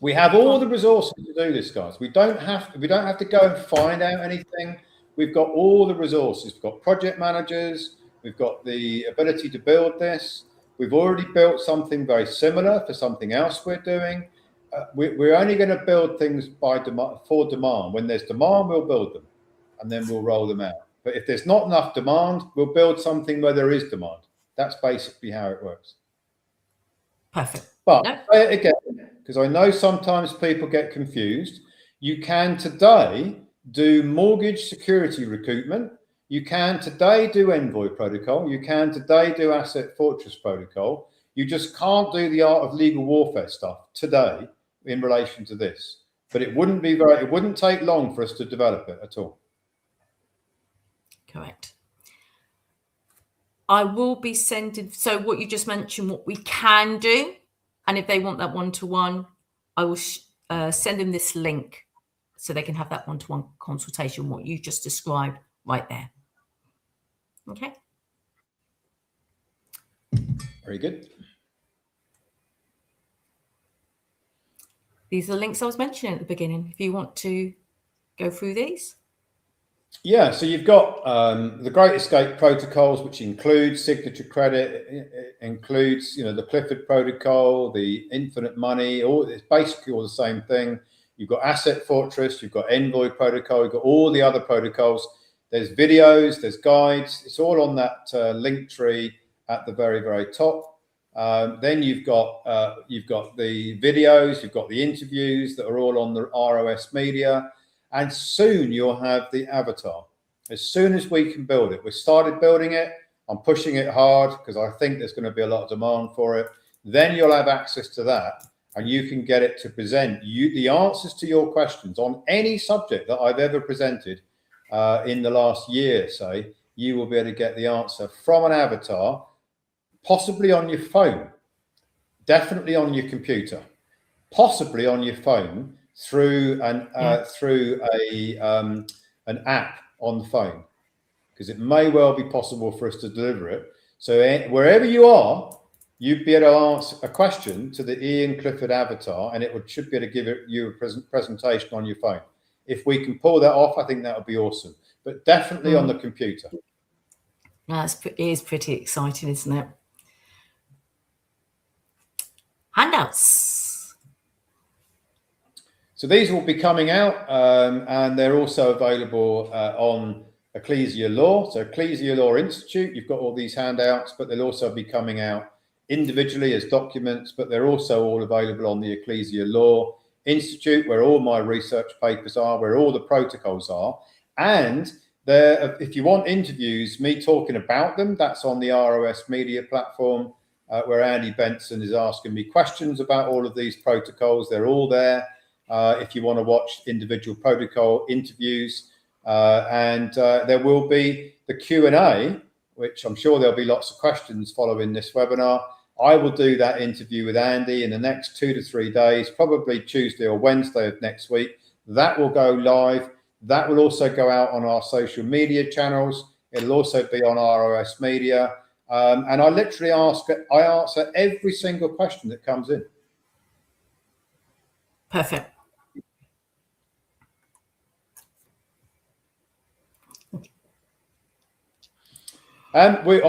We have all the resources to do this, guys. We don't have to go and find out anything. We've got all the resources. We've got project managers. We've got the ability to build this. We've already built something very similar for something else we're doing. We're only going to build things for demand. When there's demand, we'll build them, and then we'll roll them out. But if there's not enough demand, we'll build something where there is demand. That's basically how it works. Perfect. But say it again, because I know sometimes people get confused. You can today do mortgage security recoupment. You can today do Envoy protocol. You can today do Asset Fortress protocol. You just can't do the art of legal warfare stuff today in relation to this. But it wouldn't take long for us to develop it at all. Correct. I will be sending, so what you just mentioned, what we can do, and if they want that one-to-one, I will send them this link so they can have that one-to-one consultation, what you just described right there. Okay. Very good. These are the links I was mentioning at the beginning, if you want to go through these. Yeah, so you've got the Great Escape protocols, which include signature credit, it includes, the Clifford protocol, the infinite money, it's basically all the same thing. You've got Asset Fortress, you've got Envoy protocol, you've got all the other protocols. There's videos, there's guides. It's all on that link tree at the very, very top. Then you've got the videos, you've got the interviews that are all on the ROS Media. And soon you'll have the avatar. As soon as we can build it, we started building it. I'm pushing it hard because I think there's going to be a lot of demand for it. Then you'll have access to that, and you can get it to present you the answers to your questions on any subject that I've ever presented in the last year. Say, you will be able to get the answer from an avatar, possibly on your phone, definitely on your computer, possibly on your phone, through an app on the phone, because it may well be possible for us to deliver it. So wherever you are, you'd be able to answer a question to the Ian Clifford avatar, and should be able to give you a presentation on your phone. If we can pull that off, I think that would be awesome. But definitely on the computer. It is pretty exciting, isn't it? Handouts. So these will be coming out, and they're also available on Ecclesia Law. So Ecclesia Law Institute, you've got all these handouts, but they'll also be coming out individually as documents, but they're also all available on the Ecclesia Law Institute, where all my research papers are, where all the protocols are. And there, if you want interviews, me talking about them, that's on the ROS Media platform, where Andy Benson is asking me questions about all of these protocols. They're all there. If you want to watch individual protocol interviews, and there will be the Q&A, which I'm sure there'll be lots of questions following this webinar. I will do that interview with Andy in the next 2 to 3 days, probably Tuesday or Wednesday of next week. That will go live. That will also go out on our social media channels. It'll also be on ROS Media. And I literally answer every single question that comes in. Perfect. And we're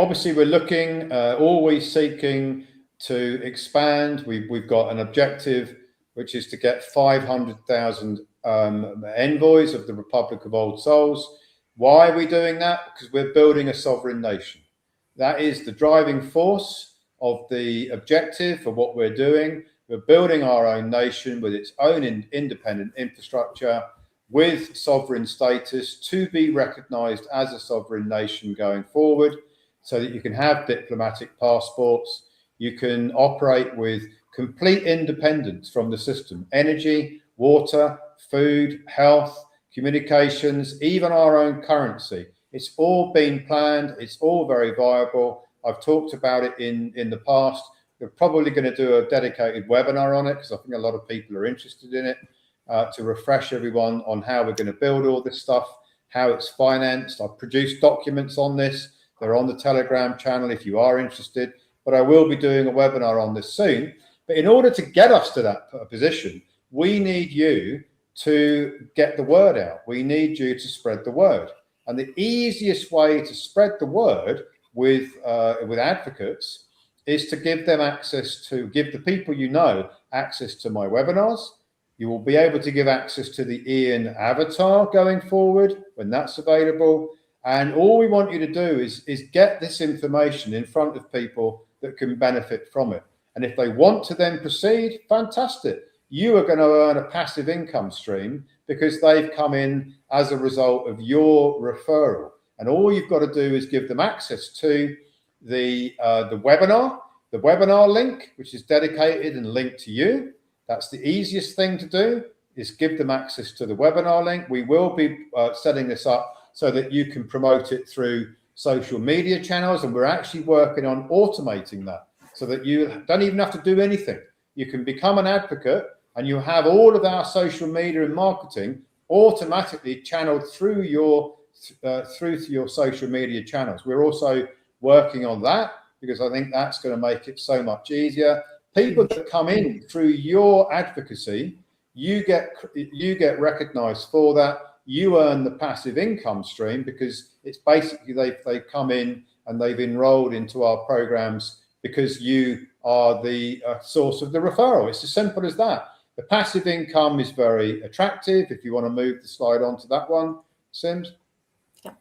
looking, always seeking to expand. We've got an objective, which is to get 500,000 envoys of the Republic of Old Souls. Why are we doing that? Because we're building a sovereign nation. That is the driving force of the objective for what we're doing. We're building our own nation with its own independent infrastructure, with sovereign status, to be recognized as a sovereign nation going forward, so that you can have diplomatic passports, you can operate with complete independence from the system: energy, water, food, health, communications, even our own currency. It's all been planned. It's all very viable. I've talked about it in the past. We're probably going to do a dedicated webinar on it, because I think a lot of people are interested in it. To refresh everyone on how we're going to build all this stuff, how it's financed. I've produced documents on this. They're on the Telegram channel if you are interested, but I will be doing a webinar on this soon. But in order to get us to that position, we need you to get the word out. We need you to spread the word. And the easiest way to spread the word with advocates is to give them access to, give the people you know access to my webinars. You will be able to give access to the Ian avatar going forward when that's available. And all we want you to do is get this information in front of people that can benefit from it. And if they want to then proceed, fantastic. You are going to earn a passive income stream because they've come in as a result of your referral. And all you've got to do is give them access to the webinar link, which is dedicated and linked to you. That's the easiest thing to do, is give them access to the webinar link. We will be setting this up so that you can promote it through social media channels. And we're actually working on automating that so that you don't even have to do anything. You can become an advocate and you have all of our social media and marketing automatically channeled through your social media channels. We're also working on that because I think that's going to make it so much easier. People that come in through your advocacy, you get recognized for that. You earn the passive income stream because it's basically they've come in and they've enrolled into our programs because you are the source of the referral. It's as simple as that. The passive income is very attractive. If you want to move the slide on to that one, Sims. Yeah.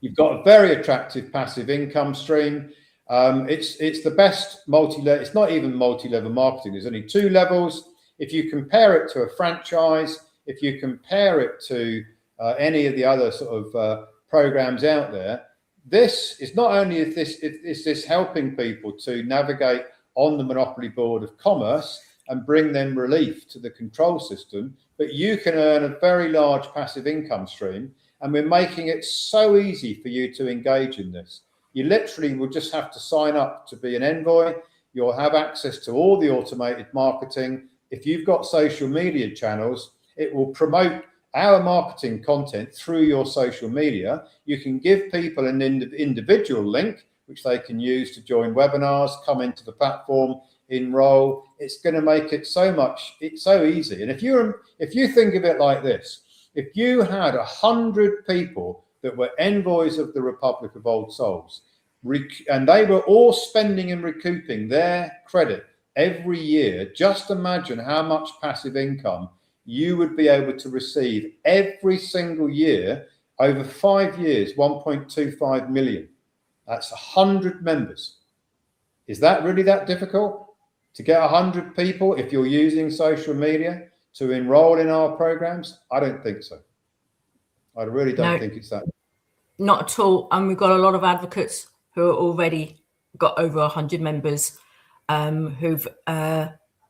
You've got a very attractive passive income stream. It's the best multi-level. It's not even multi-level marketing. There's only 2 levels. If you compare it to a franchise, if you compare it to any of the other sort of programs out there, this is not only is this helping people to navigate on the Monopoly Board of Commerce and bring them relief to the control system, but you can earn a very large passive income stream. And we're making it so easy for you to engage in this. You literally will just have to sign up to be an envoy. You'll have access to all the automated marketing. If you've got social media channels, it will promote our marketing content through your social media. You can give people an individual link, which they can use to join webinars, come into the platform, enroll. It's going to make it it's so easy. And if you think of it like this, if you had 100 people that were envoys of the Republic of Old Souls, and they were all spending and recouping their credit every year, just imagine how much passive income you would be able to receive every single year over 5 years, 1.25 million. That's 100 members. Is that really that difficult to get 100 people, if you're using social media, to enroll in our programs? I don't think so. I really don't think it's that. Not at all. And we've got a lot of advocates who are already got over 100 members who've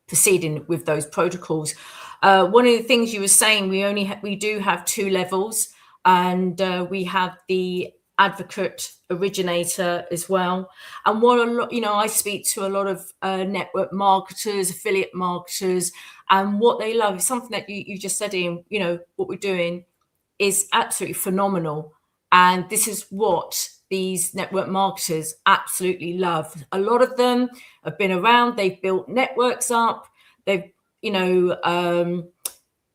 proceeding with those protocols. One of the things you were saying, we do have 2 levels. and we have the advocate originator as well. And what a lot, I speak to a lot of network marketers, affiliate marketers, and what they love is something that you just said, Ian. What we're doing is absolutely phenomenal, and this is what these network marketers absolutely love. A lot of them have been around, they've built networks up, they've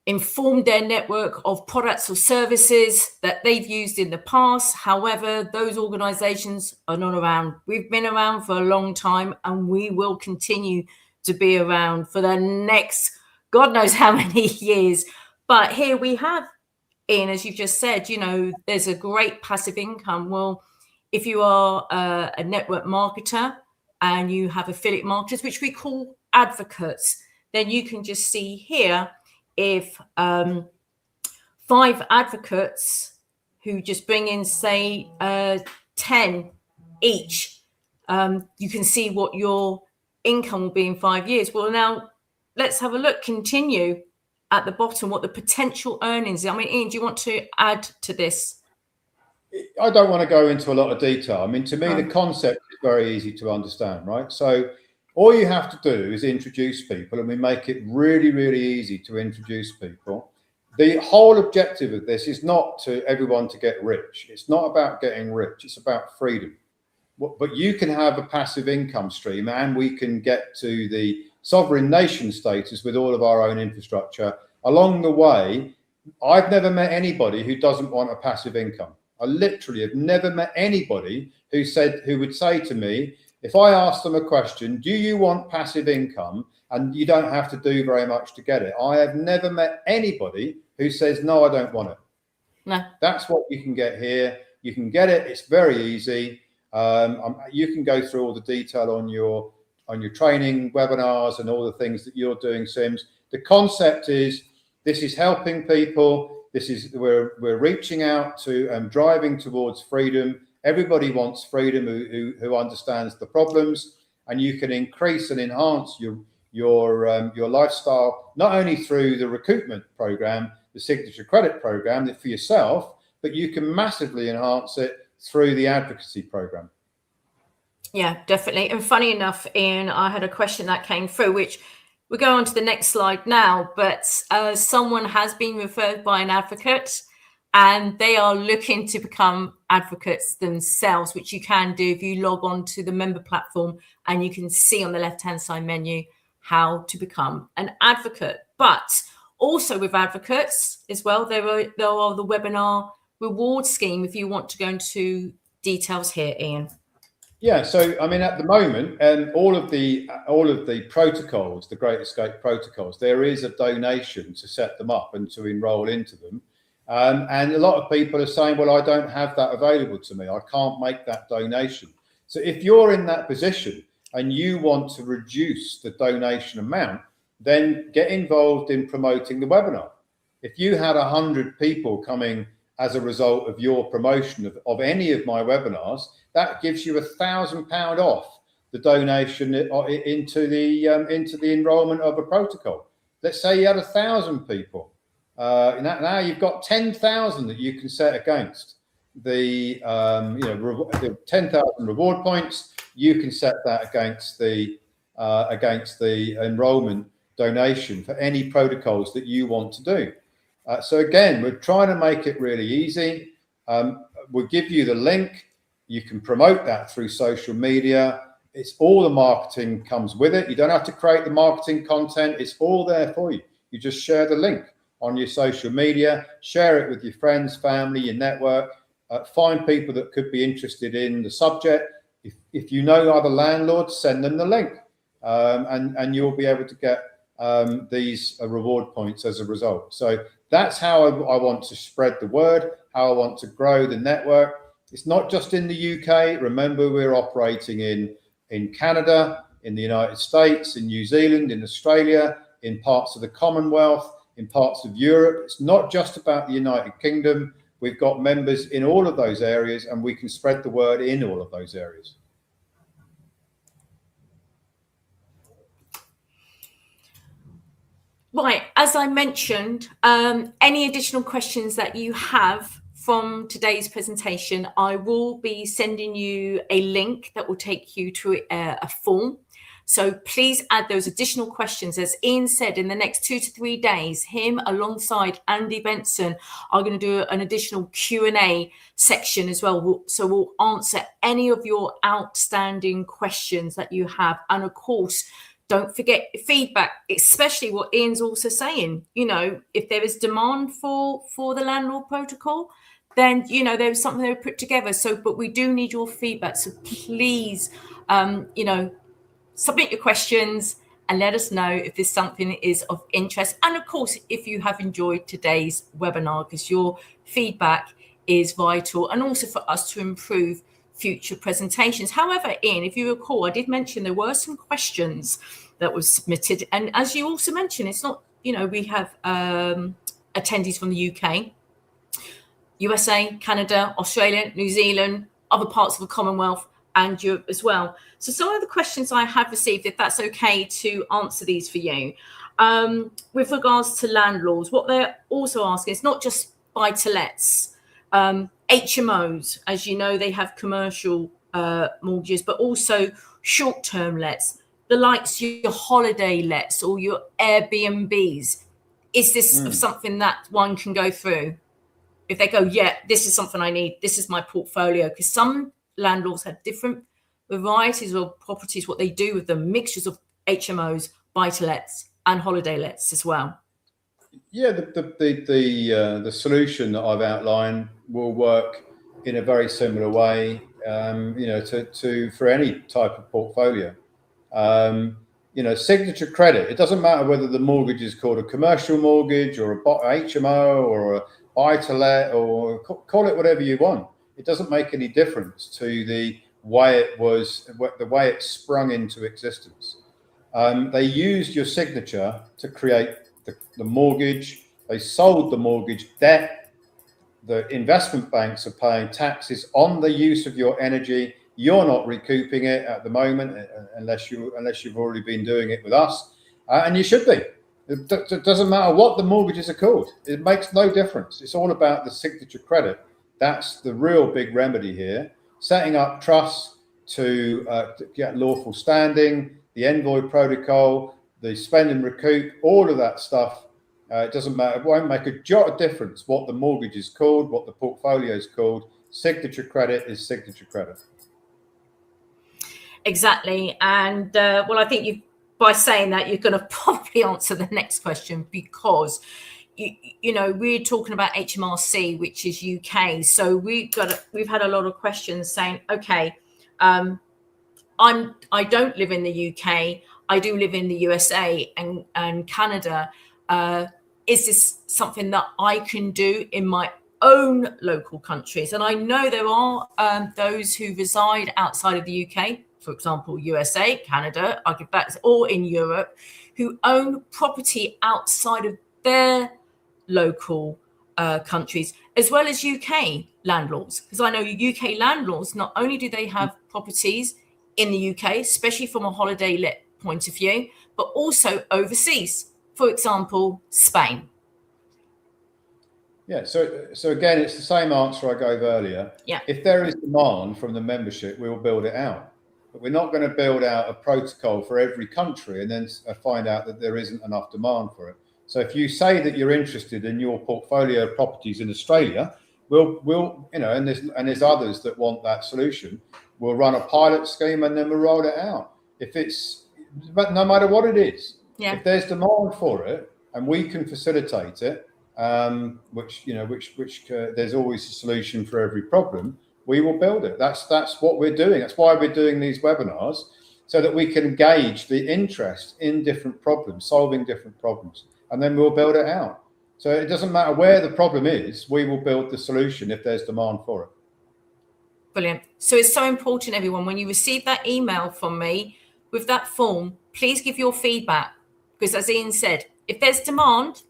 informed their network of products or services that they've used in the past. However, those organizations are not around. We've been around for a long time, and we will continue to be around for the next God knows how many years. But here we have, Ian, as you've just said, there's a great passive income. Well, if you are a network marketer and you have affiliate marketers, which we call advocates, then you can just see here if 5 advocates who just bring in, say, 10 each, you can see what your income will be in 5 years. Well, now let's have a look, continue at the bottom, what the potential earnings are. I mean, Ian, do you want to add to this? I don't want to go into a lot of detail. I mean, to me, the concept is very easy to understand, right? So all you have to do is introduce people, and we make it really, really easy to introduce people. The whole objective of this is not to everyone to get rich. It's not about getting rich. It's about freedom. But you can have a passive income stream, and we can get to the sovereign nation status with all of our own infrastructure. Along the way, I've never met anybody who doesn't want a passive income. I literally have never met anybody who would say to me, if I ask them a question, do you want passive income? And you don't have to do very much to get it. I have never met anybody who says, no, I don't want it. No. That's what you can get here. You can get it. It's very easy. You can go through all the detail on your training webinars and all the things that you're doing, Sims. The concept is, this is helping people. We're reaching out to and driving towards freedom. Everybody wants freedom who understands the problems, and you can increase and enhance your lifestyle, not only through the recoupment program, the signature credit program for yourself, but you can massively enhance it through the advocacy program. Yeah, definitely. And funny enough, Ian, I had a question that came through, which we'll go on to the next slide now, but someone has been referred by an advocate, and they are looking to become advocates themselves, which you can do if you log on to the member platform, and you can see on the left-hand side menu how to become an advocate. But also with advocates as well, there are the webinar reward scheme, if you want to go into details here, Ian. Yeah, so I mean, at the moment, all of the protocols, the Great Escape protocols, there is a donation to set them up and to enroll into them. And a lot of people are saying, well, I don't have that available to me. I can't make that donation. So if you're in that position and you want to reduce the donation amount, then get involved in promoting the webinar. If you had 100 people coming as a result of your promotion of any of my webinars, that gives you £1,000 off the donation into the enrollment of a protocol. Let's say you had 1,000 people. Now you've got 10,000 that you can set against the 10,000 reward points. You can set that against the enrollment donation for any protocols that you want to do. So again, we're trying to make it really easy. We'll give you the link. You can promote that through social media. It's all the marketing comes with it. You don't have to create the marketing content. It's all there for you. You just share the link on your social media, share it with your friends, family, your network, find people that could be interested in the subject. If you know other landlords, send them the link, and you'll be able to get these reward points as a result. So that's how I want to spread the word, how I want to grow the network. It's not just in the UK. Remember, we're operating in Canada, in the United States, in New Zealand, in Australia, in parts of the Commonwealth, in parts of Europe. It's not just about the United Kingdom. We've got members in all of those areas, and we can spread the word in all of those areas. Right, as I mentioned, any additional questions that you have from today's presentation, I will be sending you a link that will take you to a form. So please add those additional questions. As Ian said, in the next 2 to 3 days, him alongside Andy Benson are going to do an additional Q&A section as well. So we'll answer any of your outstanding questions that you have. And of course, don't forget feedback, especially what Ian's also saying. You know, if there is demand for the Landlord Protocol, then, you know, there's something they were put together. So, but we do need your feedback. So please, you know, submit your questions and let us know if there's something that is of interest. And of course, if you have enjoyed today's webinar, because your feedback is vital and also for us to improve future presentations. However, Ian, if you recall, I did mention there were some questions that were submitted. And as you also mentioned, it's not, you know, we have attendees from the UK, USA, Canada, Australia, New Zealand, other parts of the Commonwealth, and Europe as well. So some of the questions I have received, if that's okay to answer these for you, with regards to landlords, what they're also asking is not just buy-to-lets, HMOs, as you know, they have commercial mortgages, but also short-term lets, the likes of your holiday lets or your Airbnbs. Is this something that one can go through? If they go, yeah, this is something I need, this is my portfolio, because some landlords have different varieties of properties, what they do with them, mixtures of HMOs, buy-to-lets and holiday lets as well. Yeah, the solution that I've outlined will work in a very similar way, you know, to for any type of portfolio. You know, signature credit, it doesn't matter whether the mortgage is called a commercial mortgage or a HMO or a buy-to-let, or call it whatever you want. It doesn't make any difference to the way it was, the way it sprung into existence. They used your signature to create the mortgage. They sold the mortgage debt. The investment banks are paying taxes on the use of your energy. You're not recouping it at the moment, unless you've already been doing it with us, and you should be. It doesn't matter what the mortgages are called. It makes no difference. It's all about the signature credit. That's the real big remedy here. Setting up trusts to get lawful standing, the Envoy protocol, the spend and recoup, all of that stuff. It doesn't matter. It won't make a jot of difference what the mortgage is called, what the portfolio is called. Signature credit is signature credit. Exactly. And well, I think by saying that, you're going to probably answer the next question, because you know, we're talking about HMRC, which is UK. So we've had a lot of questions saying, okay, I don't live in the UK. I do live in the USA and Canada. Is this something that I can do in my own local countries? And I know there are those who reside outside of the UK, for example, USA, Canada, I give that, or in Europe, who own property outside of their local countries, as well as UK landlords. Because I know UK landlords, not only do they have properties in the UK, especially from a holiday let point of view, but also overseas, for example, Spain. Yeah, so again, it's the same answer I gave earlier. Yeah. If there is demand from the membership, we will build it out. But we're not going to build out a protocol for every country and then find out that there isn't enough demand for it. So if you say that you're interested in your portfolio of properties in Australia, we'll you know, and there's others that want that solution. We'll run a pilot scheme and then we'll roll it out. But no matter what it is, if there's demand for it and we can facilitate it, which there's always a solution for every problem, we will build it. That's what we're doing. That's why we're doing these webinars, so that we can gauge the interest in different problems, solving different problems, and then we'll build it out. So it doesn't matter where the problem is, we will build the solution if there's demand for it. Brilliant. So it's so important, everyone, when you receive that email from me with that form, please give your feedback, because as Ian said, if there's demand,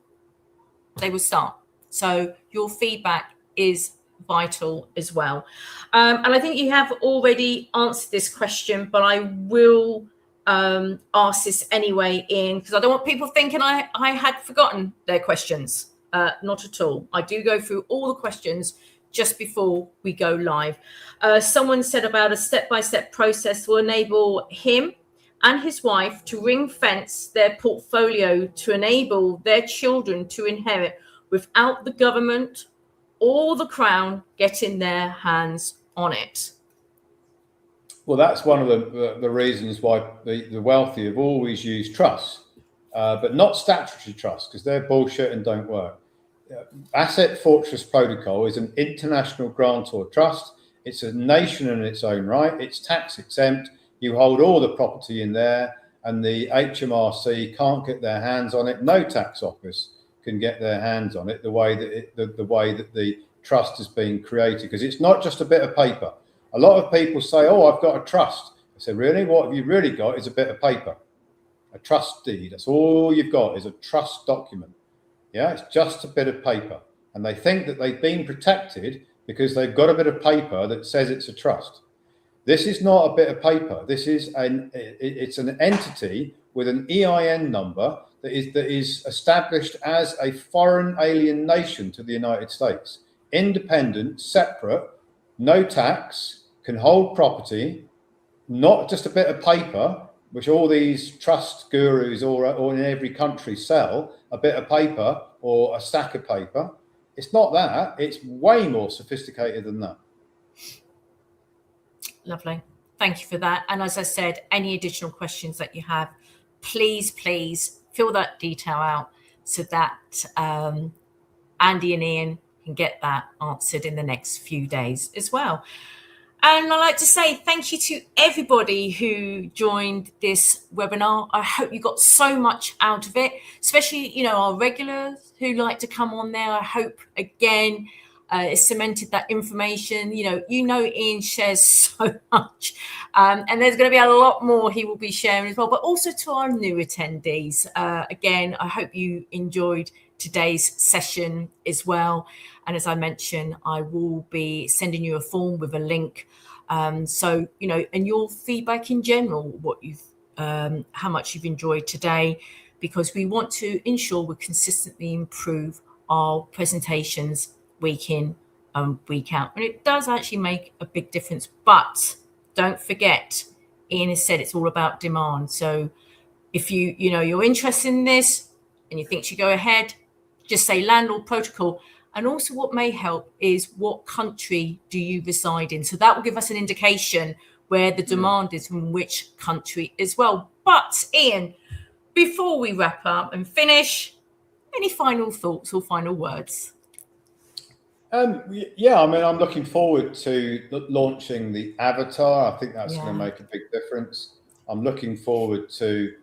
they will start. So your feedback is vital as well. And I think you have already answered this question, but I will ask this anyway, Ian, because I don't want people thinking I had forgotten their questions. Not at all. I do go through all the questions just before we go live. Someone said about a step-by-step process will enable him and his wife to ring fence their portfolio to enable their children to inherit without the government or the Crown getting their hands on it. Well, that's one of the reasons why the wealthy have always used trusts, but not statutory trusts, because they're bullshit and don't work. Asset Fortress Protocol is an international grantor trust. It's a nation in its own right. It's tax exempt. You hold all the property in there, and the HMRC can't get their hands on it. No tax office can get their hands on it the way that the trust has been created, because it's not just a bit of paper. A lot of people say, "Oh, I've got a trust." I say, "Really? What have you really got is a bit of paper, a trust deed. That's all you've got is a trust document." Yeah, it's just a bit of paper. And they think that they've been protected because they've got a bit of paper that says it's a trust. This is not a bit of paper. It's an entity with an EIN number that is established as a foreign alien nation to the United States. Independent, separate, no tax, can hold property, not just a bit of paper, which all these trust gurus or in every country sell, a bit of paper or a stack of paper. It's not that. It's way more sophisticated than that. Lovely. Thank you for that. And as I said, any additional questions that you have, please fill that detail out so that Andy and Ian can get that answered in the next few days as well. And I'd like to say thank you to everybody who joined this webinar. I hope you got so much out of it, especially, our regulars who like to come on there. I hope, again, it cemented that information. Ian shares so much. And there's going to be a lot more he will be sharing as well, but also to our new attendees. Again, I hope you enjoyed today's session as well. And as I mentioned, I will be sending you a form with a link. So, and your feedback in general, what you've, how much you've enjoyed today, because we want to ensure we consistently improve our presentations week in and week out. And it does actually make a big difference. But don't forget, Ian has said it's all about demand. So if you're interested in this and you think you should go ahead, just say Landlord Protocol. And also what may help is what country do you reside in? So that will give us an indication where the demand is from which country as well. But Ian, before we wrap up and finish, any final thoughts or final words? Yeah, I'm looking forward to launching the avatar. I think that's going to make a big difference. I'm looking forward to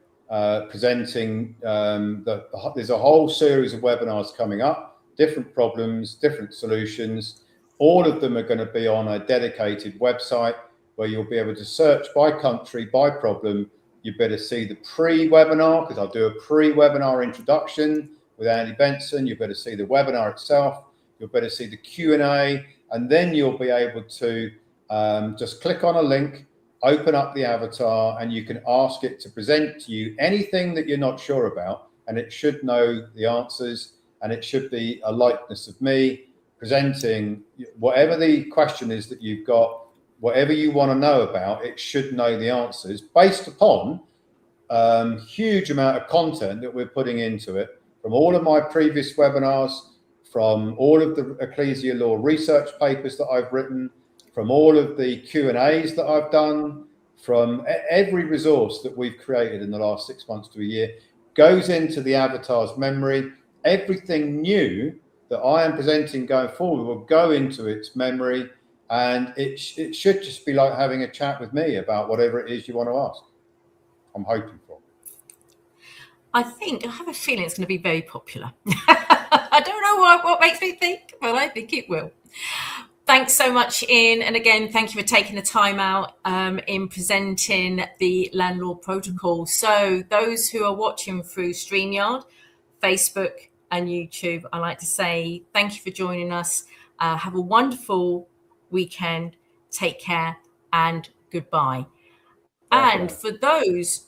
presenting there's a whole series of webinars coming up. Different problems, different solutions. All of them are going to be on a dedicated website where you'll be able to search by country, by problem. You better see the pre-webinar, because I'll do a pre-webinar introduction with Andy Benson. You better see the webinar itself. You'll better see the Q&A, and then you'll be able to just click on a link, open up the avatar, and you can ask it to present to you anything that you're not sure about, and it should know the answers. And it should be a likeness of me presenting whatever the question is that you've got, whatever you want to know about, it should know the answers based upon huge amount of content that we're putting into it from all of my previous webinars, from all of the ecclesia law research papers that I've written, from all of the Q&As that I've done, from every resource that we've created in the last 6 months to a year goes into the avatar's memory. Everything new that I am presenting going forward will go into its memory, and it should just be like having a chat with me about whatever it is you want to ask. I'm hoping for. I have a feeling it's going to be very popular. I don't know what makes me think, but I think it will. Thanks so much, Ian. And again, thank you for taking the time out in presenting the Landlord Protocol. So those who are watching through StreamYard, Facebook, and YouTube, I'd like to say thank you for joining us. Have a wonderful weekend. Take care and goodbye. And for those